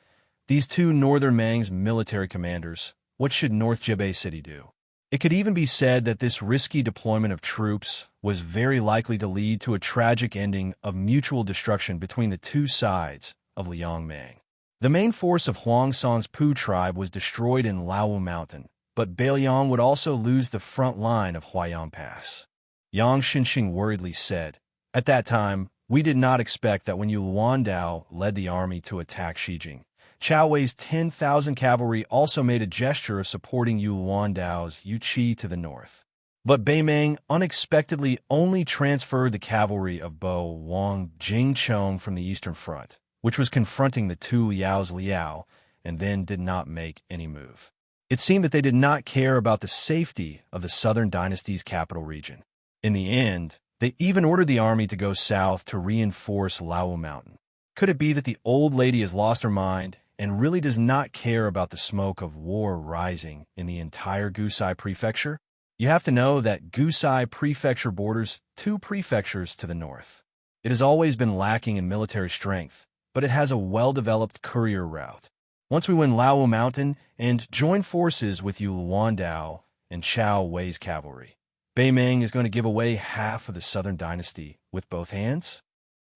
these 2 northern Mang's military commanders, what should North Jiebei City do? It could even be said that this risky deployment of troops was very likely to lead to a tragic ending of mutual destruction between the 2 sides of Liangmang. The main force of Huangsang's Pu tribe was destroyed in Laowu Mountain, but Beiliang would also lose the front line of Huaiyang Pass. Yang Xianxia worriedly said, "At that time, we did not expect that when Yu Luandao led the army to attack Xijing, Chao Wei's 10,000 cavalry also made a gesture of supporting Yu Luandao's Yu Qi to the north. But Beimang unexpectedly only transferred the cavalry of Bo Wang Jingchong from the eastern front, which was confronting the 2 Liao's Liao, and then did not make any move. It seemed that they did not care about the safety of the southern dynasty's capital region. In the end, they even ordered the army to go south to reinforce Laowu Mountain. Could it be that the old lady has lost her mind and really does not care about the smoke of war rising in the entire Gusai prefecture? You have to know that Gusai prefecture borders 2 prefectures to the north. It has always been lacking in military strength, but it has a well-developed courier route. Once we win Laowu Mountain and join forces with Yu Luandao and Chao Wei's cavalry, Beimang is going to give away half of the southern dynasty with both hands?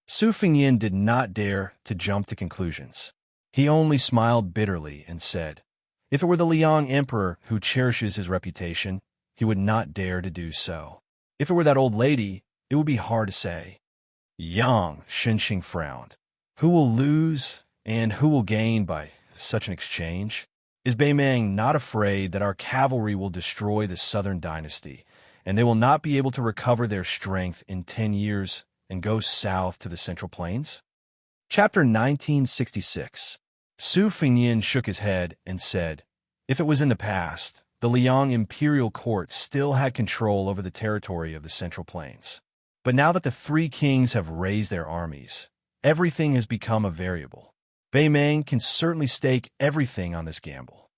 Su Fingyin did not dare to jump to conclusions. He only smiled bitterly and said, if it were the Liang emperor who cherishes his reputation, he would not dare to do so. If it were that old lady, it would be hard to say. Yang Xianxia frowned. Who will lose and who will gain by such an exchange? Is Beimang not afraid that our cavalry will destroy the southern dynasty, and they will not be able to recover their strength in 10 years and go south to the Central Plains? Chapter 1966. Su Fengyin shook his head and said, if it was in the past, the Liang imperial court still had control over the territory of the Central Plains. But now that the three kings have raised their armies, everything has become a variable. Beimang can certainly stake everything on this gamble.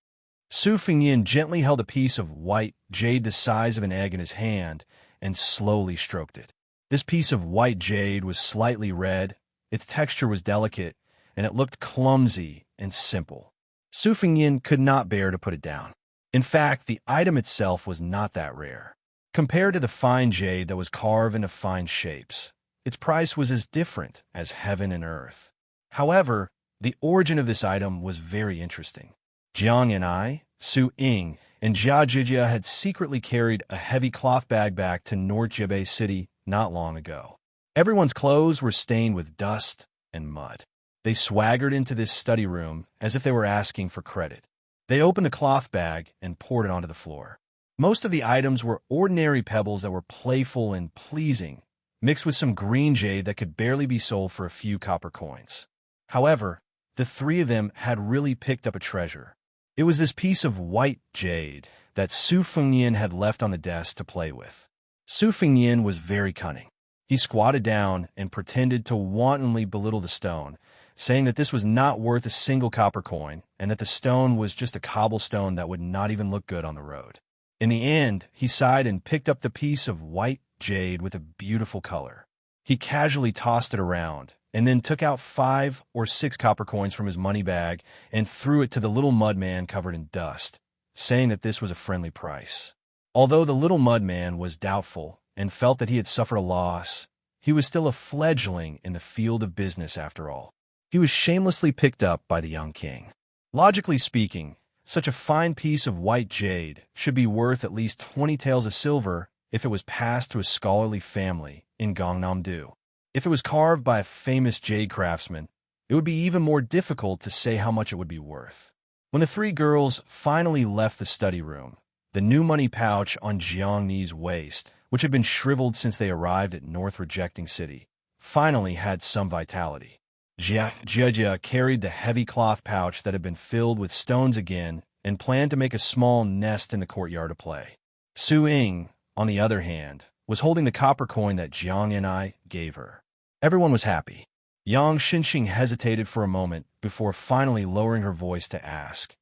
Su Fengyin gently held a piece of white jade the size of an egg in his hand and slowly stroked it. This piece of white jade was slightly red, its texture was delicate, and it looked clumsy and simple. Su Fengyin could not bear to put it down. In fact, the item itself was not that rare. Compared to the fine jade that was carved into fine shapes, its price was as different as heaven and earth. However, the origin of this item was very interesting. Jiang and I, Su Ying, and Jia Jijia had secretly carried a heavy cloth bag back to North Jebei City not long ago. Everyone's clothes were stained with dust and mud. They swaggered into this study room as if they were asking for credit. They opened the cloth bag and poured it onto the floor. Most of the items were ordinary pebbles that were playful and pleasing, mixed with some green jade that could barely be sold for a few copper coins. However, the three of them had really picked up a treasure. It was this piece of white jade that Su Fengyin had left on the desk to play with. Su Fengyin was very cunning. He squatted down and pretended to wantonly belittle the stone, saying that this was not worth a single copper coin and that the stone was just a cobblestone that would not even look good on the road. In the end, he sighed and picked up the piece of white jade with a beautiful color. He casually tossed it around and then took out 5 or 6 copper coins from his money bag and threw it to the little mud man covered in dust, saying that this was a friendly price. Although the little mud man was doubtful and felt that he had suffered a loss, he was still a fledgling in the field of business after all. He was shamelessly picked up by the young king. Logically speaking, such a fine piece of white jade should be worth at least 20 taels of silver if it was passed to a scholarly family in Gangnam-do. If it was carved by a famous jade craftsman, it would be even more difficult to say how much it would be worth. When the three girls finally left the study room, the new money pouch on Jiang Ni's waist, which had been shriveled since they arrived at North Rejecting City, finally had some vitality. Jia carried the heavy cloth pouch that had been filled with stones again and planned to make a small nest in the courtyard to play. Su Ying, on the other hand, was holding the copper coin that Jiang and I gave her. Everyone was happy. Yang Xinxing hesitated for a moment before finally lowering her voice to ask,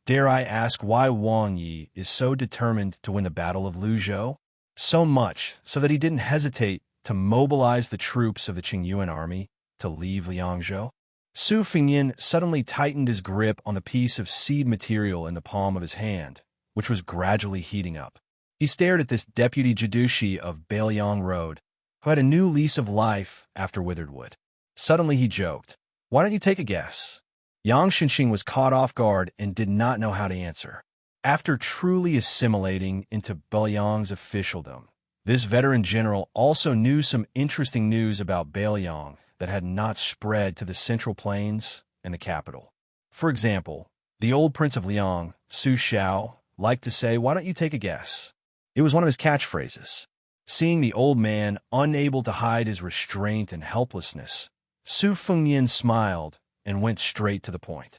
"Dare I ask why Wang Yi is so determined to win the Battle of Luzhou? So much so that he didn't hesitate to mobilize the troops of the Qingyuan army to leave Liangzhou?" Su Fengyin suddenly tightened his grip on the piece of seed material in the palm of his hand, which was gradually heating up. He stared at this deputy Jidushi of Bailiang Road, who had a new lease of life after withered wood. Suddenly he joked, "Why don't you take a guess?" Yang Xinxing was caught off guard and did not know how to answer. After truly assimilating into Bailiang's officialdom, this veteran general also knew some interesting news about Bailiang that had not spread to the Central Plains and the capital. For example, the old Prince of Liang, Su Xiao, liked to say, "Why don't you take a guess?" It was one of his catchphrases. Seeing the old man unable to hide his restraint and helplessness, Su Fengyin smiled and went straight to the point.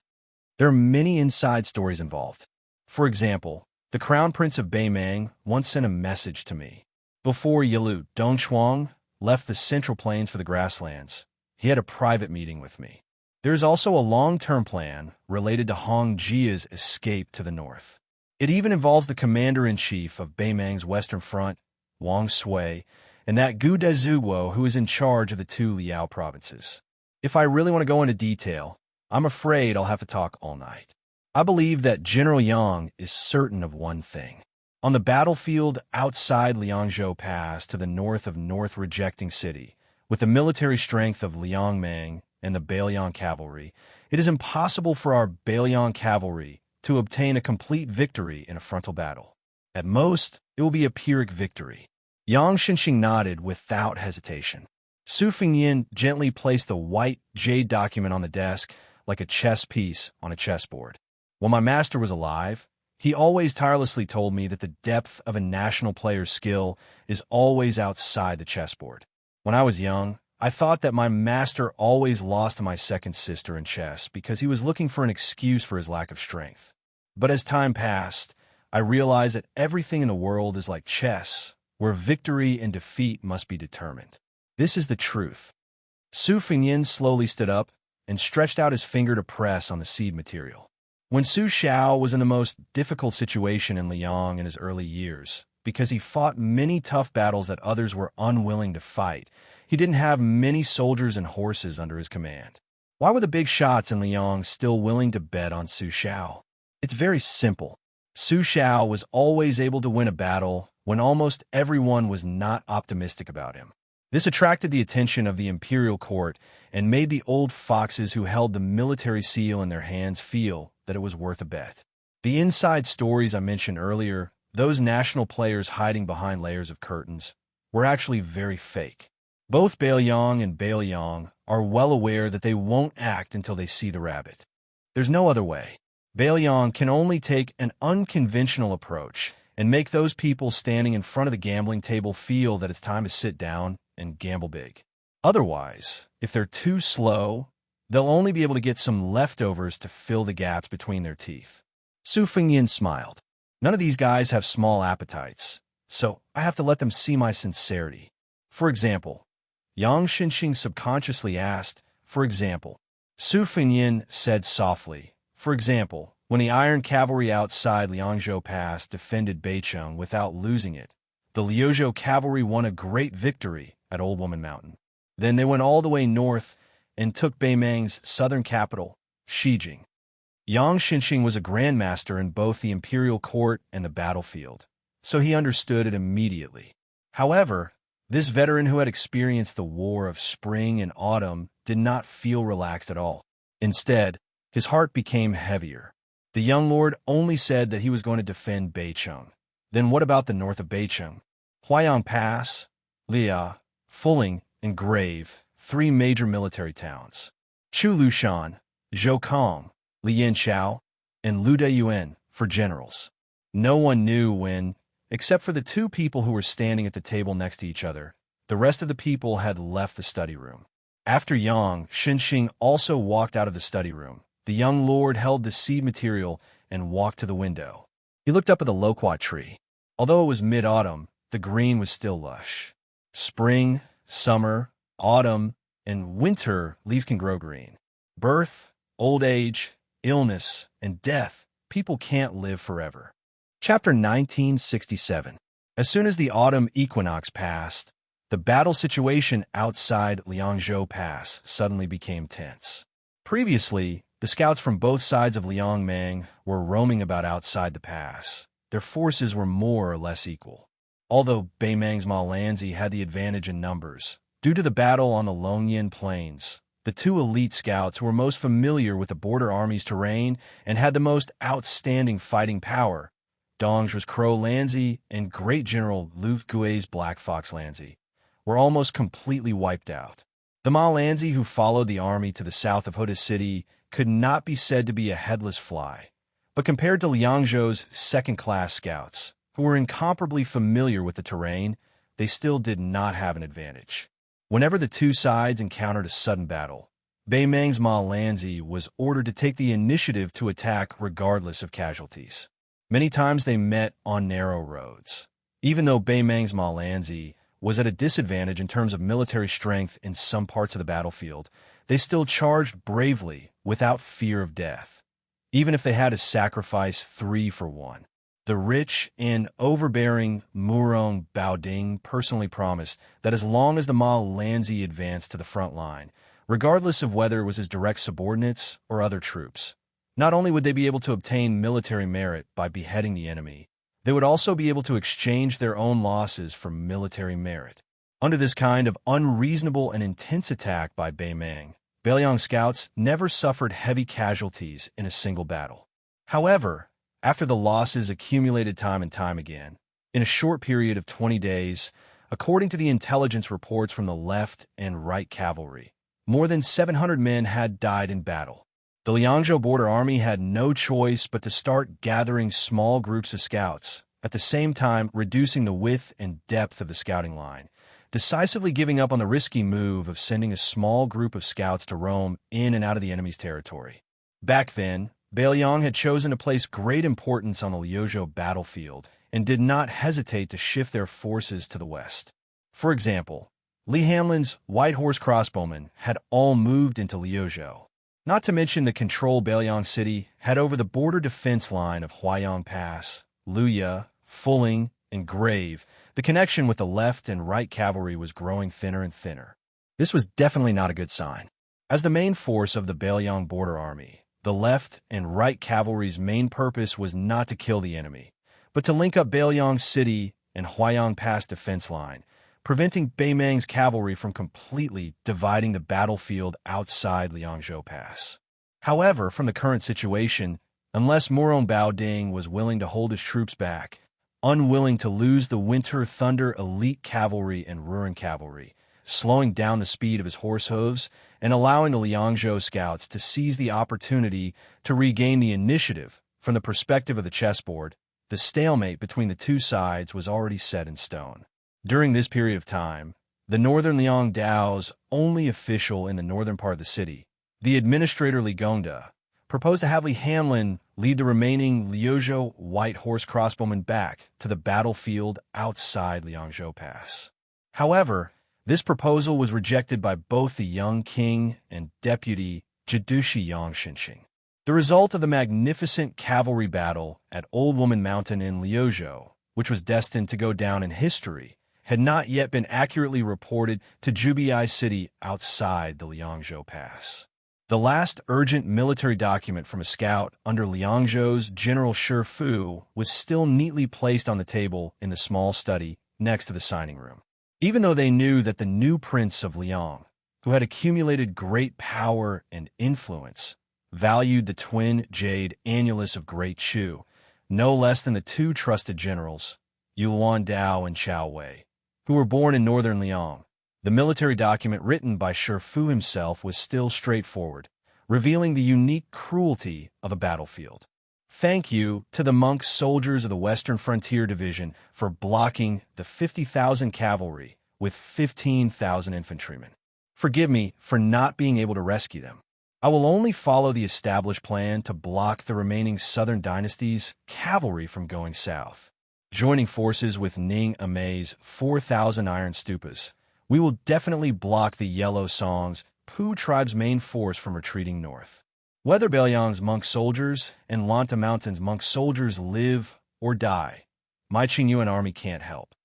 There are many inside stories involved. For example, the Crown Prince of Beimang once sent a message to me. Before Yilu Dongchuang left the Central Plains for the grasslands, he had a private meeting with me. There is also a long-term plan related to Hong Jia's escape to the north. It even involves the commander-in-chief of Beimang's Western Front, Wang Sui, and that Gu Dezuguo who is in charge of the 2 Liao provinces. If I really want to go into detail, I'm afraid I'll have to talk all night. I believe that General Yang is certain of one thing. On the battlefield outside Liangzhou Pass to the north of North Rejecting City, with the military strength of Liangmang and the Bailiang cavalry, it is impossible for our Bailiang cavalry to obtain a complete victory in a frontal battle. At most, it will be a Pyrrhic victory. Yang Xinxing nodded without hesitation. Su Fengyin gently placed the white jade document on the desk like a chess piece on a chessboard. While my master was alive, he always tirelessly told me that the depth of a national player's skill is always outside the chessboard. When I was young, I thought that my master always lost to my second sister in chess because he was looking for an excuse for his lack of strength. But as time passed, I realized that everything in the world is like chess, where victory and defeat must be determined. This is the truth. Su Fengyin slowly stood up and stretched out his finger to press on the seed material. When Su Xiao was in the most difficult situation in Liang in his early years, because he fought many tough battles that others were unwilling to fight, he didn't have many soldiers and horses under his command. Why were the big shots in Liang still willing to bet on Su Xiao? It's very simple. Su Xiao was always able to win a battle when almost everyone was not optimistic about him. This attracted the attention of the imperial court and made the old foxes who held the military seal in their hands feel that it was worth a bet. The inside stories I mentioned earlier, those national players hiding behind layers of curtains, were actually very fake. Both Beiliang and Beiliang are well aware that they won't act until they see the rabbit. There's no other way. Beiliang can only take an unconventional approach and make those people standing in front of the gambling table feel that it's time to sit down and gamble big. Otherwise, if they're too slow, they'll only be able to get some leftovers to fill the gaps between their teeth. Su Fengyin smiled. None of these guys have small appetites, so I have to let them see my sincerity. For example, Yang Xianxia subconsciously asked, for example. Su Fengyin said softly, for example, when the Iron Cavalry outside Liangzhou Pass defended Beicheng without losing it, the Liuzhou Cavalry won a great victory at Old Woman Mountain. Then they went all the way north and took Beimang's southern capital, Shijing. Yang Xianxia was a grandmaster in both the imperial court and the battlefield, so he understood it immediately. However, this veteran who had experienced the war of spring and autumn did not feel relaxed at all. Instead, his heart became heavier. The young lord only said that he was going to defend Beicheng. Then what about the north of Beicheng? Huayang Pass, Lia, Fuling, and Grave, three major military towns. Chu Lushan, Zhoukong, Lianchao, and Ludeyuan for generals. No one knew when, except for the two people who were standing at the table next to each other. The rest of the people had left the study room. After Yang Xianxia also walked out of the study room, the young lord held the seed material and walked to the window. He looked up at the loquat tree. Although it was mid-autumn, the green was still lush. Spring, summer, autumn, and winter leaves can grow green. Birth, old age, illness, and death, people can't live forever. Chapter 1967. As soon as the autumn equinox passed, the battle situation outside Liangzhou Pass suddenly became tense. Previously, the scouts from both sides of Liangmang were roaming about outside the pass. Their forces were more or less equal. Although Beimang's Malanzi had the advantage in numbers, due to the battle on the Longyan Plains, the two elite scouts who were most familiar with the border army's terrain and had the most outstanding fighting power, Dongzhu's Crow Lanzi and Great General Lu Gui's Black Fox Lanzi, were almost completely wiped out. The Malanzi who followed the army to the south of Huda City could not be said to be a headless fly, but compared to Liangzhou's second-class scouts, who were incomparably familiar with the terrain, they still did not have an advantage. Whenever the two sides encountered a sudden battle, Beimang's Malanzi was ordered to take the initiative to attack regardless of casualties. Many times they met on narrow roads. Even though Beimang's Malanzi was at a disadvantage in terms of military strength in some parts of the battlefield, they still charged bravely without fear of death, even if they had to sacrifice 3 for 1. The rich and overbearing Murong Baoding personally promised that as long as the Malanzi advanced to the front line, regardless of whether it was his direct subordinates or other troops, not only would they be able to obtain military merit by beheading the enemy, they would also be able to exchange their own losses for military merit. Under this kind of unreasonable and intense attack by Beimang, Beiliang scouts never suffered heavy casualties in a single battle. However, after the losses accumulated time and time again, in a short period of 20 days, according to the intelligence reports from the left and right cavalry, more than 700 men had died in battle. The Liangzhou border army had no choice but to start gathering small groups of scouts, at the same time reducing the width and depth of the scouting line, decisively giving up on the risky move of sending a small group of scouts to roam in and out of the enemy's territory. Back then, Bailiang had chosen to place great importance on the Liuzhou battlefield and did not hesitate to shift their forces to the west. For example, Li Hanlin's White Horse crossbowmen had all moved into Liuzhou. Not to mention the control Bailiang City had over the border defense line of Huayang Pass, Luya, Fuling, and Grave. The connection with the left and right cavalry was growing thinner and thinner. This was definitely not a good sign. As the main force of the Bailiang border army, the left and right cavalry's main purpose was not to kill the enemy, but to link up Bailiang City and Huayang Pass defense line, preventing Beimang's cavalry from completely dividing the battlefield outside Liangzhou Pass. However, from the current situation, unless Moron Baoding was willing to hold his troops back, unwilling to lose the Winter Thunder elite cavalry and Ruren cavalry, slowing down the speed of his horse hooves, and allowing the Liangzhou scouts to seize the opportunity to regain the initiative from the perspective of the chessboard, the stalemate between the two sides was already set in stone. During this period of time, the Northern Liang Dao's only official in the northern part of the city, the administrator Li Gongda, proposed to have Li Hanlin lead the remaining Liuzhou White Horse crossbowmen back to the battlefield outside Liangzhou Pass. However, this proposal was rejected by both the young king and deputy Jidushi Yang Xinxing. The result of the magnificent cavalry battle at Old Woman Mountain in Liuzhou, which was destined to go down in history, had not yet been accurately reported to Jubiai City outside the Liangzhou Pass. The last urgent military document from a scout under Liangzhou's General Shi Fu was still neatly placed on the table in the small study next to the signing room. Even though they knew that the new prince of Liang, who had accumulated great power and influence, valued the twin jade annulus of Great Shu no less than the two trusted generals, Yuan Dao and Chao Wei, who were born in northern Liang. The military document written by Shi Fu himself was still straightforward, revealing the unique cruelty of a battlefield. Thank you to the monk soldiers of the Western Frontier Division for blocking the 50,000 cavalry with 15,000 infantrymen. Forgive me for not being able to rescue them. I will only follow the established plan to block the remaining Southern Dynasty's cavalry from going south. Joining forces with Ning Amei's 4,000 iron stupas, we will definitely block the Yellow Song's Pu tribe's main force from retreating north. Whether Bailiang's monk soldiers and Lanta Mountain's monk soldiers live or die, my Qingyuan army can't help.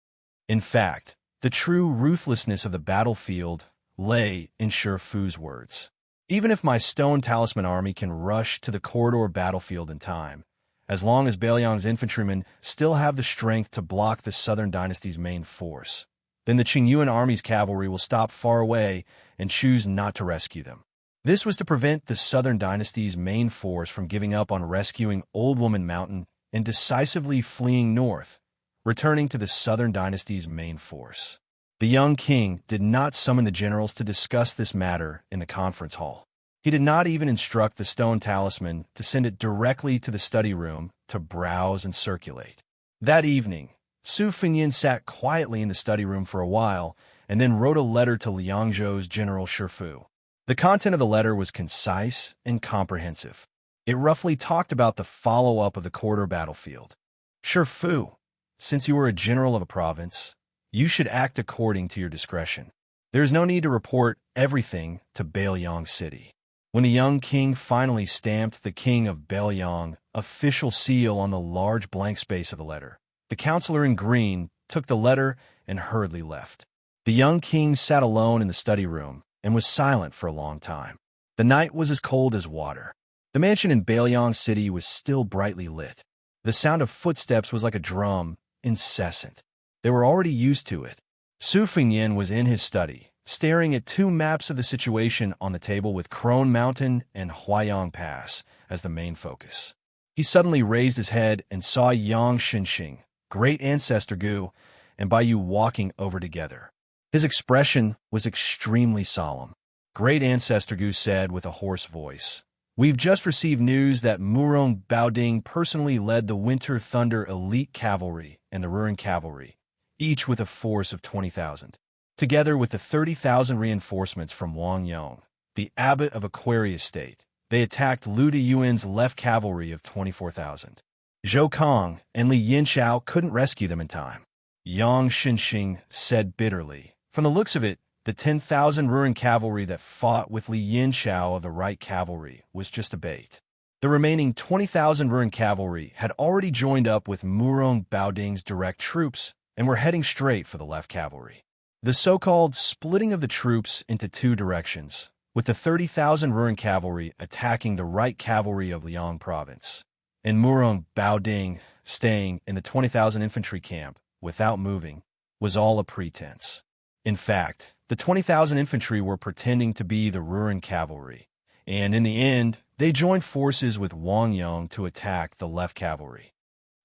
In fact, the true ruthlessness of the battlefield lay in Shi Fu's words. Even if my stone talisman army can rush to the corridor battlefield in time, as long as Bailiang's infantrymen still have the strength to block the Southern Dynasty's main force, then the Qingyuan army's cavalry will stop far away and choose not to rescue them. This was to prevent the Southern Dynasty's main force from giving up on rescuing Old Woman Mountain and decisively fleeing north, returning to the Southern Dynasty's main force. The young king did not summon the generals to discuss this matter in the conference hall. He did not even instruct the stone talisman to send it directly to the study room to browse and circulate. That evening, Su Fengyin sat quietly in the study room for a while and then wrote a letter to Liangzhou's General Shi Fu. The content of the letter was concise and comprehensive. It roughly talked about the follow-up of the corridor battlefield. Shi Fu, since you are a general of a province, you should act according to your discretion. There is no need to report everything to Bailiang City. When the young king finally stamped the King of Bailiang official seal on the large blank space of the letter, the counselor in green took the letter and hurriedly left. The young king sat alone in the study room and was silent for a long time. The night was as cold as water. The mansion in Bailiang City was still brightly lit. The sound of footsteps was like a drum, incessant. They were already used to it. Su Fengyin was in his study, staring at two maps of the situation on the table with Crone Mountain and Huayang Pass as the main focus. He suddenly raised his head and saw Yang Xinxing, great ancestor Gu, and Bai Yu walking over together. His expression was extremely solemn. Great ancestor Gu said with a hoarse voice, We've just received news that Murong Baoding personally led the Winter Thunder Elite Cavalry and the Ruren Cavalry, each with a force of 20,000. Together with the 30,000 reinforcements from Wang Yong, the abbot of Aquarius State, they attacked Lu Diyuan's left cavalry of 24,000. Zhou Kong and Li Yinxiao couldn't rescue them in time. Yang Xinxing said bitterly. From the looks of it, the 10,000 Ruren cavalry that fought with Li Yinxiao of the right cavalry was just a bait. The remaining 20,000 Ruren cavalry had already joined up with Murong Baoding's direct troops and were heading straight for the left cavalry. The so-called splitting of the troops into two directions, with the 30,000 Ruren cavalry attacking the right cavalry of Liang province, and Murong Baoding staying in the 20,000 infantry camp without moving, was all a pretense. In fact, the 20,000 infantry were pretending to be the Ruren cavalry, and in the end, they joined forces with Wang Yong to attack the left cavalry.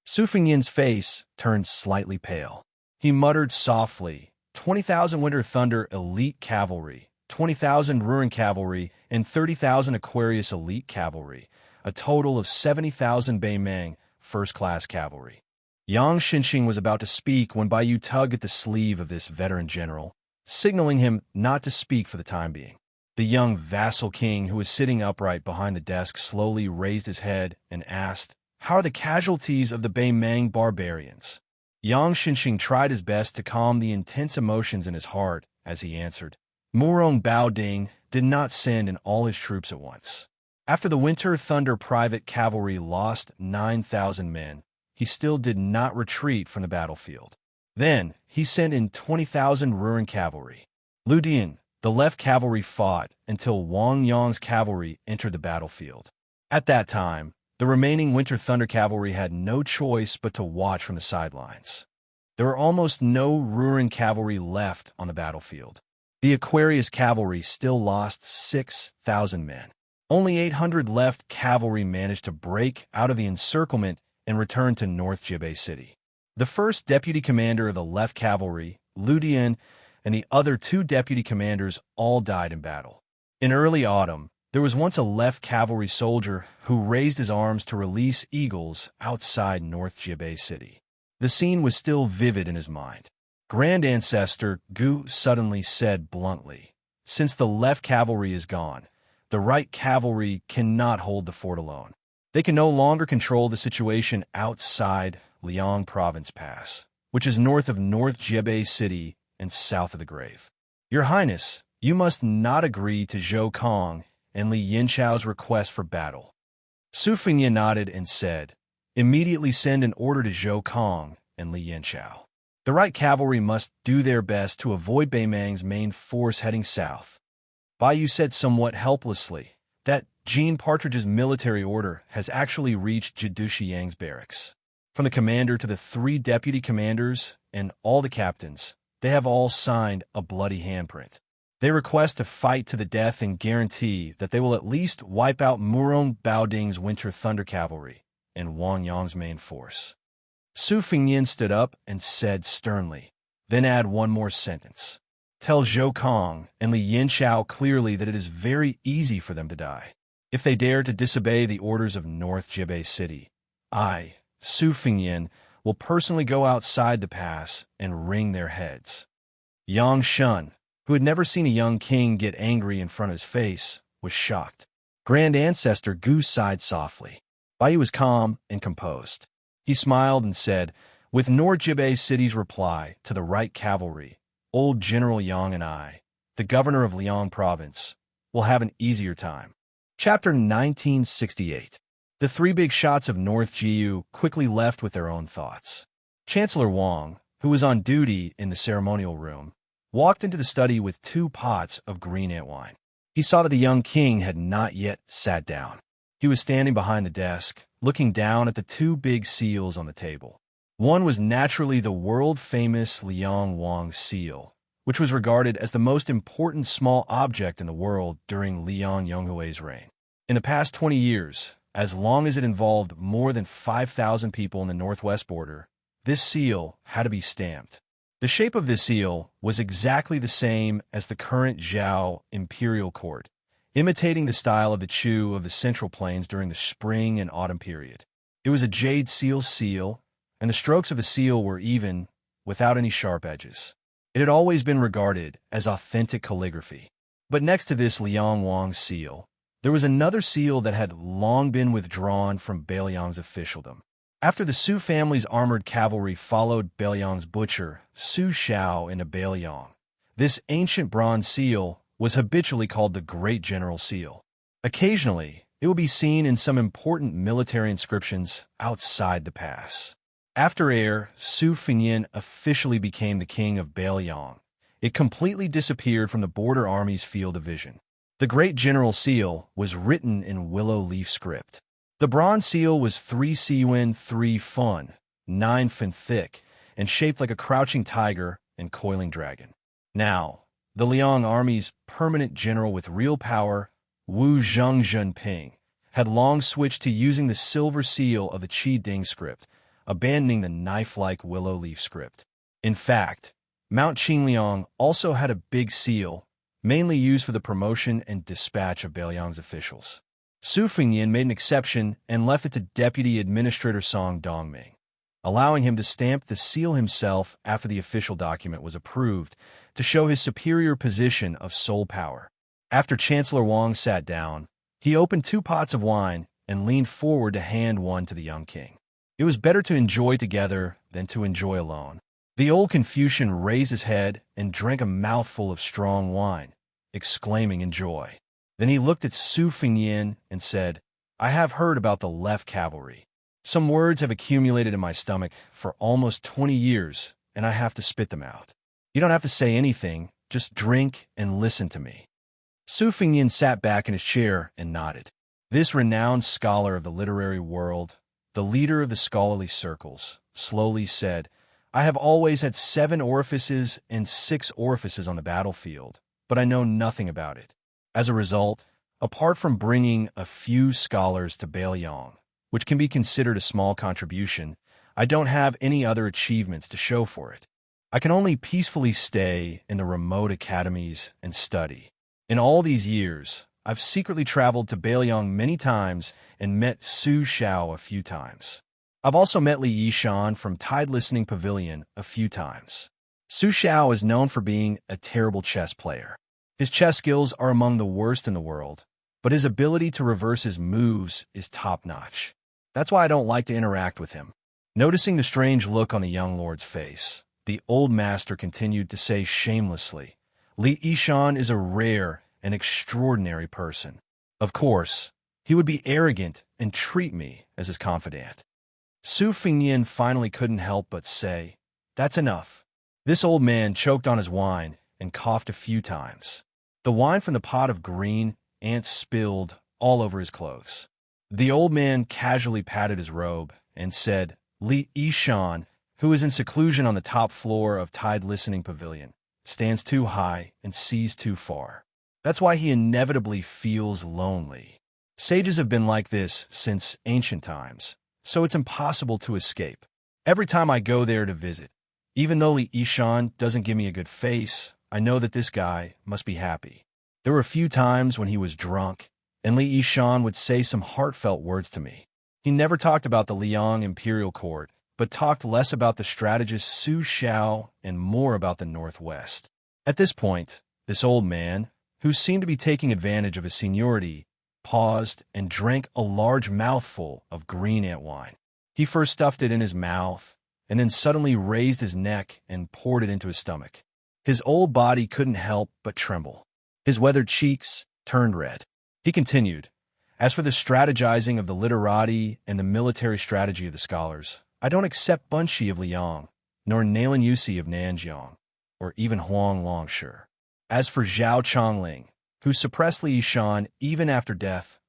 Su Fengyan's face turned slightly pale. He muttered softly, 20,000 Winter Thunder Elite Cavalry, 20,000 Ruren Cavalry, and 30,000 Aquarius Elite Cavalry, a total of 70,000 Beimeng First-Class Cavalry. Yang Xinxing was about to speak when Bai Yu tugged at the sleeve of this veteran general, signaling him not to speak for the time being. The young vassal king who was sitting upright behind the desk slowly raised his head and asked, "How are the casualties of the Beimeng barbarians?" Yang Xinxing tried his best to calm the intense emotions in his heart as he answered, "Murong Baoding did not send in all his troops at once. After the Winter Thunder Private Cavalry lost 9,000 men, he still did not retreat from the battlefield. Then, he sent in 20,000 Ruren cavalry. Lu Dian, the left cavalry, fought until Wang Yong's cavalry entered the battlefield. At that time, the remaining Winter Thunder cavalry had no choice but to watch from the sidelines. There were almost no Ruren cavalry left on the battlefield. The Aquarius cavalry still lost 6,000 men. Only 800 left cavalry managed to break out of the encirclement and return to North Jibei City. The first deputy commander of the left cavalry, Lu Dian, and the other two deputy commanders all died in battle. In early autumn, there was once a left cavalry soldier who raised his arms to release eagles outside North Jibei City. The scene was still vivid in his mind. Grand Ancestor Gu suddenly said bluntly, "Since the left cavalry is gone, the right cavalry cannot hold the fort alone. They can no longer control the situation outside Liang Province Pass, which is north of North Jibei City and south of the Grave. Your Highness, you must not agree to Zhou Kong and Li Yinxiao's request for battle." Su Fengyan nodded and said, "Immediately send an order to Zhou Kong and Li Yinxiao. The right cavalry must do their best to avoid Beimeng's main force heading south." Bai Yu said somewhat helplessly that Jean Partridge's military order has actually reached Jidushi Yang's barracks. From the commander to the three deputy commanders and all the captains, they have all signed a bloody handprint. They request to fight to the death and guarantee that they will at least wipe out Murong Baoding's Winter Thunder Cavalry and Wang Yong's main force. Su Fengyan stood up and said sternly, "Then add one more sentence. Tell Zhou Kong and Li Yinxiao clearly that it is very easy for them to die. If they dare to disobey the orders of North Jibei City, I, Su Fengyan, will personally go outside the pass and wring their heads." Yang Shun, who had never seen a young king get angry in front of his face, was shocked. Grand Ancestor Gu sighed softly. Bai Yu was calm and composed. He smiled and said, "With North Jibei City's reply to the right cavalry, old General Yang and I, the governor of Liang Province, will have an easier time." Chapter 1968. The three big shots of North Jiu quickly left with their own thoughts. Chancellor Wang, who was on duty in the ceremonial room, walked into the study with 2 pots of green ant wine. He saw that the young king had not yet sat down. He was standing behind the desk, looking down at the 2 big seals on the table. One was naturally the world-famous Liang Wang seal, which was regarded as the most important small object in the world during Liang Yonghui's reign. In the past 20 years, as long as it involved more than 5,000 people in the northwest border, this seal had to be stamped. The shape of this seal was exactly the same as the current Zhao imperial court, imitating the style of the Chu of the Central Plains during the spring and autumn period. It was a jade seal, and the strokes of the seal were even, without any sharp edges. It had always been regarded as authentic calligraphy. But next to this Liang Wang's seal, there was another seal that had long been withdrawn from Bailiang's officialdom. After the Su family's armored cavalry followed Bailiang's butcher, Su Xiao, into Bailiang, this ancient bronze seal was habitually called the Great General Seal. Occasionally, it would be seen in some important military inscriptions outside the pass. After Su Fengnian officially became the king of Bailiang, it completely disappeared from the border army's field of vision. The Great General Seal was written in willow leaf script. The bronze seal was 3 Siwen, 3 Fun, 9 Fin thick, and shaped like a crouching tiger and coiling dragon. Now, the Liang army's permanent general with real power, Wu Zhengzhenping, had long switched to using the silver seal of the Qi Ding script, abandoning the knife-like willow leaf script. In fact, Mount Qingliang also had a big seal, mainly used for the promotion and dispatch of Bailiang's officials. Su Fengnian made an exception and left it to Deputy Administrator Song Dongming, allowing him to stamp the seal himself after the official document was approved to show his superior position of sole power. After Chancellor Wang sat down, he opened 2 pots of wine and leaned forward to hand one to the young king. It was better to enjoy together than to enjoy alone. The old Confucian raised his head and drank a mouthful of strong wine, exclaiming in joy. Then he looked at Su Fengnian and said, "I have heard about the left cavalry. Some words have accumulated in my stomach for almost 20 years, and I have to spit them out. You don't have to say anything, just drink and listen to me." Su Fengnian sat back in his chair and nodded. This renowned scholar of the literary world, the leader of the scholarly circles, slowly said, "I have always had 7 orifices and 6 orifices on the battlefield, but I know nothing about it. As a result, apart from bringing a few scholars to Bailiang, which can be considered a small contribution, I don't have any other achievements to show for it. I can only peacefully stay in the remote academies and study. In all these years, I've secretly traveled to Bailiang many times and met Su Xiao a few times. I've also met Li Yishan from Tide Listening Pavilion a few times. Su Xiao is known for being a terrible chess player. His chess skills are among the worst in the world, but his ability to reverse his moves is top-notch. That's why I don't like to interact with him." Noticing the strange look on the young lord's face, the old master continued to say shamelessly, "Li Yishan is a rare and extraordinary person. Of course, he would be arrogant and treat me as his confidant." Su Fengnian finally couldn't help but say, "That's enough." This old man choked on his wine and coughed a few times. The wine from the pot of green ants spilled all over his clothes. The old man casually patted his robe and said, "Li Yishan, who is in seclusion on the top floor of Tide Listening Pavilion, stands too high and sees too far. That's why he inevitably feels lonely. Sages have been like this since ancient times, so it's impossible to escape. Every time I go there to visit, even though Li Yishan doesn't give me a good face, I know that this guy must be happy. There were a few times when he was drunk, and Li Yishan would say some heartfelt words to me. He never talked about the Liang imperial court, but talked less about the strategist Su Xiao and more about the Northwest." At this point, this old man, who seemed to be taking advantage of his seniority, paused and drank a large mouthful of green ant wine. He first stuffed it in his mouth, and then suddenly raised his neck and poured it into his stomach. His old body couldn't help but tremble. His weathered cheeks turned red. He continued, "As for the strategizing of the literati and the military strategy of the scholars, I don't accept Bunshi of Liang, nor Nailan Yusi of Nanjiang, or even Huang Longshu. As for Zhao Chongling, who suppressed Li Yishan even after death,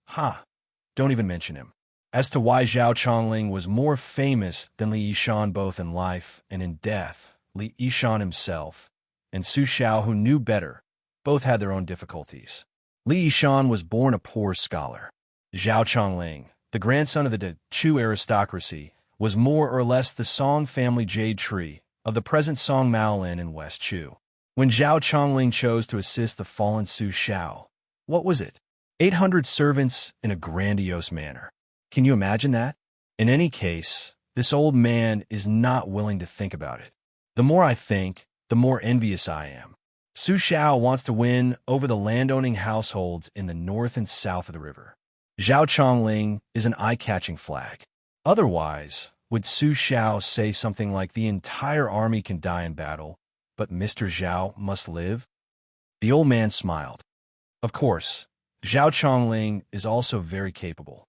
don't even mention him. As to why Zhao Chongling was more famous than Li Yishan both in life and in death, Li Yishan himself and Su Xiao, who knew better, both had their own difficulties. Li Yishan was born a poor scholar. Zhao Chongling, the grandson of the Chu aristocracy, was more or less the Song family jade tree of the present Song Maolin in West Chu. When Zhao Chongling chose to assist the fallen Su Xiao, what was it? 800 servants in a grandiose manner. Can you imagine that? In any case, this old man is not willing to think about it. The more I think, the more envious I am. Su Xiao wants to win over the landowning households in the north and south of the river. Zhao Chongling is an eye-catching flag. Otherwise, would Su Xiao say something like the entire army can die in battle, but Mr. Zhao must live? The old man smiled. Of course, Zhao Chongling is also very capable.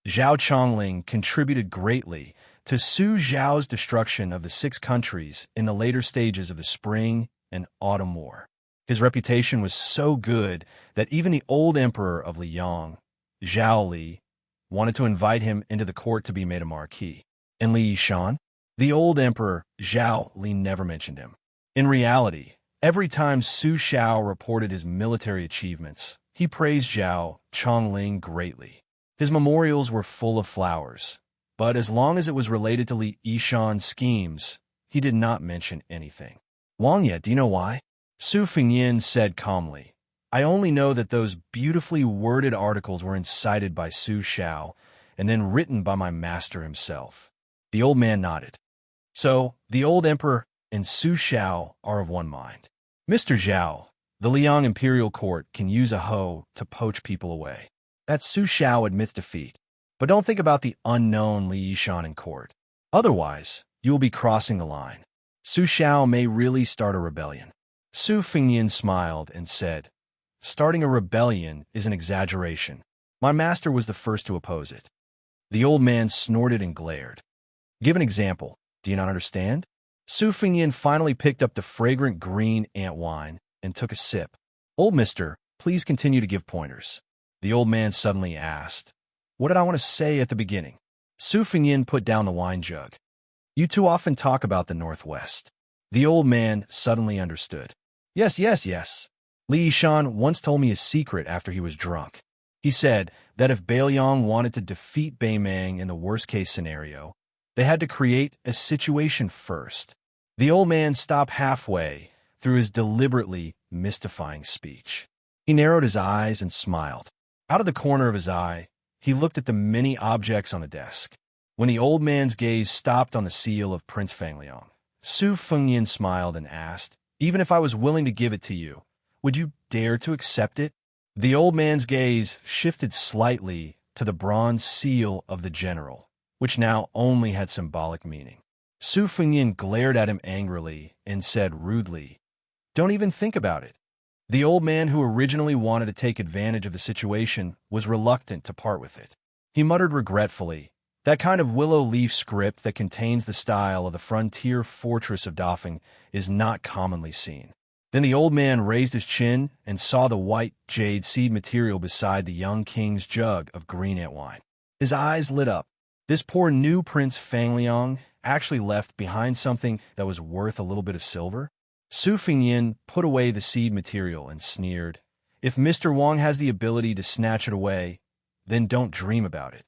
Zhao Chongling contributed greatly to Su Zhao's destruction of the 6 countries in the later stages of the Spring and Autumn War. His reputation was so good that even the old emperor of Liang, Zhao Li, wanted to invite him into the court to be made a marquis. And Li Yishan? The old emperor, Zhao Li, never mentioned him. In reality, every time Su Xiao reported his military achievements, he praised Zhao Chongling greatly. His memorials were full of flowers, but as long as it was related to Li Yishan's schemes, he did not mention anything. Wang Ye, do you know why? Su Fengyin said calmly, I only know that those beautifully worded articles were incited by Su Xiao and then written by my master himself. The old man nodded. So, the old emperor and Su Xiao are of one mind. Mr. Zhao, the Liang Imperial Court can use a hoe to poach people away. That Su Xiao admits defeat. But don't think about the unknown Li Yishan in court. Otherwise, you will be crossing the line. Su Xiao may really start a rebellion. Su Fengyin smiled and said, starting a rebellion is an exaggeration. My master was the first to oppose it. The old man snorted and glared. Give an example. Do you not understand? Su Fengyin finally picked up the fragrant green ant wine and took a sip. Old mister, please continue to give pointers. The old man suddenly asked, what did I want to say at the beginning? Su Fengyin put down the wine jug. You too often talk about the Northwest. The old man suddenly understood. Yes. Li Yishan once told me a secret after he was drunk. He said that if Beiliang wanted to defeat Beimang in the worst-case scenario, they had to create a situation first. The old man stopped halfway through his deliberately mystifying speech. He narrowed his eyes and smiled. Out of the corner of his eye, he looked at the many objects on the desk. When the old man's gaze stopped on the seal of Prince Fangliang, Su Fengyin smiled and asked, even if I was willing to give it to you, would you dare to accept it? The old man's gaze shifted slightly to the bronze seal of the general, which now only had symbolic meaning. Su Fengyin glared at him angrily and said rudely, don't even think about it. The old man who originally wanted to take advantage of the situation was reluctant to part with it. He muttered regretfully, that kind of willow leaf script that contains the style of the frontier fortress of Dafeng is not commonly seen. Then the old man raised his chin and saw the white jade seed material beside the young king's jug of green ant wine. His eyes lit up. This poor new Prince Fangliang actually left behind something that was worth a little bit of silver? Su Fengyin put away the seed material and sneered, if Mr. Wang has the ability to snatch it away, then don't dream about it.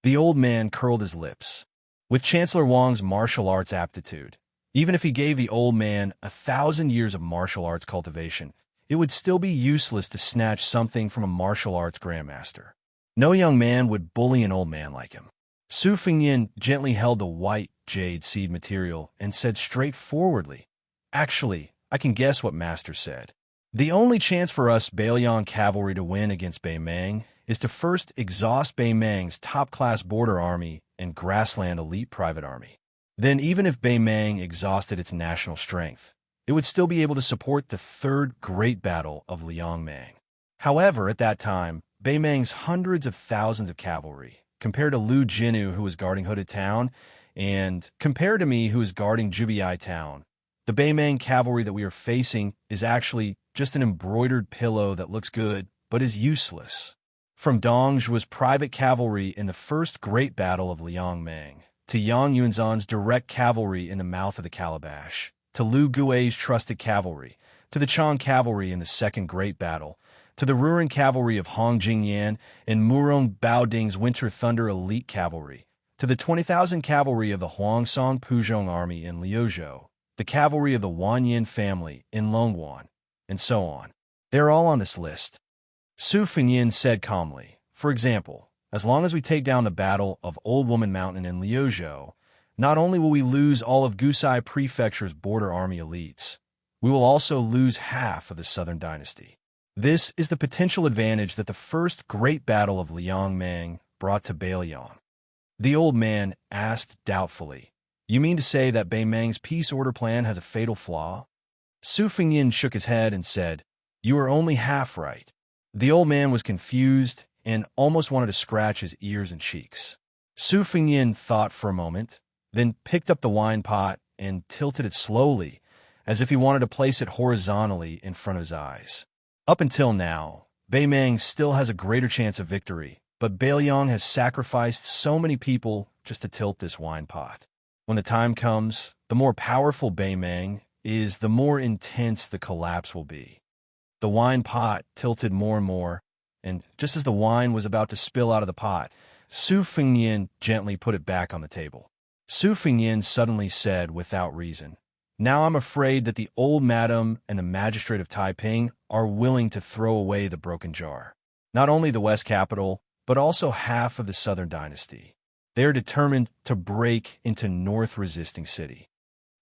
The old man curled his lips. With Chancellor Wang's martial arts aptitude, even if he gave the old man 1,000 years of martial arts cultivation, it would still be useless to snatch something from a martial arts grandmaster. No young man would bully an old man like him. Su Fengyin gently held the white jade seed material and said straightforwardly, actually, I can guess what Master said. The only chance for us Beiliang cavalry to win against Beimang is to first exhaust Beimang's top-class border army and grassland elite private army. Then even if Beimang exhausted its national strength, it would still be able to support the third great battle of Liangmang. However, at that time, Beimang's hundreds of thousands of cavalry, compared to Lu Jinu who was guarding Hooded Town, and compared to me who is guarding Jubiai Town, the Beimang cavalry that we are facing is actually just an embroidered pillow that looks good, but is useless. From Dongzhuo's private cavalry in the first great battle of Liangmang, to Yang Yunzan's direct cavalry in the mouth of the Calabash, to Lu Gui's trusted cavalry, to the Chang cavalry in the second great battle, to the Ruren cavalry of Hong Jingyan and Murong Baoding's Winter Thunder elite cavalry, to the 20,000 cavalry of the Huangsong Puzhong army in Liuzhou, the cavalry of the Wanyin family in Longwan, and so on. They're all on this list. Su Fengyin said calmly, "For example, as long as we take down the Battle of Old Woman Mountain in Liuzhou, not only will we lose all of Gusai Prefecture's border army elites, we will also lose half of the Southern Dynasty. This is the potential advantage that the first great battle of Liangmang brought to Beiliang." The old man asked doubtfully, "You mean to say that Beimang's peace order plan has a fatal flaw?" Su Fengyin shook his head and said, "You are only half right." The old man was confused and almost wanted to scratch his ears and cheeks. Su Fengyin thought for a moment, then picked up the wine pot and tilted it slowly, as if he wanted to place it horizontally in front of his eyes. Up until now, Beimang still has a greater chance of victory, but Beiliang has sacrificed so many people just to tilt this wine pot. When the time comes, the more powerful Beimang is, the more intense the collapse will be. The wine pot tilted more and more, and just as the wine was about to spill out of the pot, Su Fengyin gently put it back on the table. Su Fengyin suddenly said without reason, "Now I'm afraid that the old madam and the magistrate of Taiping are willing to throw away the broken jar. Not only the West capital, but also half of the Southern Dynasty. They are determined to break into North Resisting City."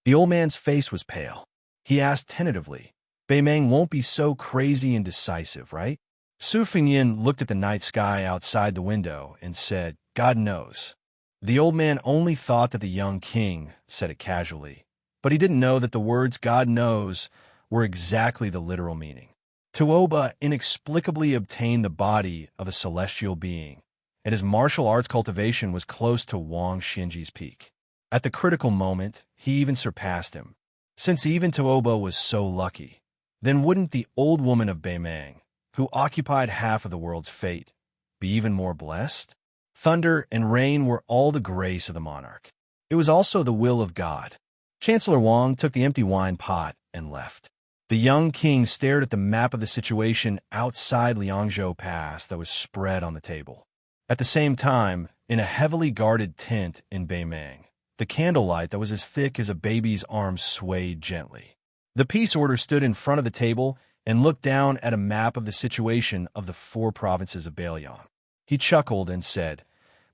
The old man's face was pale. He asked tentatively, "Beimang won't be so crazy and decisive, right?" Su Fengyin looked at the night sky outside the window and said, "God knows." The old man only thought that the young king said it casually, but he didn't know that the words "God knows" were exactly the literal meaning. Tuoba inexplicably obtained the body of a celestial being, and his martial arts cultivation was close to Wang Xinji's peak. At the critical moment, he even surpassed him. Since even Tuoba was so lucky, then wouldn't the old woman of Beimang, who occupied half of the world's fate, be even more blessed? Thunder and rain were all the grace of the monarch. It was also the will of God. Chancellor Wang took the empty wine pot and left. The young king stared at the map of the situation outside Liangzhou Pass that was spread on the table. At the same time, in a heavily guarded tent in Beimang, the candlelight that was as thick as a baby's arm swayed gently. The peace order stood in front of the table and looked down at a map of the situation of the 4 provinces of Beiliang. He chuckled and said,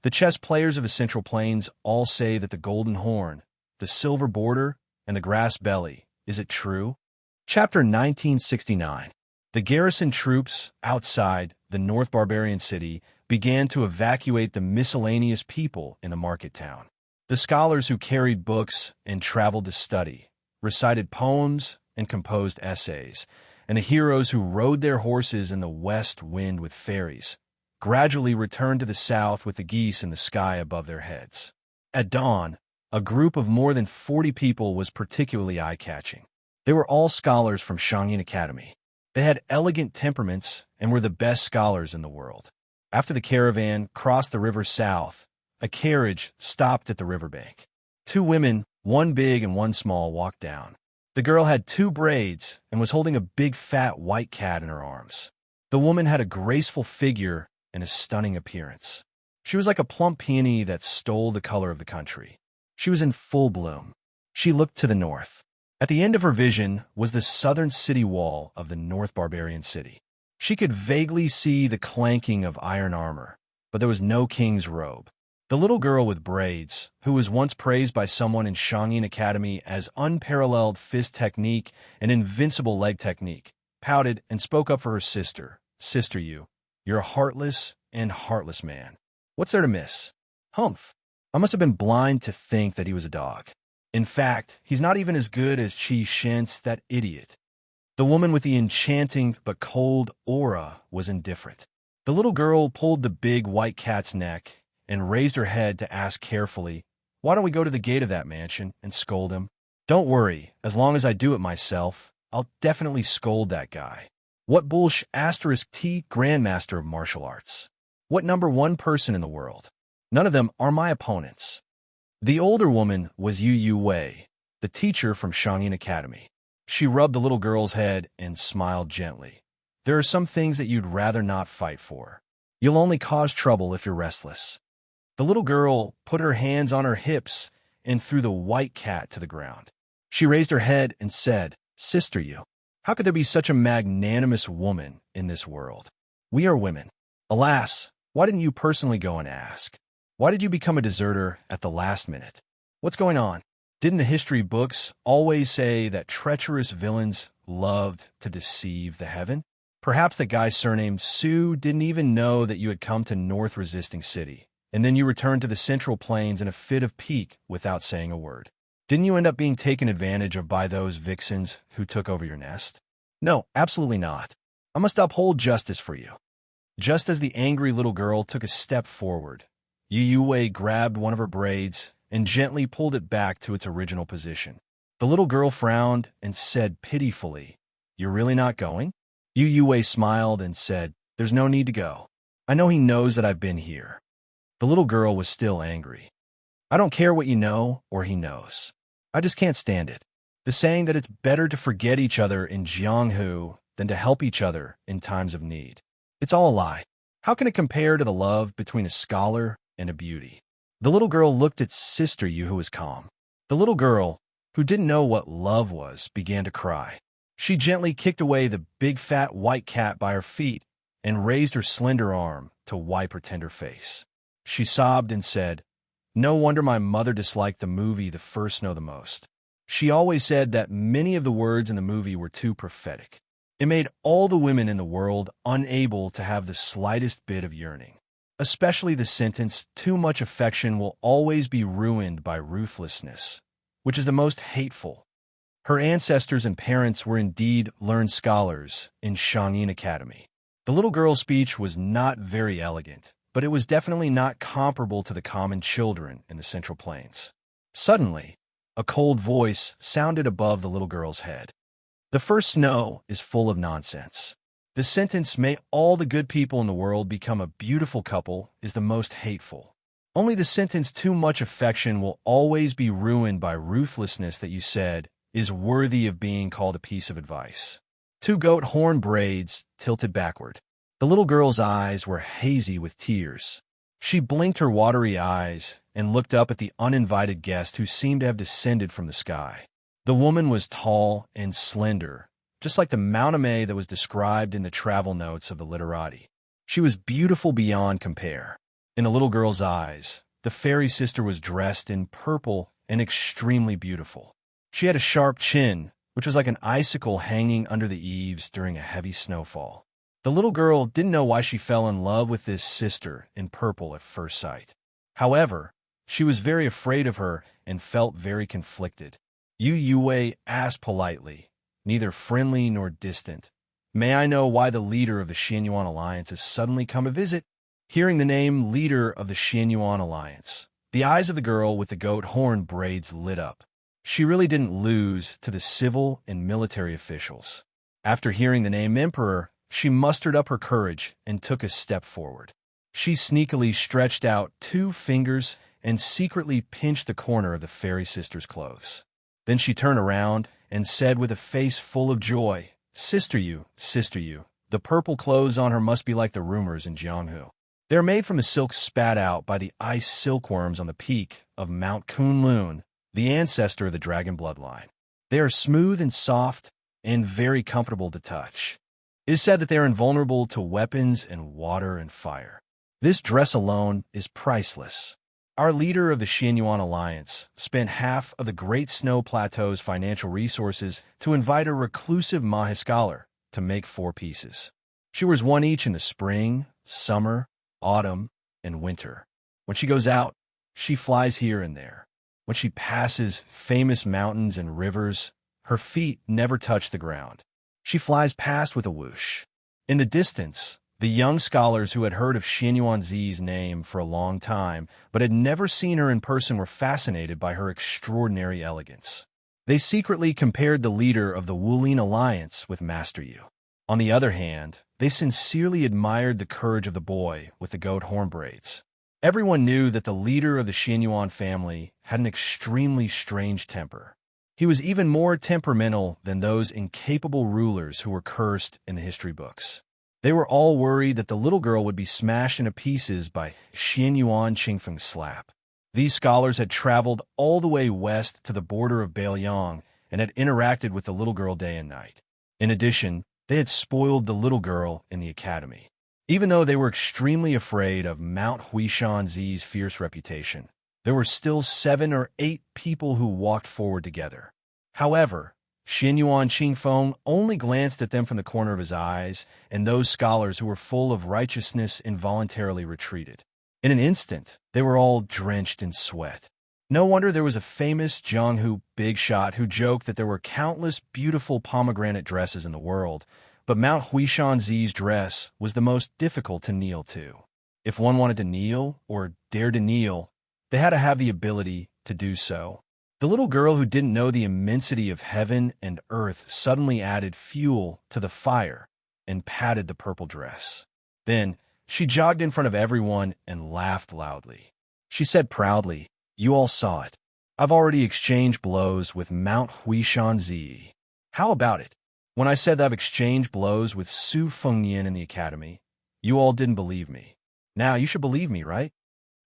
"The chess players of the Central Plains all say that the golden horn, the silver border, and the grass belly. Is it true?" Chapter 1969. The garrison troops outside the North Barbarian city began to evacuate the miscellaneous people in the market town. The scholars who carried books and traveled to study, recited poems and composed essays, and the heroes who rode their horses in the west wind with fairies, gradually returned to the south with the geese in the sky above their heads. At dawn, a group of more than 40 people was particularly eye-catching. They were all scholars from Xianxia Academy. They had elegant temperaments and were the best scholars in the world. After the caravan crossed the river south, a carriage stopped at the riverbank. 2 women, one big and one small, walked down. The girl had 2 braids and was holding a big fat white cat in her arms. The woman had a graceful figure and a stunning appearance. She was like a plump peony that stole the color of the country. She was in full bloom. She looked to the north. At the end of her vision was the southern city wall of the North Barbarian city. She could vaguely see the clanking of iron armor, but there was no king's robe. The little girl with braids, who was once praised by someone in Xianxia Academy as unparalleled fist technique and invincible leg technique, pouted and spoke up for her sister. "Sister, you're a heartless and heartless man. What's there to miss?" "Humph. I must have been blind to think that he was a dog. In fact, he's not even as good as Qi Shent's, that idiot." The woman with the enchanting but cold aura was indifferent. The little girl pulled the big white cat's neck and raised her head to ask carefully, "Why don't we go to the gate of that mansion and scold him?" "Don't worry, as long as I do it myself, I'll definitely scold that guy. What bullsh *T Grandmaster of Martial Arts? What #1 person in the world? None of them are my opponents." The older woman was Yu Wei, the teacher from Xianxia Academy. She rubbed the little girl's head and smiled gently. "There are some things that you'd rather not fight for. You'll only cause trouble if you're restless." The little girl put her hands on her hips and threw the white cat to the ground. She raised her head and said, "Sister, how could there be such a magnanimous woman in this world? We are women. Alas, why didn't you personally go and ask? Why did you become a deserter at the last minute? What's going on? Didn't the history books always say that treacherous villains loved to deceive the heaven? Perhaps the guy surnamed Sue didn't even know that you had come to North Resisting City, and then you returned to the Central Plains in a fit of pique without saying a word. Didn't you end up being taken advantage of by those vixens who took over your nest? No, absolutely not. I must uphold justice for you. Just as the angry little girl took a step forward, Yu Wei grabbed one of her braids and gently pulled it back to its original position. The little girl frowned and said pitifully, "You're really not going?" Yu Wei smiled and said, "There's no need to go. I know he knows that I've been here." The little girl was still angry. "I don't care what you know or he knows. I just can't stand it. The saying that it's better to forget each other in Jianghu than to help each other in times of need. It's all a lie. How can it compare to the love between a scholar and a beauty?" The little girl looked at Sister Yu, who was calm. The little girl, who didn't know what love was, began to cry. She gently kicked away the big fat white cat by her feet and raised her slender arm to wipe her tender face. She sobbed and said, "No wonder my mother disliked the movie The First Know the Most. She always said that many of the words in the movie were too prophetic. It made all the women in the world unable to have the slightest bit of yearning. Especially the sentence, 'Too much affection will always be ruined by ruthlessness,' which is the most hateful." Her ancestors and parents were indeed learned scholars in Xianxia Academy. The little girl's speech was not very elegant, but it was definitely not comparable to the common children in the Central Plains. Suddenly, a cold voice sounded above the little girl's head. "The first snow is full of nonsense. The sentence, 'May all the good people in the world become a beautiful couple,' is the most hateful. Only the sentence, 'Too much affection will always be ruined by ruthlessness,' that you said, is worthy of being called a piece of advice." Two goat horn braids tilted backward. The little girl's eyes were hazy with tears. She blinked her watery eyes and looked up at the uninvited guest who seemed to have descended from the sky. The woman was tall and slender, just like the Mauname that was described in the travel notes of the literati. She was beautiful beyond compare. In the little girl's eyes, the fairy sister was dressed in purple and extremely beautiful. She had a sharp chin, which was like an icicle hanging under the eaves during a heavy snowfall. The little girl didn't know why she fell in love with this sister in purple at first sight. However, she was very afraid of her and felt very conflicted. Yu Wei asked politely, neither friendly nor distant, "May I know why the leader of the Xianyuan Alliance has suddenly come to visit?" Hearing the name leader of the Xianyuan Alliance, the eyes of the girl with the goat horn braids lit up. She really didn't lose to the civil and military officials. After hearing the name Emperor, she mustered up her courage and took a step forward. She sneakily stretched out 2 fingers and secretly pinched the corner of the fairy sister's clothes. Then she turned around and said with a face full of joy, Sister Yu, the purple clothes on her must be like the rumors in Jianghu. They are made from the silk spat out by the ice silkworms on the peak of Mount Kunlun, the ancestor of the dragon bloodline. They are smooth and soft and very comfortable to touch. It is said that they are invulnerable to weapons and water and fire. This dress alone is priceless. Our leader of the Xianyuan Alliance spent half of the Great Snow Plateau's financial resources to invite a reclusive Mahe scholar to make 4 pieces. She wears one each in the spring, summer, autumn, and winter. When she goes out, she flies here and there. When she passes famous mountains and rivers, her feet never touch the ground. She flies past with a whoosh. In the distance, the young scholars who had heard of Xianyuan Zi's name for a long time, but had never seen her in person, were fascinated by her extraordinary elegance. They secretly compared the leader of the Wulin Alliance with Master Yu. On the other hand, they sincerely admired the courage of the boy with the goat horn braids. Everyone knew that the leader of the Xianyuan family had an extremely strange temper. He was even more temperamental than those incapable rulers who were cursed in the history books. They were all worried that the little girl would be smashed into pieces by Xianyuan Qingfeng slap. These scholars had traveled all the way west to the border of Beiliang and had interacted with the little girl day and night. In addition, they had spoiled the little girl in the academy. Even though they were extremely afraid of Mount Huishanzi's fierce reputation, there were still 7 or 8 people who walked forward together. However, Xianyuan Qingfeng only glanced at them from the corner of his eyes, and those scholars who were full of righteousness involuntarily retreated. In an instant, they were all drenched in sweat. No wonder there was a famous Jianghu big shot who joked that there were countless beautiful pomegranate dresses in the world, but Mount Huishanzi's dress was the most difficult to kneel to. If one wanted to kneel, or dare to kneel, they had to have the ability to do so. The little girl who didn't know the immensity of heaven and earth suddenly added fuel to the fire and patted the purple dress. Then she jogged in front of everyone and laughed loudly. She said proudly, "You all saw it. I've already exchanged blows with Mount Huishanzi. How about it? When I said that I've exchanged blows with Su Fengnian in the academy, you all didn't believe me. Now you should believe me, right?"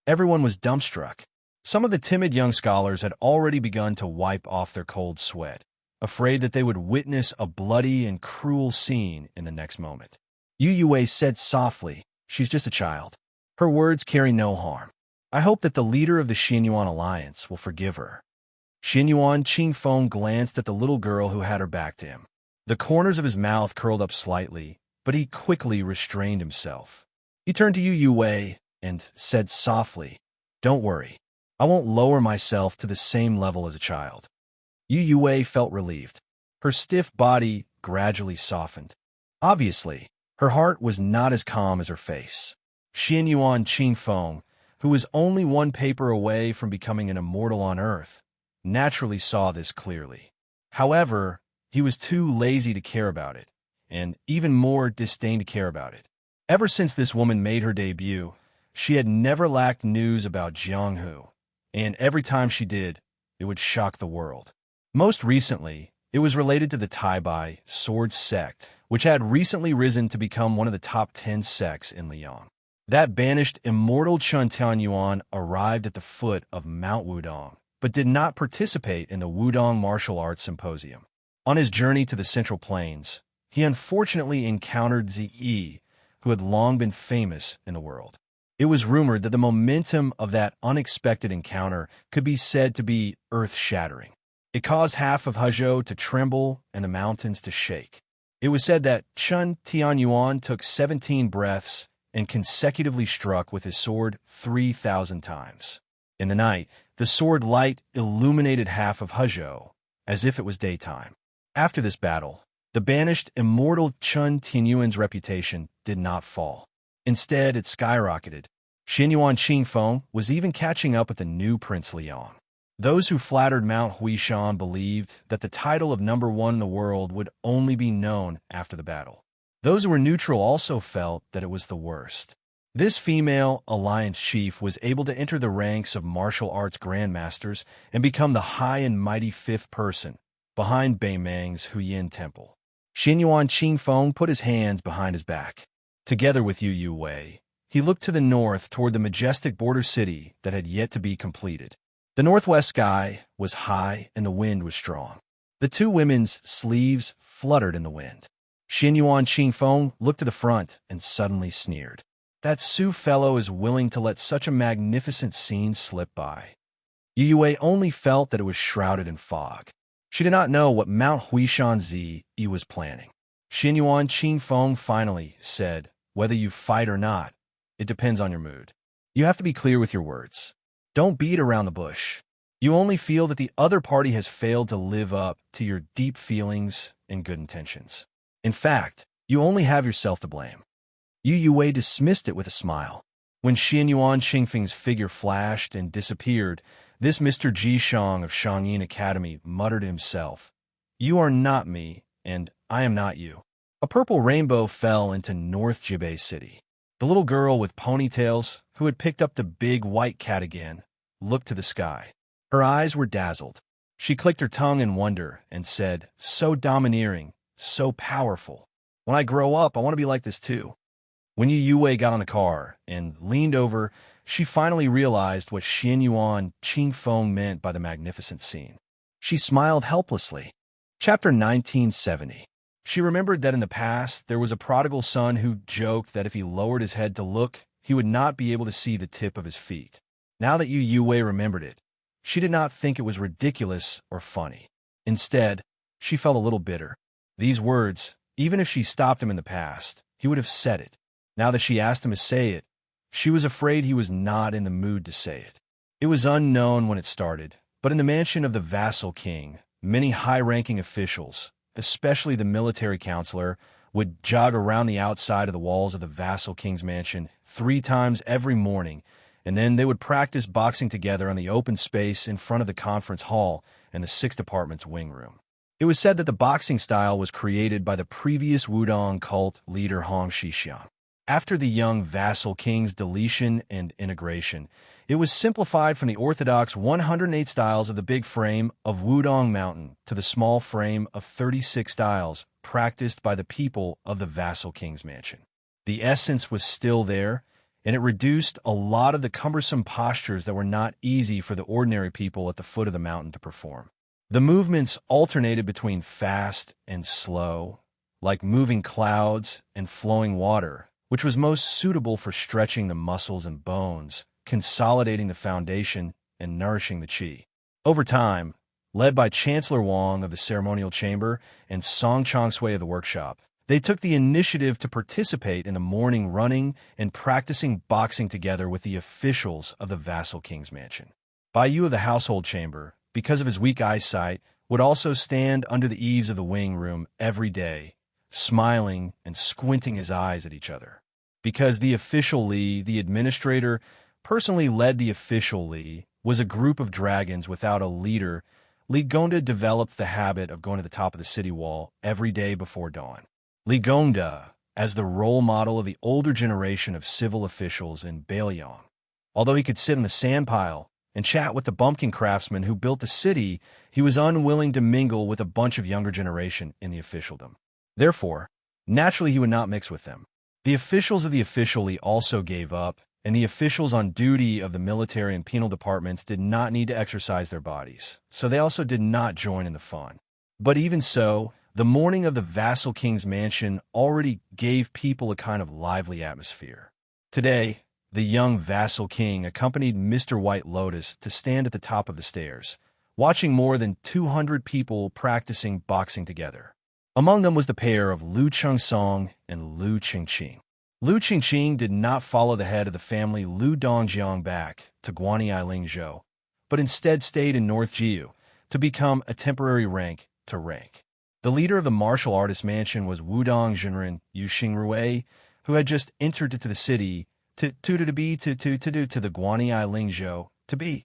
Everyone was dumbstruck. Some of the timid young scholars had already begun to wipe off their cold sweat, afraid that they would witness a bloody and cruel scene in the next moment. Yu Yue said softly, "She's just a child. Her words carry no harm. I hope that the leader of the Xianyuan alliance will forgive her." Xianyuan Qingfeng glanced at the little girl who had her back to him. The corners of his mouth curled up slightly, but he quickly restrained himself. He turned to Yu Yue and said softly, "Don't worry. I won't lower myself to the same level as a child." Yu Yue felt relieved. Her stiff body gradually softened. Obviously, her heart was not as calm as her face. Xianyuan Qingfeng, who was only one paper away from becoming an immortal on Earth, naturally saw this clearly. However, he was too lazy to care about it, and even more disdain to care about it. Ever since this woman made her debut, she had never lacked news about Jianghu, and every time she did, it would shock the world. Most recently, it was related to the Taibai sword sect, which had recently risen to become one of the top 10 sects in Liang. That banished immortal Chun Tianyuan arrived at the foot of Mount Wudong, but did not participate in the Wudong Martial Arts Symposium. On his journey to the Central Plains, he unfortunately encountered Ziyi, who had long been famous in the world. It was rumored that the momentum of that unexpected encounter could be said to be earth-shattering. It caused half of Hezhou to tremble and the mountains to shake. It was said that Chun Tianyuan took 17 breaths and consecutively struck with his sword 3,000 times. In the night, the sword light illuminated half of Hezhou, as if it was daytime. After this battle, the banished immortal Chun Tianyuan's reputation did not fall. Instead, it skyrocketed. Xianyuan Qingfeng was even catching up with the new Prince Liang. Those who flattered Mount Huishan believed that the title of number 1 in the world would only be known after the battle. Those who were neutral also felt that it was the worst. This female alliance chief was able to enter the ranks of martial arts grandmasters and become the high and mighty 5th person, behind Beimeng's Huyin Temple. Xianyuan Qingfeng put his hands behind his back. Together with Yu Yue, he looked to the north toward the majestic border city that had yet to be completed. The northwest sky was high and the wind was strong. The two women's sleeves fluttered in the wind. Xianyuan Qingfeng looked to the front and suddenly sneered. That Su fellow is willing to let such a magnificent scene slip by. Yu Yue only felt that it was shrouded in fog. She did not know what Mount Huishanzi was planning. Xianyuan Qingfeng finally said, "Whether you fight or not, it depends on your mood. You have to be clear with your words. Don't beat around the bush. You only feel that the other party has failed to live up to your deep feelings and good intentions. In fact, you only have yourself to blame." Yu Yue dismissed it with a smile. When Xianyuan Qingfeng's figure flashed and disappeared, this Mr. Jishang of Shangyin Academy muttered to himself, "You are not me, and I am not you." A purple rainbow fell into North Jibei City. The little girl with ponytails, who had picked up the big white cat again, looked to the sky. Her eyes were dazzled. She clicked her tongue in wonder and said, "So domineering, so powerful. When I grow up, I want to be like this too." When Yu Yue got on the car and leaned over, she finally realized what Xianyuan Qingfeng meant by the magnificent scene. She smiled helplessly. Chapter 1970. She remembered that in the past there was a prodigal son who joked that if he lowered his head to look, he would not be able to see the tip of his feet. Now that Yu Wei remembered it, she did not think it was ridiculous or funny. Instead, she felt a little bitter. These words, even if she stopped him in the past, he would have said it. Now that she asked him to say it, she was afraid he was not in the mood to say it. It was unknown when it started, but in the mansion of the vassal king, many high-ranking officials, especially the military counselor, would jog around the outside of the walls of the vassal king's mansion 3 times every morning, and then they would practice boxing together on the open space in front of the conference hall and the 6th Department's wing room. It was said that the boxing style was created by the previous Wudong cult leader Hong Xixiang. After the young vassal king's deletion and integration, it was simplified from the orthodox 108 styles of the big frame of Wudong Mountain to the small frame of 36 styles practiced by the people of the vassal king's mansion. The essence was still there, and it reduced a lot of the cumbersome postures that were not easy for the ordinary people at the foot of the mountain to perform. The movements alternated between fast and slow, like moving clouds and flowing water, which was most suitable for stretching the muscles and bones, consolidating the foundation, and nourishing the qi. Over time, led by Chancellor Wang of the ceremonial chamber and Song Chongsui of the workshop, they took the initiative to participate in the morning running and practicing boxing together with the officials of the vassal king's mansion. Bai Yu of the household chamber, because of his weak eyesight, would also stand under the eaves of the wing room every day, smiling and squinting his eyes at each other. Because the official Li, the administrator, personally led the official Li, was a group of dragons without a leader, Li Gongda developed the habit of going to the top of the city wall every day before dawn. Li Gongda, as the role model of the older generation of civil officials in Bailiang. Although he could sit on the sand pile and chat with the bumpkin craftsmen who built the city, he was unwilling to mingle with a bunch of younger generation in the officialdom. Therefore, naturally he would not mix with them. The officials of the officially also gave up, and the officials on duty of the military and penal departments did not need to exercise their bodies, so they also did not join in the fun. But even so, the morning of the vassal king's mansion already gave people a kind of lively atmosphere. Today, the young vassal king accompanied Mr. White Lotus to stand at the top of the stairs, watching more than 200 people practicing boxing together. Among them was the pair of Lu Chengsong and Lu Qingqing. Lu Qingqing did not follow the head of the family Lu Dongjiang back to Guanyi Lingzhou, but instead stayed in North Jiu to become a temporary rank to rank. The leader of the martial artist mansion was Wudong Jinren Yu Xingrui, who had just entered into the city to the Guanyi Lingzhou to be.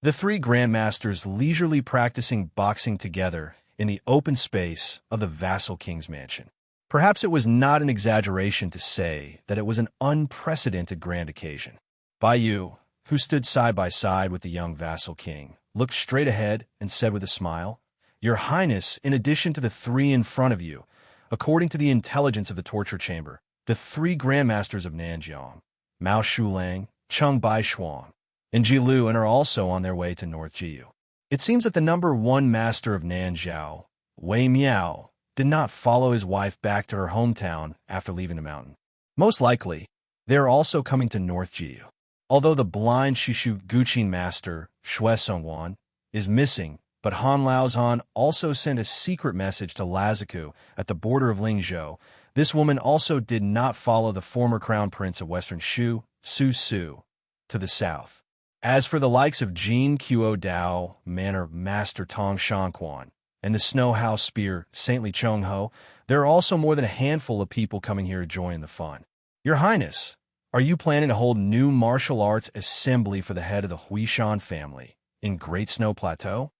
The 3 grandmasters leisurely practicing boxing together in the open space of the vassal king's mansion. Perhaps it was not an exaggeration to say that it was an unprecedented grand occasion. Bai Yu, who stood side by side with the young vassal king, looked straight ahead and said with a smile, "Your Highness, in addition to the 3 in front of you, according to the intelligence of the torture chamber, the 3 grandmasters of Nanjiang, Mao Shulang, Cheng Baishuang, and Jilu, and are also on their way to North Jiu. It seems that the number 1 master of Nanzhao, Wei Miao, did not follow his wife back to her hometown after leaving the mountain. Most likely, they are also coming to North Jiu. Although the blind Shishu Guqin master, Shui Songwan, is missing, but Han Laozhan also sent a secret message to Laziku at the border of Lingzhou. This woman also did not follow the former crown prince of Western Shu, Su Su, to the south. As for the likes of Jin Quo Dao, Manor Master Tong Shanquan, and the Snow House Spear, Saintly Chong Ho, there are also more than a handful of people coming here to join the fun. Your Highness, are you planning to hold new martial arts assembly for the head of the Huishan family in Great Snow Plateau?"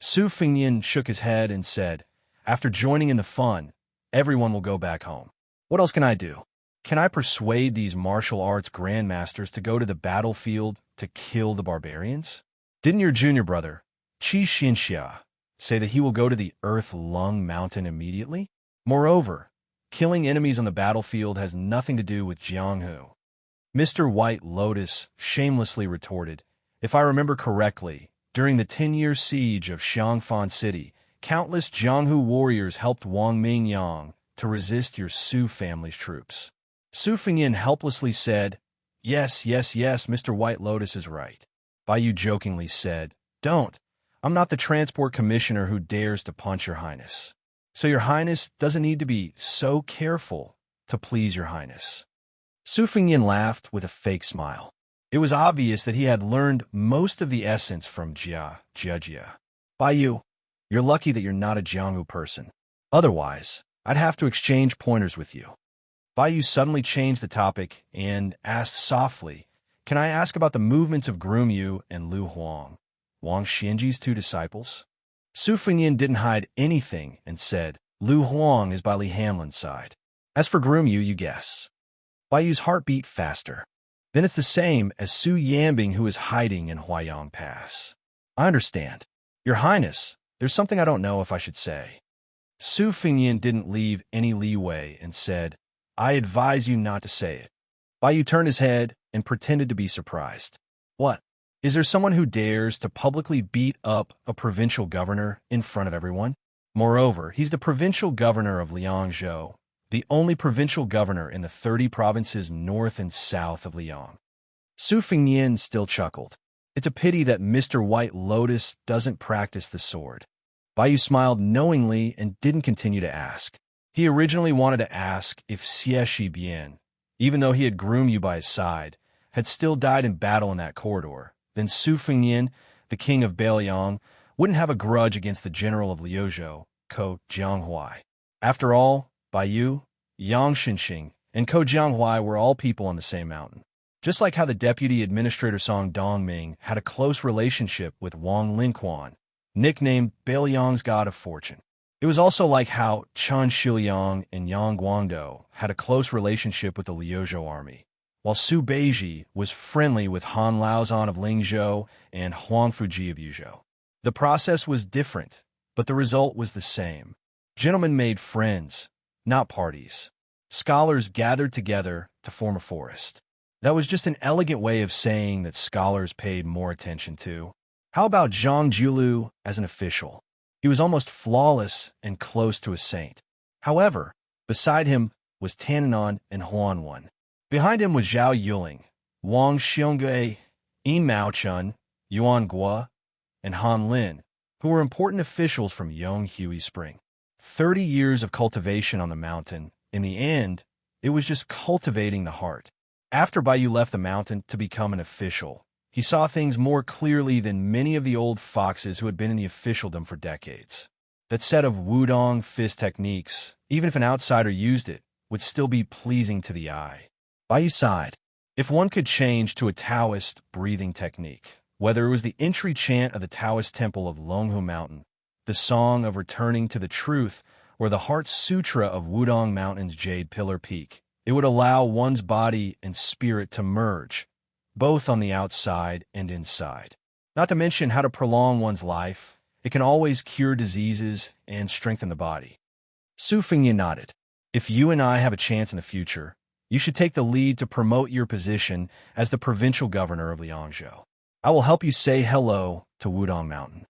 Su Fingyan shook his head and said, "After joining in the fun, everyone will go back home. What else can I do? Can I persuade these martial arts grandmasters to go to the battlefield to kill the barbarians? Didn't your junior brother, Xianxia, say that he will go to the Earth Lung Mountain immediately? Moreover, killing enemies on the battlefield has nothing to do with Jianghu." Mr. White Lotus shamelessly retorted, "If I remember correctly, during the 10-year siege of Xiangfan City, Countless Jianghu warriors helped Wang Mingyang to resist your Su family's troops. Su Fengyin helplessly said, Yes, yes, yes, Mr. White Lotus is right. Bai Yu jokingly said, Don't. I'm not the transport commissioner who dares to punch your highness. So your highness doesn't need to be so careful to please your highness. Su Fengyin laughed with a fake smile. It was obvious that he had learned most of the essence from Jia. Bai Yu, you're lucky that you're not a Jianghu person. Otherwise, I'd have to exchange pointers with you. Bai Yu suddenly changed the topic and asked softly, Can I ask about the movements of Groom Yu and Lu Huang, Wang Xianji's two disciples? Su Fengyin didn't hide anything and said, Lu Huang is by Li Hanlin's side. As for Groom Yu, you guess. Bai Yu's heart beat faster. Then it's the same as Su Yanbing, who is hiding in Huayang Pass. I understand. Your Highness, there's something I don't know if I should say. Su Fengyin didn't leave any leeway and said, I advise you not to say it. Bai Yu turned his head and pretended to be surprised. What? Is there someone who dares to publicly beat up a provincial governor in front of everyone? Moreover, he's the provincial governor of Liangzhou, the only provincial governor in the 30 provinces north and south of Liang. Su Fengyin still chuckled. It's a pity that Mr. White Lotus doesn't practice the sword. Bai Yu smiled knowingly and didn't continue to ask. He originally wanted to ask if Xie Shibian, even though he had Groom Yu by his side, had still died in battle in that corridor. Then Su Fengyin, the king of Beiliang, wouldn't have a grudge against the general of Liuzhou, Ko Jianghuai. After all, Bai Yu, Yang Xinxing, and Ko Jianghuai were all people on the same mountain. Just like how the deputy administrator Song Dongming had a close relationship with Wang Linquan, nicknamed Beiliang's god of fortune. It was also like how Chen Shiliang and Yang Guangdou had a close relationship with the Liuzhou army, while Su Beiji was friendly with Han Laozan of Lingzhou and Huang Fuji of Yuzhou. The process was different, but the result was the same. Gentlemen made friends, not parties. Scholars gathered together to form a forest. That was just an elegant way of saying that scholars paid more attention to. How about Zhang Jiulu as an official? He was almost flawless and close to a saint. However, beside him was Tananon and Huanwen. Behind him was Zhao Yuling, Wang Xiongui, Yin Maochun, Yuan Guo, and Han Lin, who were important officials from Yonghui Spring. 30 years of cultivation on the mountain. In the end, it was just cultivating the heart. After Bai Yu left the mountain to become an official, he saw things more clearly than many of the old foxes who had been in the officialdom for decades. That set of Wudong fist techniques, even if an outsider used it, would still be pleasing to the eye. Bai Yu sighed. If one could change to a Taoist breathing technique, whether it was the entry chant of the Taoist temple of Longhu Mountain, the song of returning to the truth, or the heart sutra of Wudong Mountain's Jade Pillar Peak, it would allow one's body and spirit to merge, both on the outside and inside. Not to mention how to prolong one's life, it can always cure diseases and strengthen the body. Su Fengyin nodded. If you and I have a chance in the future, you should take the lead to promote your position as the provincial governor of Liangzhou. I will help you say hello to Wudong Mountain.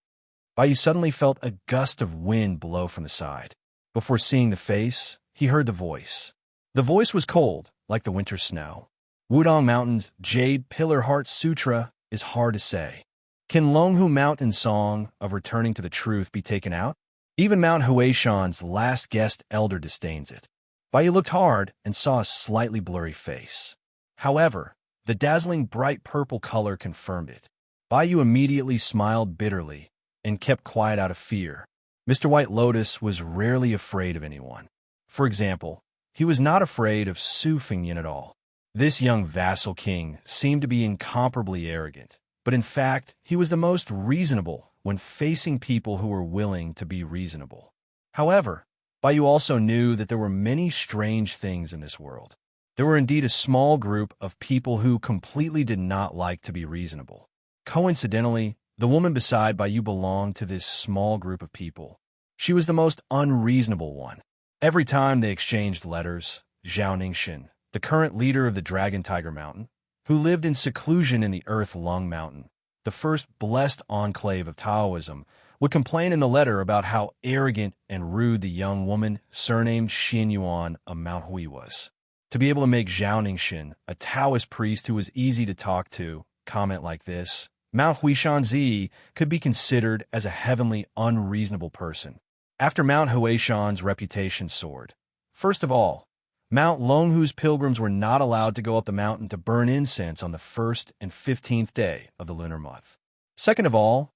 Bai Yu suddenly felt a gust of wind blow from the side. Before seeing the face, he heard the voice. The voice was cold, like the winter snow. Wudong Mountain's Jade Pillar Heart Sutra is hard to say. Can Longhu Mountain's song of returning to the truth be taken out? Even Mount Huaishan's last guest elder disdains it. Bai Yu looked hard and saw a slightly blurry face. However, the dazzling bright purple color confirmed it. Bai Yu immediately smiled bitterly and kept quiet out of fear. Mr. White Lotus was rarely afraid of anyone. For example, he was not afraid of Su Fengyin at all. This young vassal king seemed to be incomparably arrogant, but in fact, he was the most reasonable when facing people who were willing to be reasonable. However, Bai Yu also knew that there were many strange things in this world. There were indeed a small group of people who completely did not like to be reasonable. Coincidentally, the woman beside Bai Yu belonged to this small group of people. She was the most unreasonable one. Every time they exchanged letters, Zhao Ningxin, the current leader of the Dragon Tiger Mountain, who lived in seclusion in the Earth Lung Mountain, the first blessed enclave of Taoism, would complain in the letter about how arrogant and rude the young woman surnamed Xianyuan of Mount Hui was. To be able to make Xianxia, a Taoist priest who was easy to talk to, comment like this, Mount Huishanzi could be considered as a heavenly, unreasonable person. After Mount Huishan's reputation soared. First of all, Mount Longhu's pilgrims were not allowed to go up the mountain to burn incense on the 1st and 15th day of the lunar month. Second of all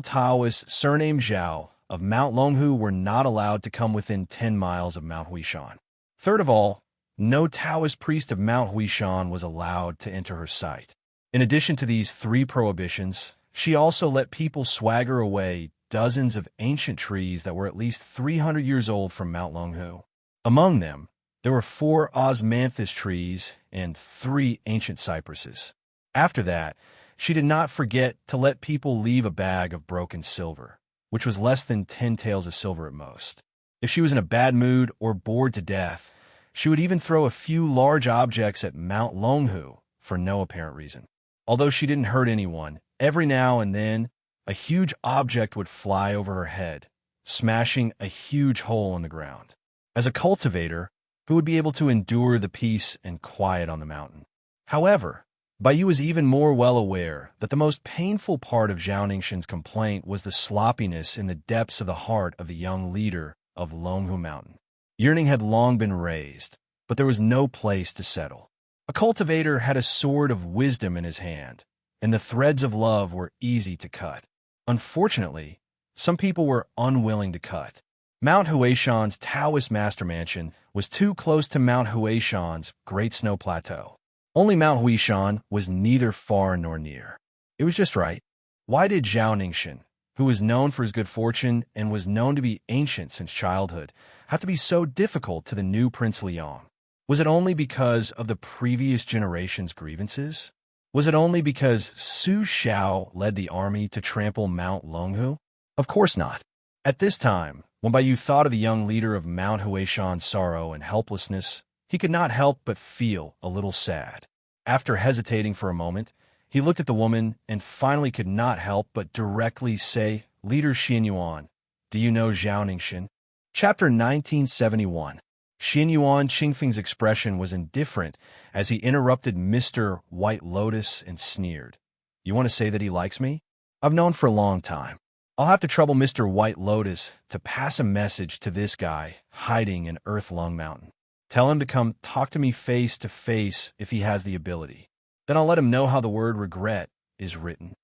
Taoists surnamed Zhao of Mount Longhu were not allowed to come within 10 miles of Mount Huishan. Third of all, no Taoist priest of Mount Huishan was allowed to enter her site. In addition to these 3 prohibitions, she also let people swagger away dozens of ancient trees that were at least 300 years old from Mount Longhu. Among them, there were 4 osmanthus trees and 3 ancient cypresses. After that, she did not forget to let people leave a bag of broken silver, which was less than 10 taels of silver at most. If she was in a bad mood or bored to death, she would even throw a few large objects at Mount Longhu for no apparent reason. Although she didn't hurt anyone, every now and then, a huge object would fly over her head, smashing a huge hole in the ground. As a cultivator, who would be able to endure the peace and quiet on the mountain? However, Baiyu was even more well aware that the most painful part of Zhao Ningxin's complaint was the sloppiness in the depths of the heart of the young leader of Longhu Mountain. Yearning had long been raised, but there was no place to settle. A cultivator had a sword of wisdom in his hand, and the threads of love were easy to cut. Unfortunately, some people were unwilling to cut. Mount Huishan's Taoist master mansion was too close to Mount Huishan's Great Snow Plateau. Only Mount Huishan was neither far nor near. It was just right. Why did Zhao Ningxin, who was known for his good fortune and was known to be ancient since childhood, have to be so difficult to the new Prince Liang? Was it only because of the previous generation's grievances? Was it only because Su Xiao led the army to trample Mount Longhu? Of course not. At this time, when Baiyu thought of the young leader of Mount Huishan's sorrow and helplessness, he could not help but feel a little sad. After hesitating for a moment, he looked at the woman and finally could not help but directly say, "Leader Xianyuan, do you know Zhao Ningxin?" Chapter 1971. Xianyuan Qingfeng's expression was indifferent as he interrupted Mr. White Lotus and sneered. "You want to say that he likes me? I've known for a long time. I'll have to trouble Mr. White Lotus to pass a message to this guy hiding in Earth Lung Mountain. Tell him to come talk to me face to face if he has the ability. Then I'll let him know how the word regret is written."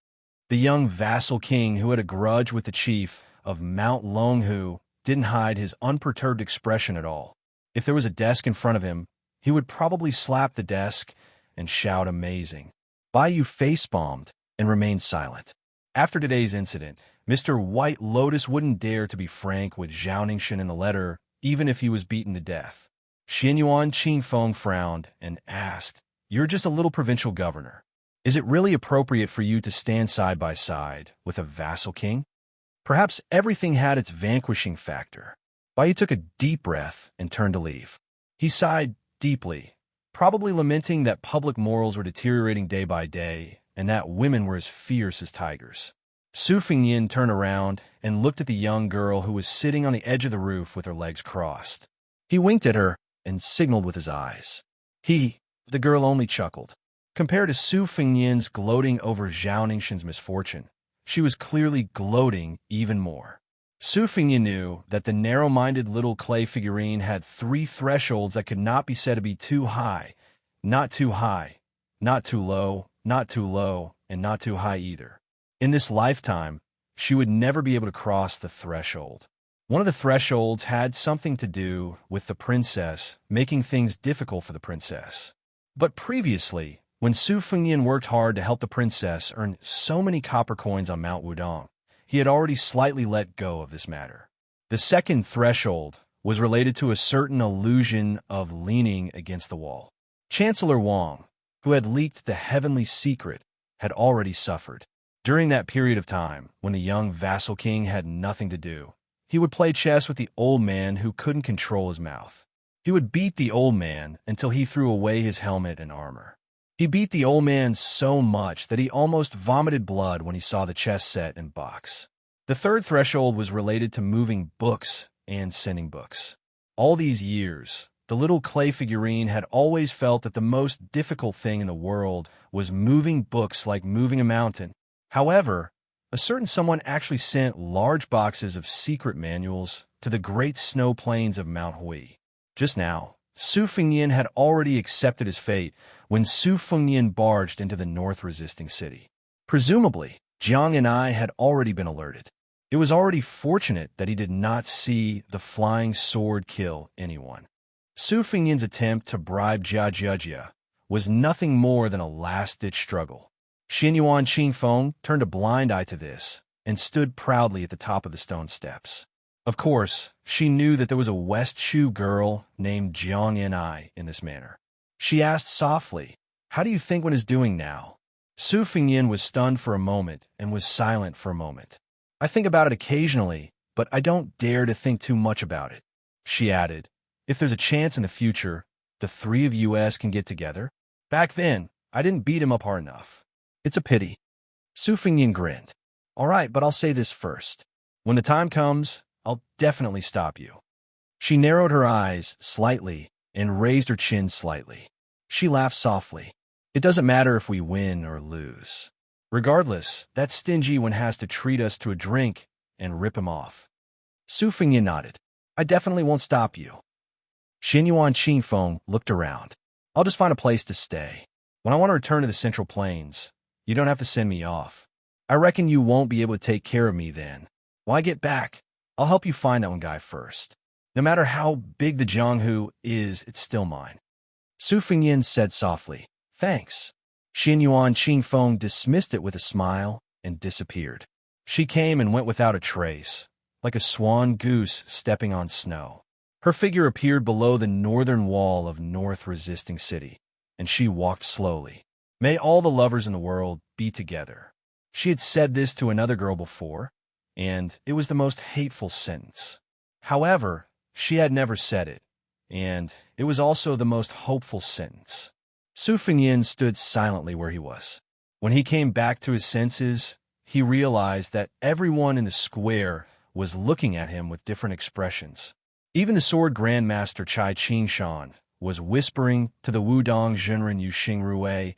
The young vassal king who had a grudge with the chief of Mount Longhu didn't hide his unperturbed expression at all. If there was a desk in front of him, he would probably slap the desk and shout amazing. Baiyu face-palmed and remained silent. After today's incident, Mr. White Lotus wouldn't dare to be frank with Zhao Ningxin in the letter, even if he was beaten to death. Xianyuan Qingfeng frowned and asked, "You're just a little provincial governor. Is it really appropriate for you to stand side by side with a vassal king?" Perhaps everything had its vanquishing factor. Baiyu took a deep breath and turned to leave. He sighed deeply, probably lamenting that public morals were deteriorating day by day and that women were as fierce as tigers. Su Fengyin turned around and looked at the young girl who was sitting on the edge of the roof with her legs crossed. He winked at her and signaled with his eyes. The girl only chuckled. Compared to Su Fengyin's gloating over Zhao Ningxin's misfortune, she was clearly gloating even more. Su Fengyin knew that the narrow-minded little clay figurine had 3 thresholds that could not be said to be too high, not too high, not too low, not too low, and not too high either. In this lifetime, she would never be able to cross the threshold. One of the thresholds had something to do with the princess, making things difficult for the princess. But previously, when Su Fengyin worked hard to help the princess earn so many copper coins on Mount Wudong, he had already slightly let go of this matter. The second threshold was related to a certain illusion of leaning against the wall. Chancellor Wang, who had leaked the heavenly secret, had already suffered. During that period of time, when the young vassal king had nothing to do, he would play chess with the old man who couldn't control his mouth. He would beat the old man until he threw away his helmet and armor. He beat the old man so much that he almost vomited blood when he saw the chess set and box. The third threshold was related to moving books and sending books. All these years, the little clay figurine had always felt that the most difficult thing in the world was moving books like moving a mountain. However, a certain someone actually sent large boxes of secret manuals to the great snow plains of Mount Hui. Just now, Su Fengnian had already accepted his fate when Su Fengnian barged into the north-resisting city. Presumably, Jiang and I had already been alerted. It was already fortunate that he did not see the flying sword kill anyone. Su Fengnian's attempt to bribe Xianxia was nothing more than a last-ditch struggle. Xianyuan Qingfeng turned a blind eye to this and stood proudly at the top of the stone steps. Of course, she knew that there was a West Shu girl named Jiang Ni in this manner. She asked softly, "How do you think one is doing now?" Su Fengnian was stunned for a moment and was silent for a moment. "I think about it occasionally, but I don't dare to think too much about it." She added, "If there's a chance in the future, the three of us can get together. Back then, I didn't beat him up hard enough. It's a pity." Su Fengnian grinned. "All right, but I'll say this first. When the time comes, I'll definitely stop you." She narrowed her eyes slightly and raised her chin slightly. She laughed softly. "It doesn't matter if we win or lose. Regardless, that stingy one has to treat us to a drink and rip him off." Su Fengnian nodded. "I definitely won't stop you." Xianyuan Qingfeng looked around. "I'll just find a place to stay. When I want to return to the Central Plains, you don't have to send me off. I reckon you won't be able to take care of me then. When I get back, I'll help you find that one guy first. No matter how big the Jianghu is, it's still mine." Su Fengnian said softly, "Thanks." Xianyuan Qingfeng dismissed it with a smile and disappeared. She came and went without a trace, like a swan goose stepping on snow. Her figure appeared below the northern wall of north-resisting city, and she walked slowly. "May all the lovers in the world be together." She had said this to another girl before, and it was the most hateful sentence. However, she had never said it, and it was also the most hopeful sentence. Su Fengnian stood silently where he was. When he came back to his senses, he realized that everyone in the square was looking at him with different expressions. Even the sword grandmaster Chai Qingshan was whispering to the Wudong Zhenren Yuxing Rue,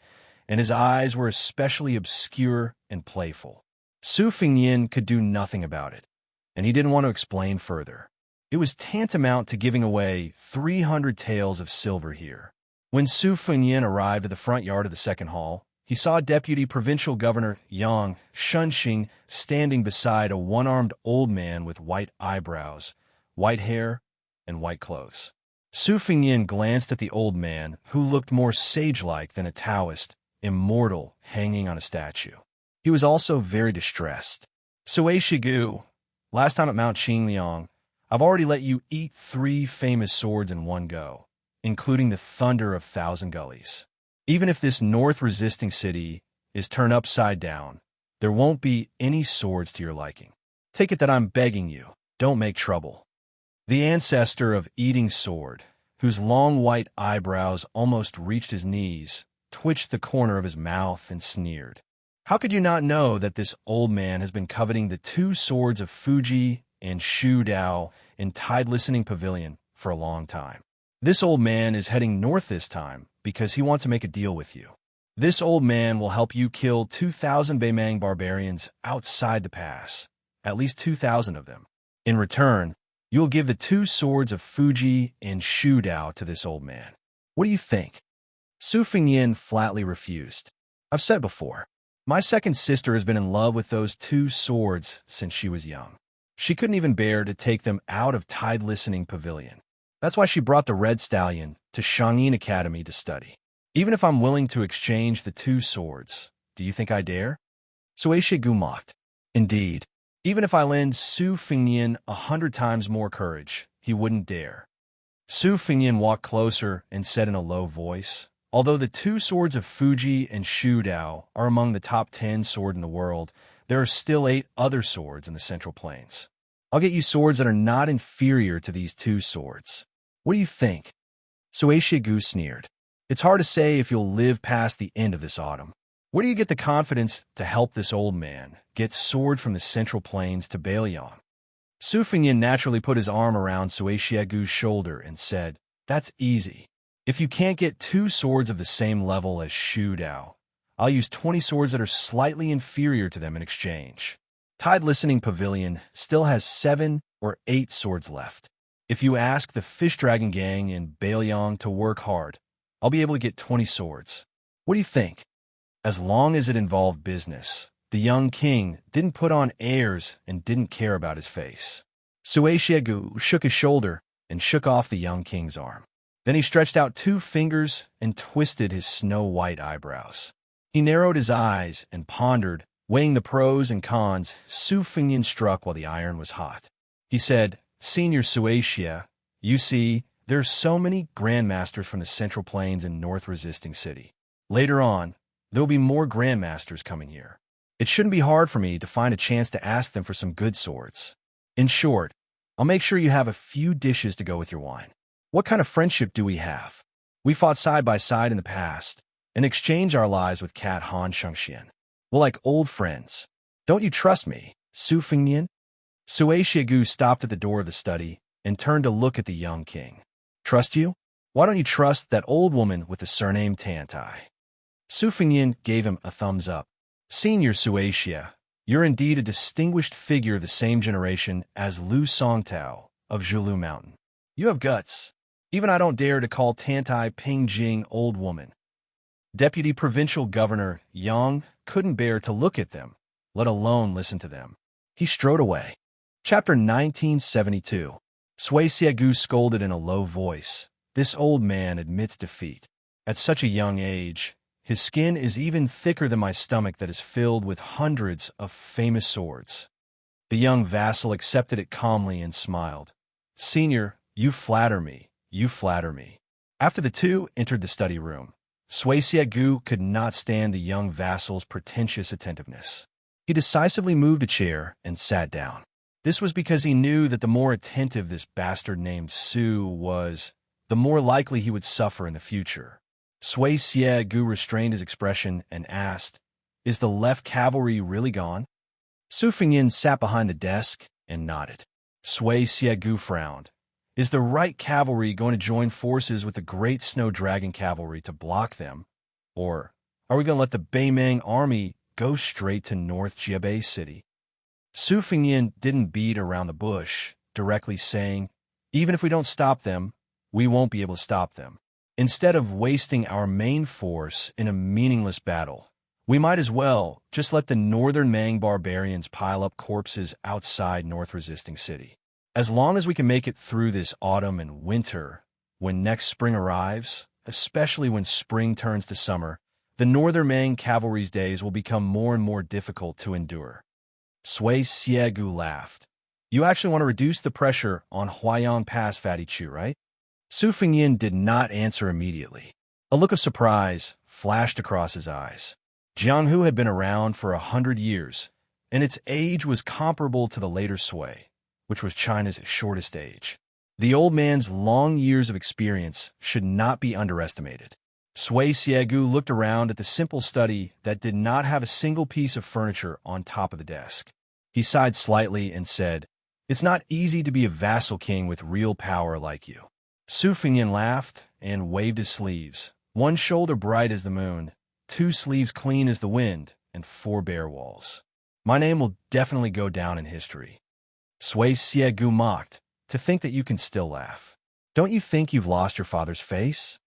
and his eyes were especially obscure and playful. Su Fengnian could do nothing about it, and he didn't want to explain further. It was tantamount to giving away 300 taels of silver here. When Su Fengnian arrived at the front yard of the second hall, he saw Deputy Provincial Governor Yang Shunxing standing beside a one-armed old man with white eyebrows, white hair, and white clothes. Su Fengnian glanced at the old man, who looked more sage-like than a Taoist, immortal, hanging on a statue. He was also very distressed. "Sui Shigu, last time at Mount Qingliang, I've already let you eat 3 famous swords in one go, including the Thunder of Thousand Gullies. Even if this north-resisting city is turned upside down, there won't be any swords to your liking. Take it that I'm begging you, don't make trouble." The ancestor of Eating Sword, whose long white eyebrows almost reached his knees, twitched the corner of his mouth and sneered. "How could you not know that this old man has been coveting the 2 swords of Fuji and Shu Dao in Tide Listening Pavilion for a long time? This old man is heading north this time because he wants to make a deal with you. This old man will help you kill 2,000 Beimang barbarians outside the pass, at least 2,000 of them. In return, you will give the 2 swords of Fuji and Shu Dao to this old man. What do you think?" Su Fengnian flatly refused. "I've said before, my second sister has been in love with those 2 swords since she was young. She couldn't even bear to take them out of Tide Listening Pavilion. That's why she brought the Red Stallion to Shangyin Academy to study. Even if I'm willing to exchange the 2 swords, do you think I dare?" Sui Shigu mocked. Indeed, even if I lend Su Fengnian 100 times more courage, he wouldn't dare. Su Fengnian walked closer and said in a low voice, "Although the 2 swords of Fuji and Shu Dao are among the top 10 swords in the world, there are still 8 other swords in the Central Plains. I'll get you swords that are not inferior to these 2 swords. What do you think?" Sui Shigu sneered. "It's hard to say if you'll live past the end of this autumn. Where do you get the confidence to help this old man get sword from the Central Plains to Bailiang? Su Fengyan naturally put his arm around Xianxia Gu's shoulder and said, "That's easy. If you can't get 2 swords of the same level as Shu Dao, I'll use 20 swords that are slightly inferior to them in exchange." Tide Listening Pavilion still has 7 or 8 swords left. If you ask the Fish Dragon Gang in Bailiang to work hard, I'll be able to get 20 swords. What do you think? As long as it involved business, the young king didn't put on airs and didn't care about his face. Xianxia Gu shook his shoulder and shook off the young king's arm. Then he stretched out 2 fingers and twisted his snow-white eyebrows. He narrowed his eyes and pondered, weighing the pros and cons Su Fengyan struck while the iron was hot. He said, "Senior Xianxia, you see, there's so many grandmasters from the Central Plains and North Resisting City. Later on, there will be more grandmasters coming here. It shouldn't be hard for me to find a chance to ask them for some good swords. In short, I'll make sure you have a few dishes to go with your wine. What kind of friendship do we have? We fought side by side in the past and exchanged our lives with Cat Han Xianxian. We're like old friends. Don't you trust me, Su Fengyan?" Xianxia Gu stopped at the door of the study and turned to look at the young king. "Trust you? Why don't you trust that old woman with the surname Tantai?" Su Fengyan gave him a thumbs up. "Senior Xianxia, you're indeed a distinguished figure of the same generation as Lu Songtao of Zhulu Mountain. You have guts. Even I don't dare to call Tantai Pingjing old woman." Deputy Provincial Governor Yang couldn't bear to look at them, let alone listen to them. He strode away. Chapter 1972. Xianxia Gu scolded in a low voice. "This old man admits defeat. At such a young age, his skin is even thicker than my stomach that is filled with hundreds of famous swords." The young vassal accepted it calmly and smiled. "Senior, you flatter me. You flatter me." After the two entered the study room, Xianxia Gu could not stand the young vassal's pretentious attentiveness. He decisively moved a chair and sat down. This was because he knew that the more attentive this bastard named Su was, the more likely he would suffer in the future. Xianxia Gu restrained his expression and asked, "Is the left cavalry really gone?" Su Fengyan sat behind the desk and nodded. Xianxia Gu frowned. "Is the right cavalry going to join forces with the Great Snow Dragon cavalry to block them? Or are we going to let the Beimeng army go straight to North Jiabei City?" Su Fengyan didn't beat around the bush, directly saying, "Even if we don't stop them, we won't be able to stop them. Instead of wasting our main force in a meaningless battle, we might as well just let the northern Mang barbarians pile up corpses outside North Resisting City. As long as we can make it through this autumn and winter, when next spring arrives, especially when spring turns to summer, the northern Mang cavalry's days will become more and more difficult to endure." Xianxia Gu laughed. "You actually want to reduce the pressure on Huayang Pass, Fatty Chu, right?" Su Fengyan did not answer immediately. A look of surprise flashed across his eyes. Jianghu had been around for 100 years, and its age was comparable to the later Sui, which was China's shortest age. The old man's long years of experience should not be underestimated. Xianxia Gu looked around at the simple study that did not have a single piece of furniture on top of the desk. He sighed slightly and said, "It's not easy to be a vassal king with real power like you." Su Fengyan laughed and waved his sleeves, one shoulder bright as the moon, 2 sleeves clean as the wind, and 4 bare walls. "My name will definitely go down in history." Xianxia Gu mocked. "To think that you can still laugh. Don't you think you've lost your father's face?"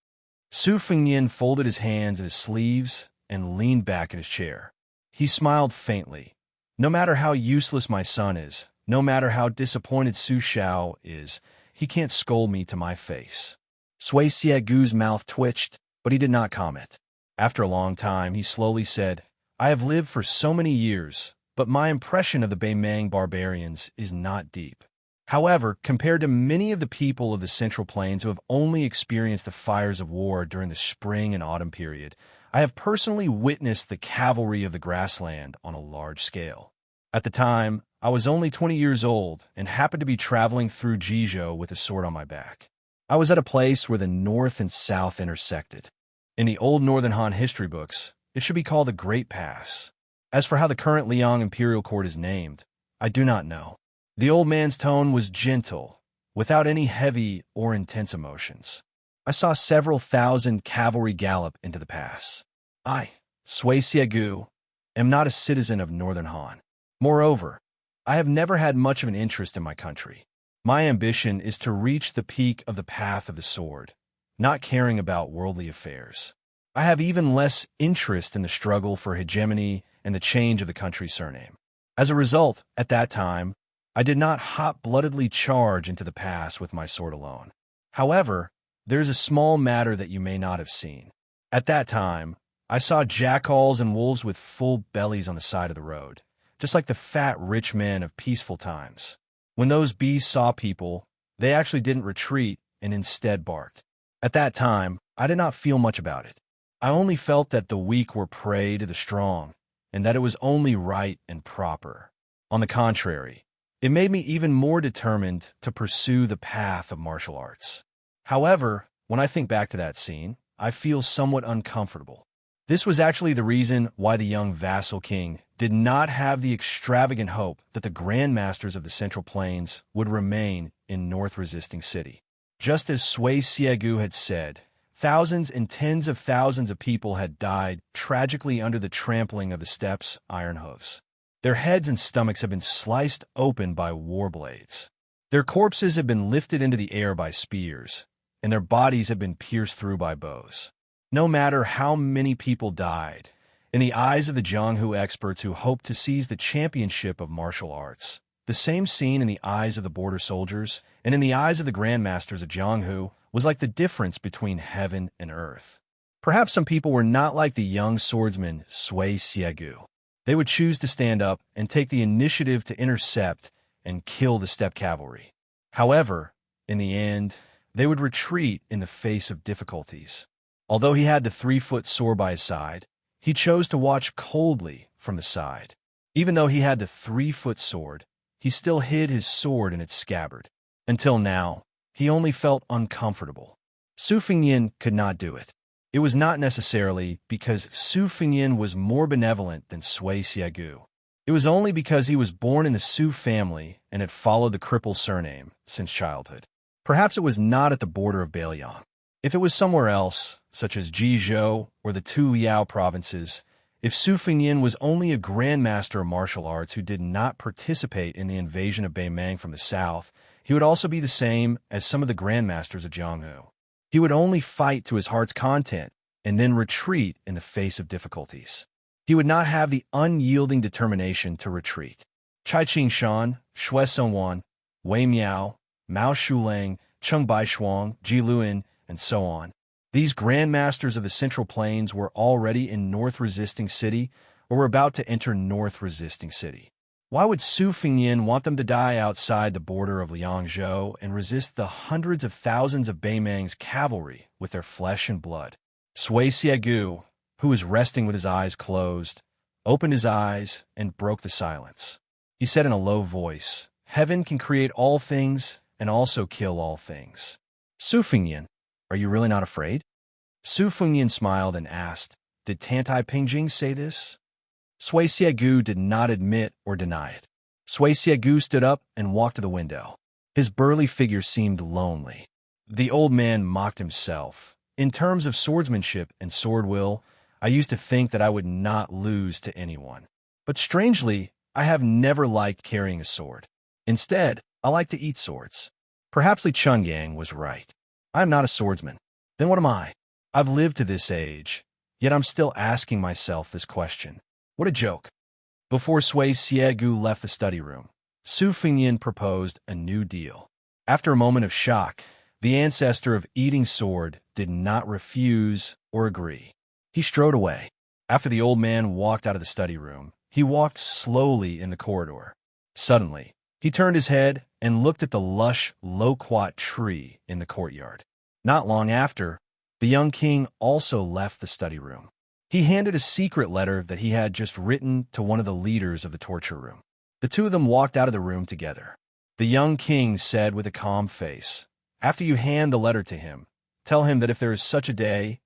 Su Fengyan folded his hands in his sleeves and leaned back in his chair. He smiled faintly. "No matter how useless my son is, no matter how disappointed Su Shao is, he can't scold me to my face." Xianxia Gu's mouth twitched, but he did not comment. After a long time, he slowly said, "I have lived for so many years, but my impression of the Beimeng barbarians is not deep. However, compared to many of the people of the Central Plains who have only experienced the fires of war during the spring and autumn period, I have personally witnessed the cavalry of the grassland on a large scale. At the time, I was only 20 years old and happened to be traveling through Jizhou with a sword on my back. I was at a place where the north and south intersected. In the old Northern Han history books, It should be called the Great Pass. As for how the current Liang Imperial Court is named, I do not know. The old man's tone was gentle, without any heavy or intense emotions. I saw several thousand cavalry gallop into the pass. I, Sui Siegu, am not a citizen of Northern Han. Moreover, I have never had much of an interest in my country. My ambition is to reach the peak of the path of the sword, not caring about worldly affairs. I have even less interest in the struggle for hegemony and the change of the country's surname. As a result, at that time, I did not hot-bloodedly charge into the pass with my sword alone. However, there is a small matter that you may not have seen. At that time, I saw jackals and wolves with full bellies on the side of the road, just like the fat rich men of peaceful times. When those beasts saw people, they actually didn't retreat and instead barked. At that time, I did not feel much about it. I only felt that the weak were prey to the strong, and that it was only right and proper. On the contrary, it made me even more determined to pursue the path of martial arts. However, when I think back to that scene, I feel somewhat uncomfortable. This was actually the reason why the young vassal king did not have the extravagant hope that the grandmasters of the Central Plains would remain in North Resisting City. Just as Sui Siegu had said, thousands and tens of thousands of people had died tragically under the trampling of the steppes' iron hooves. Their heads and stomachs had been sliced open by war blades. Their corpses had been lifted into the air by spears, and their bodies had been pierced through by bows. No matter how many people died, in the eyes of the Jianghu experts who hoped to seize the championship of martial arts, the same scene in the eyes of the border soldiers and in the eyes of the grandmasters of Jianghu was like the difference between heaven and earth. Perhaps some people were not like the young swordsman Sui Siegu. They would choose to stand up and take the initiative to intercept and kill the steppe cavalry. However, in the end, they would retreat in the face of difficulties. Although he had the 3-foot sword by his side, he chose to watch coldly from the side. Even though he had the 3-foot sword, he still hid his sword in its scabbard. Until now, he only felt uncomfortable. Su Fengyan could not do it. It was not necessarily because Su Fengyan was more benevolent than Sui Siegu. It was only because he was born in the Su family and had followed the cripple surname since childhood. Perhaps it was not at the border of Beiliang. If it was somewhere else, such as Jizhou or the two Liao provinces, if Su Fengyan was only a grandmaster of martial arts who did not participate in the invasion of Beimang from the south, he would also be the same as some of the grandmasters of Jianghu. He would only fight to his heart's content and then retreat in the face of difficulties. He would not have the unyielding determination to retreat. Chai Qing-shan, Xue Songwan, Wei Miao, Mao Shulang, Cheng Baishuang, Ji Luan, and so on. These grandmasters of the Central Plains were already in North Resisting City or were about to enter North Resisting City. Why would Su Fengyan want them to die outside the border of Liangzhou and resist the hundreds of thousands of Beimang's cavalry with their flesh and blood? Sui Siegu, who was resting with his eyes closed, opened his eyes and broke the silence. He said in a low voice, "Heaven can create all things and also kill all things." Su Fengyan, are you really not afraid? Su Fengyan smiled and asked, "Did Tantai Pingjing say this?" Sui Siegu did not admit or deny it. Sui Siegu stood up and walked to the window. His burly figure seemed lonely. The old man mocked himself. In terms of swordsmanship and sword will, I used to think that I would not lose to anyone. But strangely, I have never liked carrying a sword. Instead, I like to eat swords. Perhaps Li Chungyang was right. I am not a swordsman. Then what am I? I've lived to this age, yet I'm still asking myself this question. What a joke. Before Sui Siegu left the study room, Su Fengyan proposed a new deal. After a moment of shock, the ancestor of Eating Sword did not refuse or agree. He strode away. After the old man walked out of the study room, he walked slowly in the corridor. Suddenly, he turned his head and looked at the lush loquat tree in the courtyard. Not long after, the young king also left the study room. He handed a secret letter that he had just written to one of the leaders of the torture room. The two of them walked out of the room together. The young king said with a calm face, "After you hand the letter to him, tell him that if there is such a day,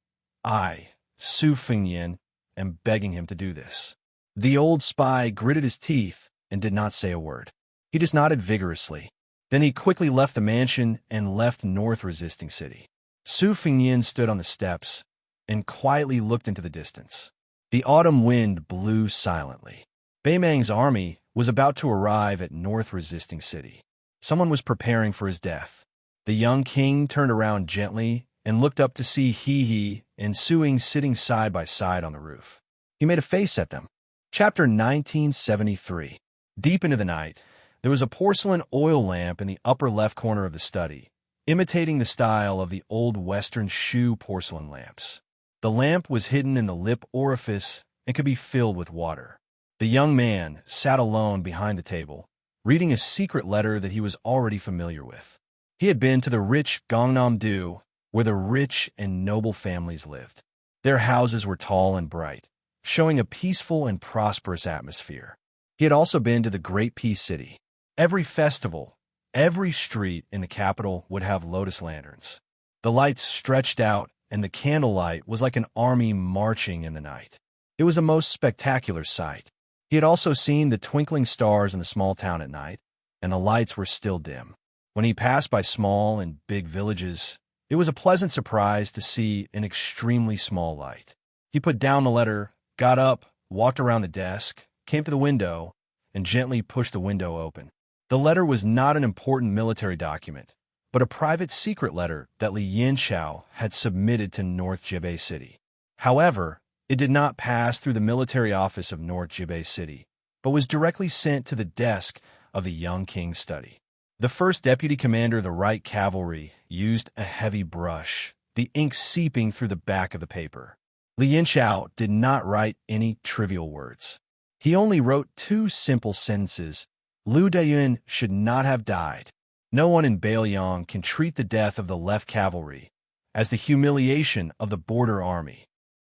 I, Su Fengyan, and begging him to do this. The old spy gritted his teeth and did not say a word. He just nodded vigorously. Then he quickly left the mansion and left North Resisting City. Su Fengyin stood on the steps and quietly looked into the distance. The autumn wind blew silently. Beimang's army was about to arrive at North Resisting City. Someone was preparing for his death. The young king turned around gently and looked up to see He and Su Ying sitting side by side on the roof. He made a face at them. Chapter 1973. Deep into the night, there was a porcelain oil lamp in the upper left corner of the study, imitating the style of the old Western shoe porcelain lamps. The lamp was hidden in the lip orifice and could be filled with water. The young man sat alone behind the table, reading a secret letter that he was already familiar with. He had been to the rich Gangnam-do, where the rich and noble families lived. Their houses were tall and bright, showing a peaceful and prosperous atmosphere. He had also been to the Great Peace City. Every festival, every street in the capital would have lotus lanterns. The lights stretched out, and the candlelight was like an army marching in the night. It was a most spectacular sight. He had also seen the twinkling stars in the small town at night, and the lights were still dim. When he passed by small and big villages, it was a pleasant surprise to see an extremely small light. He put down the letter, got up, walked around the desk, came to the window, and gently pushed the window open. The letter was not an important military document, but a private secret letter that Xianxia had submitted to North Jibei City. However, it did not pass through the military office of North Jibei City, but was directly sent to the desk of the young king's study. The first deputy commander of the Right Cavalry used a heavy brush, the ink seeping through the back of the paper. Xianxia did not write any trivial words. He only wrote 2 simple sentences. Lu Dayun should not have died. No one in Bailiang can treat the death of the left cavalry as the humiliation of the border army.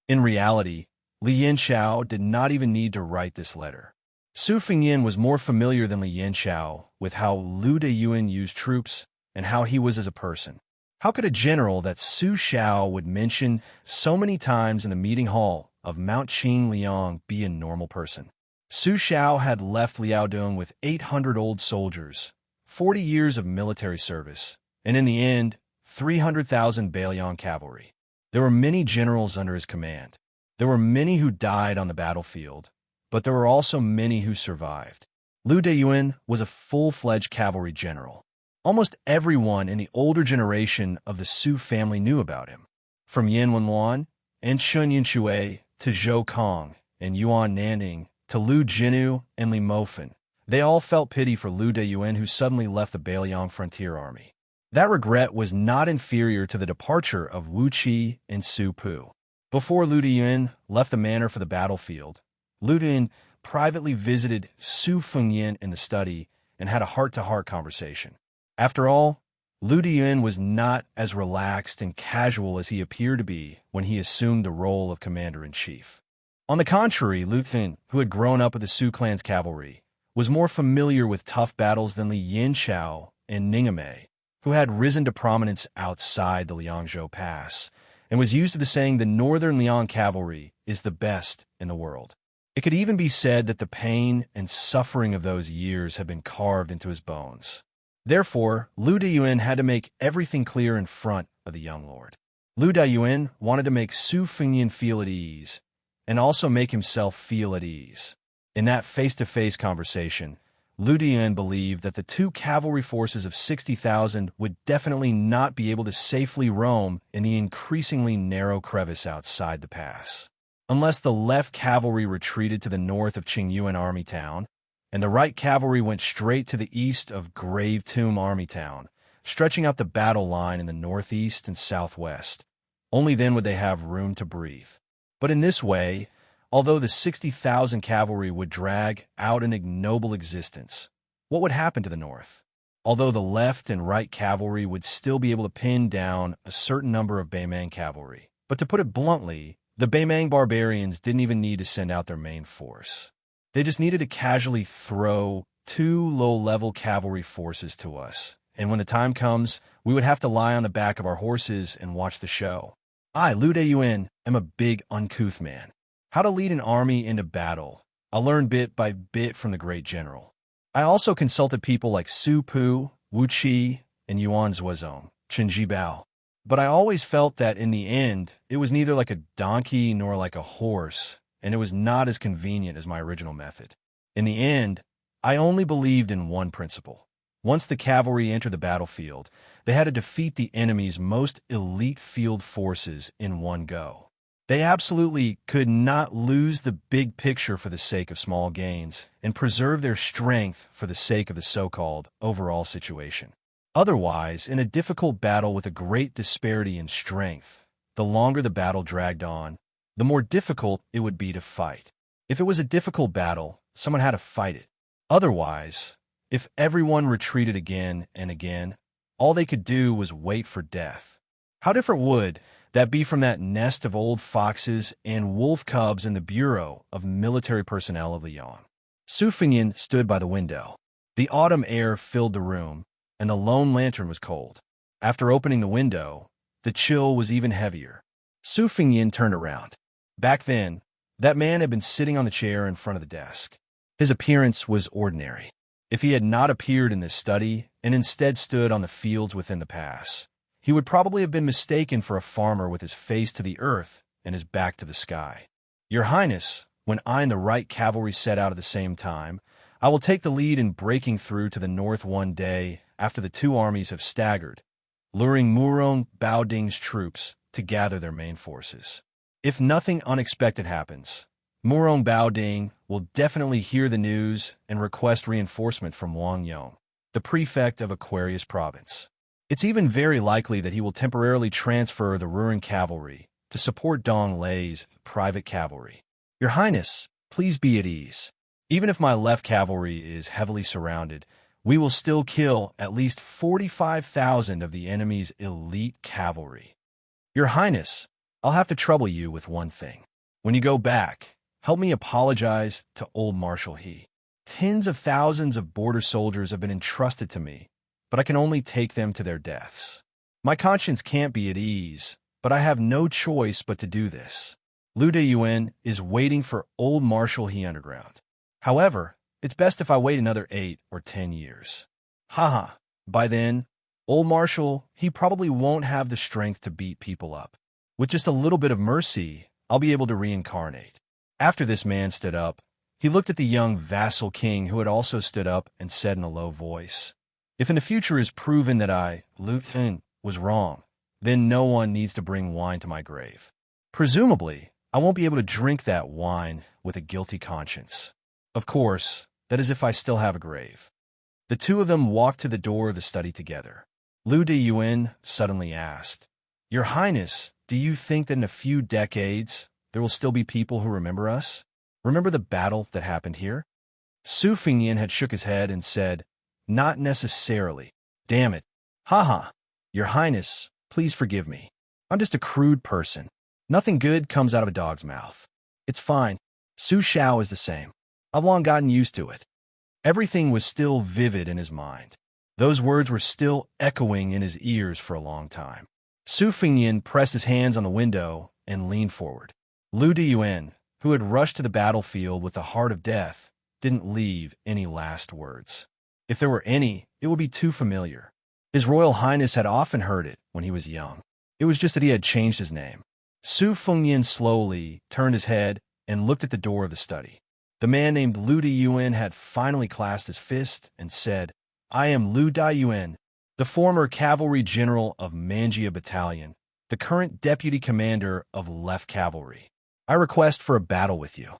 In reality, Xianxia did not even need to write this letter. Su Fengyin was more familiar than Xianxia with how Lu Dayun used troops and how he was as a person. How could a general that Su Xiao would mention so many times in the meeting hall of Mount Qing Liang be a normal person? Su Xiao had left Liaodong with 800 old soldiers, 40 years of military service, and in the end, 300,000 Bailiang cavalry. There were many generals under his command. There were many who died on the battlefield, but there were also many who survived. Lu Dayun was a full-fledged cavalry general. Almost everyone in the older generation of the Su family knew about him. From Yan Wenluan and Shun Yinshui to Zhou Kong and Yuan Nanning to Lu Jinu and Li Mofen, they all felt pity for Lu Dayun, who suddenly left the Bailiang frontier army. That regret was not inferior to the departure of Wuxia and Su Pu. Before Lu Dayun left the manor for the battlefield, Lu Dayun privately visited Su Fengyin in the study and had a heart-to-heart conversation. After all, Lu Dayun was not as relaxed and casual as he appeared to be when he assumed the role of commander-in-chief. On the contrary, Lu Dayun, who had grown up with the Su clan's cavalry, was more familiar with tough battles than Li Yanxiao and Ningame, who had risen to prominence outside the Liangzhou Pass, and was used to the saying the Northern Liang cavalry is the best in the world. It could even be said that the pain and suffering of those years had been carved into his bones. Therefore, Lu Dayun had to make everything clear in front of the young lord. Lu Dayun wanted to make Su Fengyin feel at ease, and also make himself feel at ease. In that face-to-face conversation, Lu Dayun believed that the 2 cavalry forces of 60,000 would definitely not be able to safely roam in the increasingly narrow crevice outside the pass. Unless the left cavalry retreated to the north of Qingyuan Army Town, and the right cavalry went straight to the east of Grave Tomb Army Town, stretching out the battle line in the northeast and southwest. Only then would they have room to breathe. But in this way, although the 60,000 cavalry would drag out an ignoble existence, what would happen to the north? Although the left and right cavalry would still be able to pin down a certain number of Beimang cavalry. But to put it bluntly, the Beimang barbarians didn't even need to send out their main force. They just needed to casually throw 2 low-level cavalry forces to us, and when the time comes, we would have to lie on the back of our horses and watch the show. I, Lu Dayun, am a big, uncouth man. how to lead an army into battle. I learned bit by bit from the great general. I also consulted people like Su Pu, Wuxia, and Yuan Zuozong, Qinji Bao. But I always felt that in the end, it was neither like a donkey nor like a horse, and it was not as convenient as my original method. In the end, I only believed in one principle. Once the cavalry entered the battlefield, they had to defeat the enemy's most elite field forces in one go. They absolutely could not lose the big picture for the sake of small gains and preserve their strength for the sake of the so-called overall situation. Otherwise, in a difficult battle with a great disparity in strength, the longer the battle dragged on, the more difficult it would be to fight. If it was a difficult battle, someone had to fight it. Otherwise, if everyone retreated again and again, all they could do was wait for death. How different would that be from that nest of old foxes and wolf cubs in the Bureau of Military Personnel of Lyon? Su Fengyan stood by the window. The autumn air filled the room, and the lone lantern was cold. After opening the window, the chill was even heavier. Su Fengyan turned around. Back then, that man had been sitting on the chair in front of the desk. His appearance was ordinary. If he had not appeared in this study and instead stood on the fields within the pass, he would probably have been mistaken for a farmer with his face to the earth and his back to the sky. Your Highness, when I and the right cavalry set out at the same time, I will take the lead in breaking through to the north one day after the two armies have staggered, luring Murong Baoding's troops to gather their main forces. If nothing unexpected happens, Murong Baoding will definitely hear the news and request reinforcement from Wang Yong, the prefect of Aquarius Province. It's even very likely that he will temporarily transfer the Ruran cavalry to support Dong Lei's private cavalry. Your Highness, please be at ease. Even if my left cavalry is heavily surrounded, we will still kill at least 45,000 of the enemy's elite cavalry. Your Highness, I'll have to trouble you with one thing. When you go back, help me apologize to old Marshal He. Tens of thousands of border soldiers have been entrusted to me, but I can only take them to their deaths. My conscience can't be at ease, but I have no choice but to do this. Lu Deyuan is waiting for old Marshal He underground. However, it's best if I wait another 8 or 10 years. Haha, by then, old Marshal He probably won't have the strength to beat people up. With just a little bit of mercy, I'll be able to reincarnate. After this man stood up, he looked at the young vassal king who had also stood up and said in a low voice, "If in the future is proven that I, Lu Ten, was wrong, then no one needs to bring wine to my grave. Presumably, I won't be able to drink that wine with a guilty conscience. Of course, that is if I still have a grave." The two of them walked to the door of the study together. Lu Deyuan suddenly asked, "Your Highness, do you think that in a few decades, there will still be people who remember us? Remember the battle that happened here?" Su Fengyan had shook his head and said, "Not necessarily. Damn it. Haha. Your Highness, please forgive me. I'm just a crude person. Nothing good comes out of a dog's mouth. It's fine. Su Shao is the same. I've long gotten used to it." Everything was still vivid in his mind. Those words were still echoing in his ears for a long time. Su Fengyan pressed his hands on the window and leaned forward. Lu Deyuan, who had rushed to the battlefield with the heart of death, didn't leave any last words. If there were any, it would be too familiar. His Royal Highness had often heard it when he was young. It was just that he had changed his name. Su Fengyan slowly turned his head and looked at the door of the study. The man named Lu Deyuan had finally clasped his fist and said, "I am Lu Deyuan, the former cavalry general of Manjia Battalion, the current deputy commander of Left Cavalry. I request for a battle with you."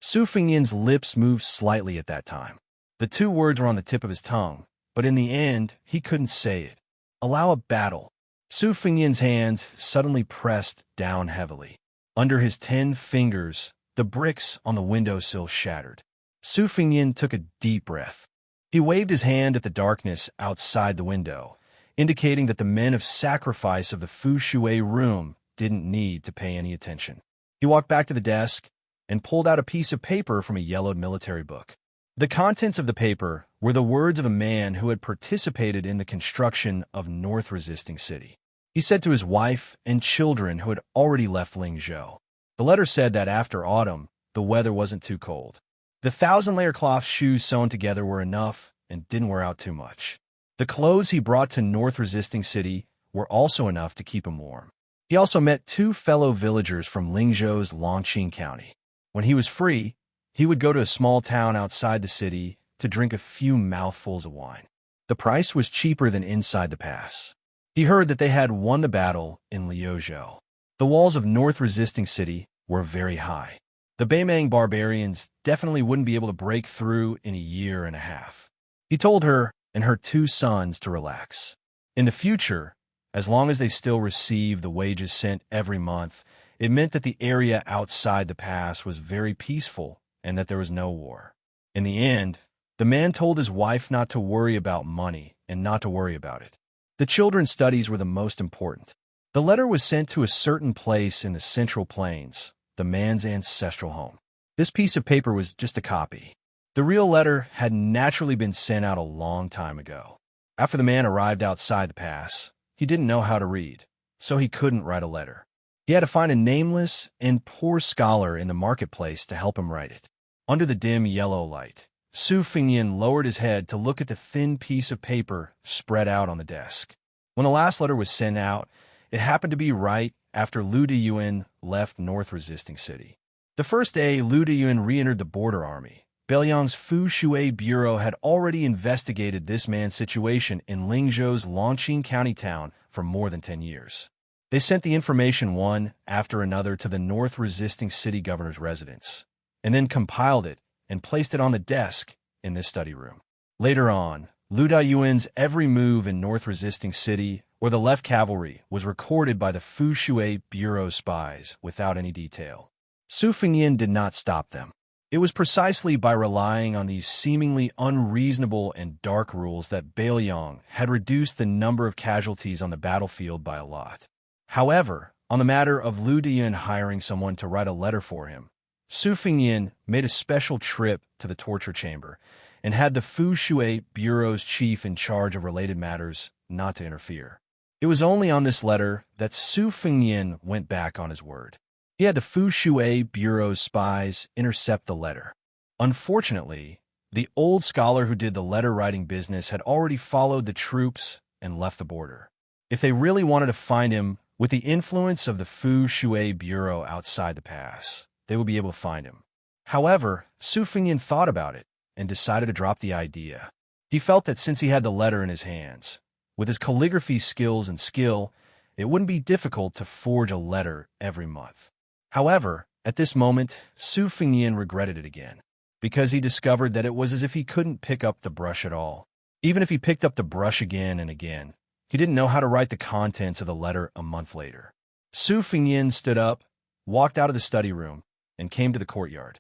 Su Fengyan's lips moved slightly at that time. The two words were on the tip of his tongue, but in the end, he couldn't say it. Allow a battle. Su Fengyan's hands suddenly pressed down heavily. Under his 10 fingers, the bricks on the windowsill shattered. Su Fengyan took a deep breath. He waved his hand at the darkness outside the window, indicating that the men of sacrifice of the Fu Shui room didn't need to pay any attention. He walked back to the desk and pulled out a piece of paper from a yellowed military book. The contents of the paper were the words of a man who had participated in the construction of North Resisting City. He said to his wife and children who had already left Lingzhou, The letter said that after autumn, the weather wasn't too cold. The 1,000-layer cloth shoes sewn together were enough and didn't wear out too much. The clothes he brought to North Resisting City were also enough to keep him warm. He also met 2 fellow villagers from Lingzhou's Longqing County. When he was free, he would go to a small town outside the city to drink a few mouthfuls of wine. The price was cheaper than inside the pass. He heard that they had won the battle in Liuzhou. The walls of North Resisting City were very high. The Beimang barbarians definitely wouldn't be able to break through in a year and a half. He told her and her 2 sons to relax. In the future, as long as they still received the wages sent every month, it meant that the area outside the pass was very peaceful and that there was no war. In the end, the man told his wife not to worry about money and not to worry about it. The children's studies were the most important. The letter was sent to a certain place in the Central Plains, the man's ancestral home. This piece of paper was just a copy. The real letter had naturally been sent out a long time ago. After the man arrived outside the pass, he didn't know how to read, so he couldn't write a letter. He had to find a nameless and poor scholar in the marketplace to help him write it. Under the dim yellow light, Su Fengyan lowered his head to look at the thin piece of paper spread out on the desk. When the last letter was sent out, it happened to be right after Lu Deyuan left North Resisting City. The first day Lu Deyuan re-entered the border army, Beiliang's Fu Shui Bureau had already investigated this man's situation in Lingzhou's Longqing County town for more than 10 years. They sent the information one after another to the North Resisting City governor's residence, and then compiled it and placed it on the desk in this study room. Later on, Lu Deyuan's every move in North Resisting City or the left cavalry was recorded by the Fu Shui Bureau spies without any detail. Su Fengyan did not stop them. It was precisely by relying on these seemingly unreasonable and dark rules that Beiliang had reduced the number of casualties on the battlefield by a lot. However, on the matter of Lu Deyuan hiring someone to write a letter for him, Su Fengyan made a special trip to the torture chamber and had the Fu Shui Bureau's chief in charge of related matters not to interfere. It was only on this letter that Su Fengyan went back on his word. He had the Fu Shui Bureau's spies intercept the letter. Unfortunately, the old scholar who did the letter-writing business had already followed the troops and left the border. If they really wanted to find him with the influence of the Fu Shui Bureau outside the pass, they would be able to find him. However, Su Fengyan thought about it and decided to drop the idea. He felt that since he had the letter in his hands, with his calligraphy skills and skill, it wouldn't be difficult to forge a letter every month. However, at this moment, Su Fengyan regretted it again, because he discovered that it was as if he couldn't pick up the brush at all. Even if he picked up the brush again and again, he didn't know how to write the contents of the letter a month later. Su Fengyan stood up, walked out of the study room, and came to the courtyard.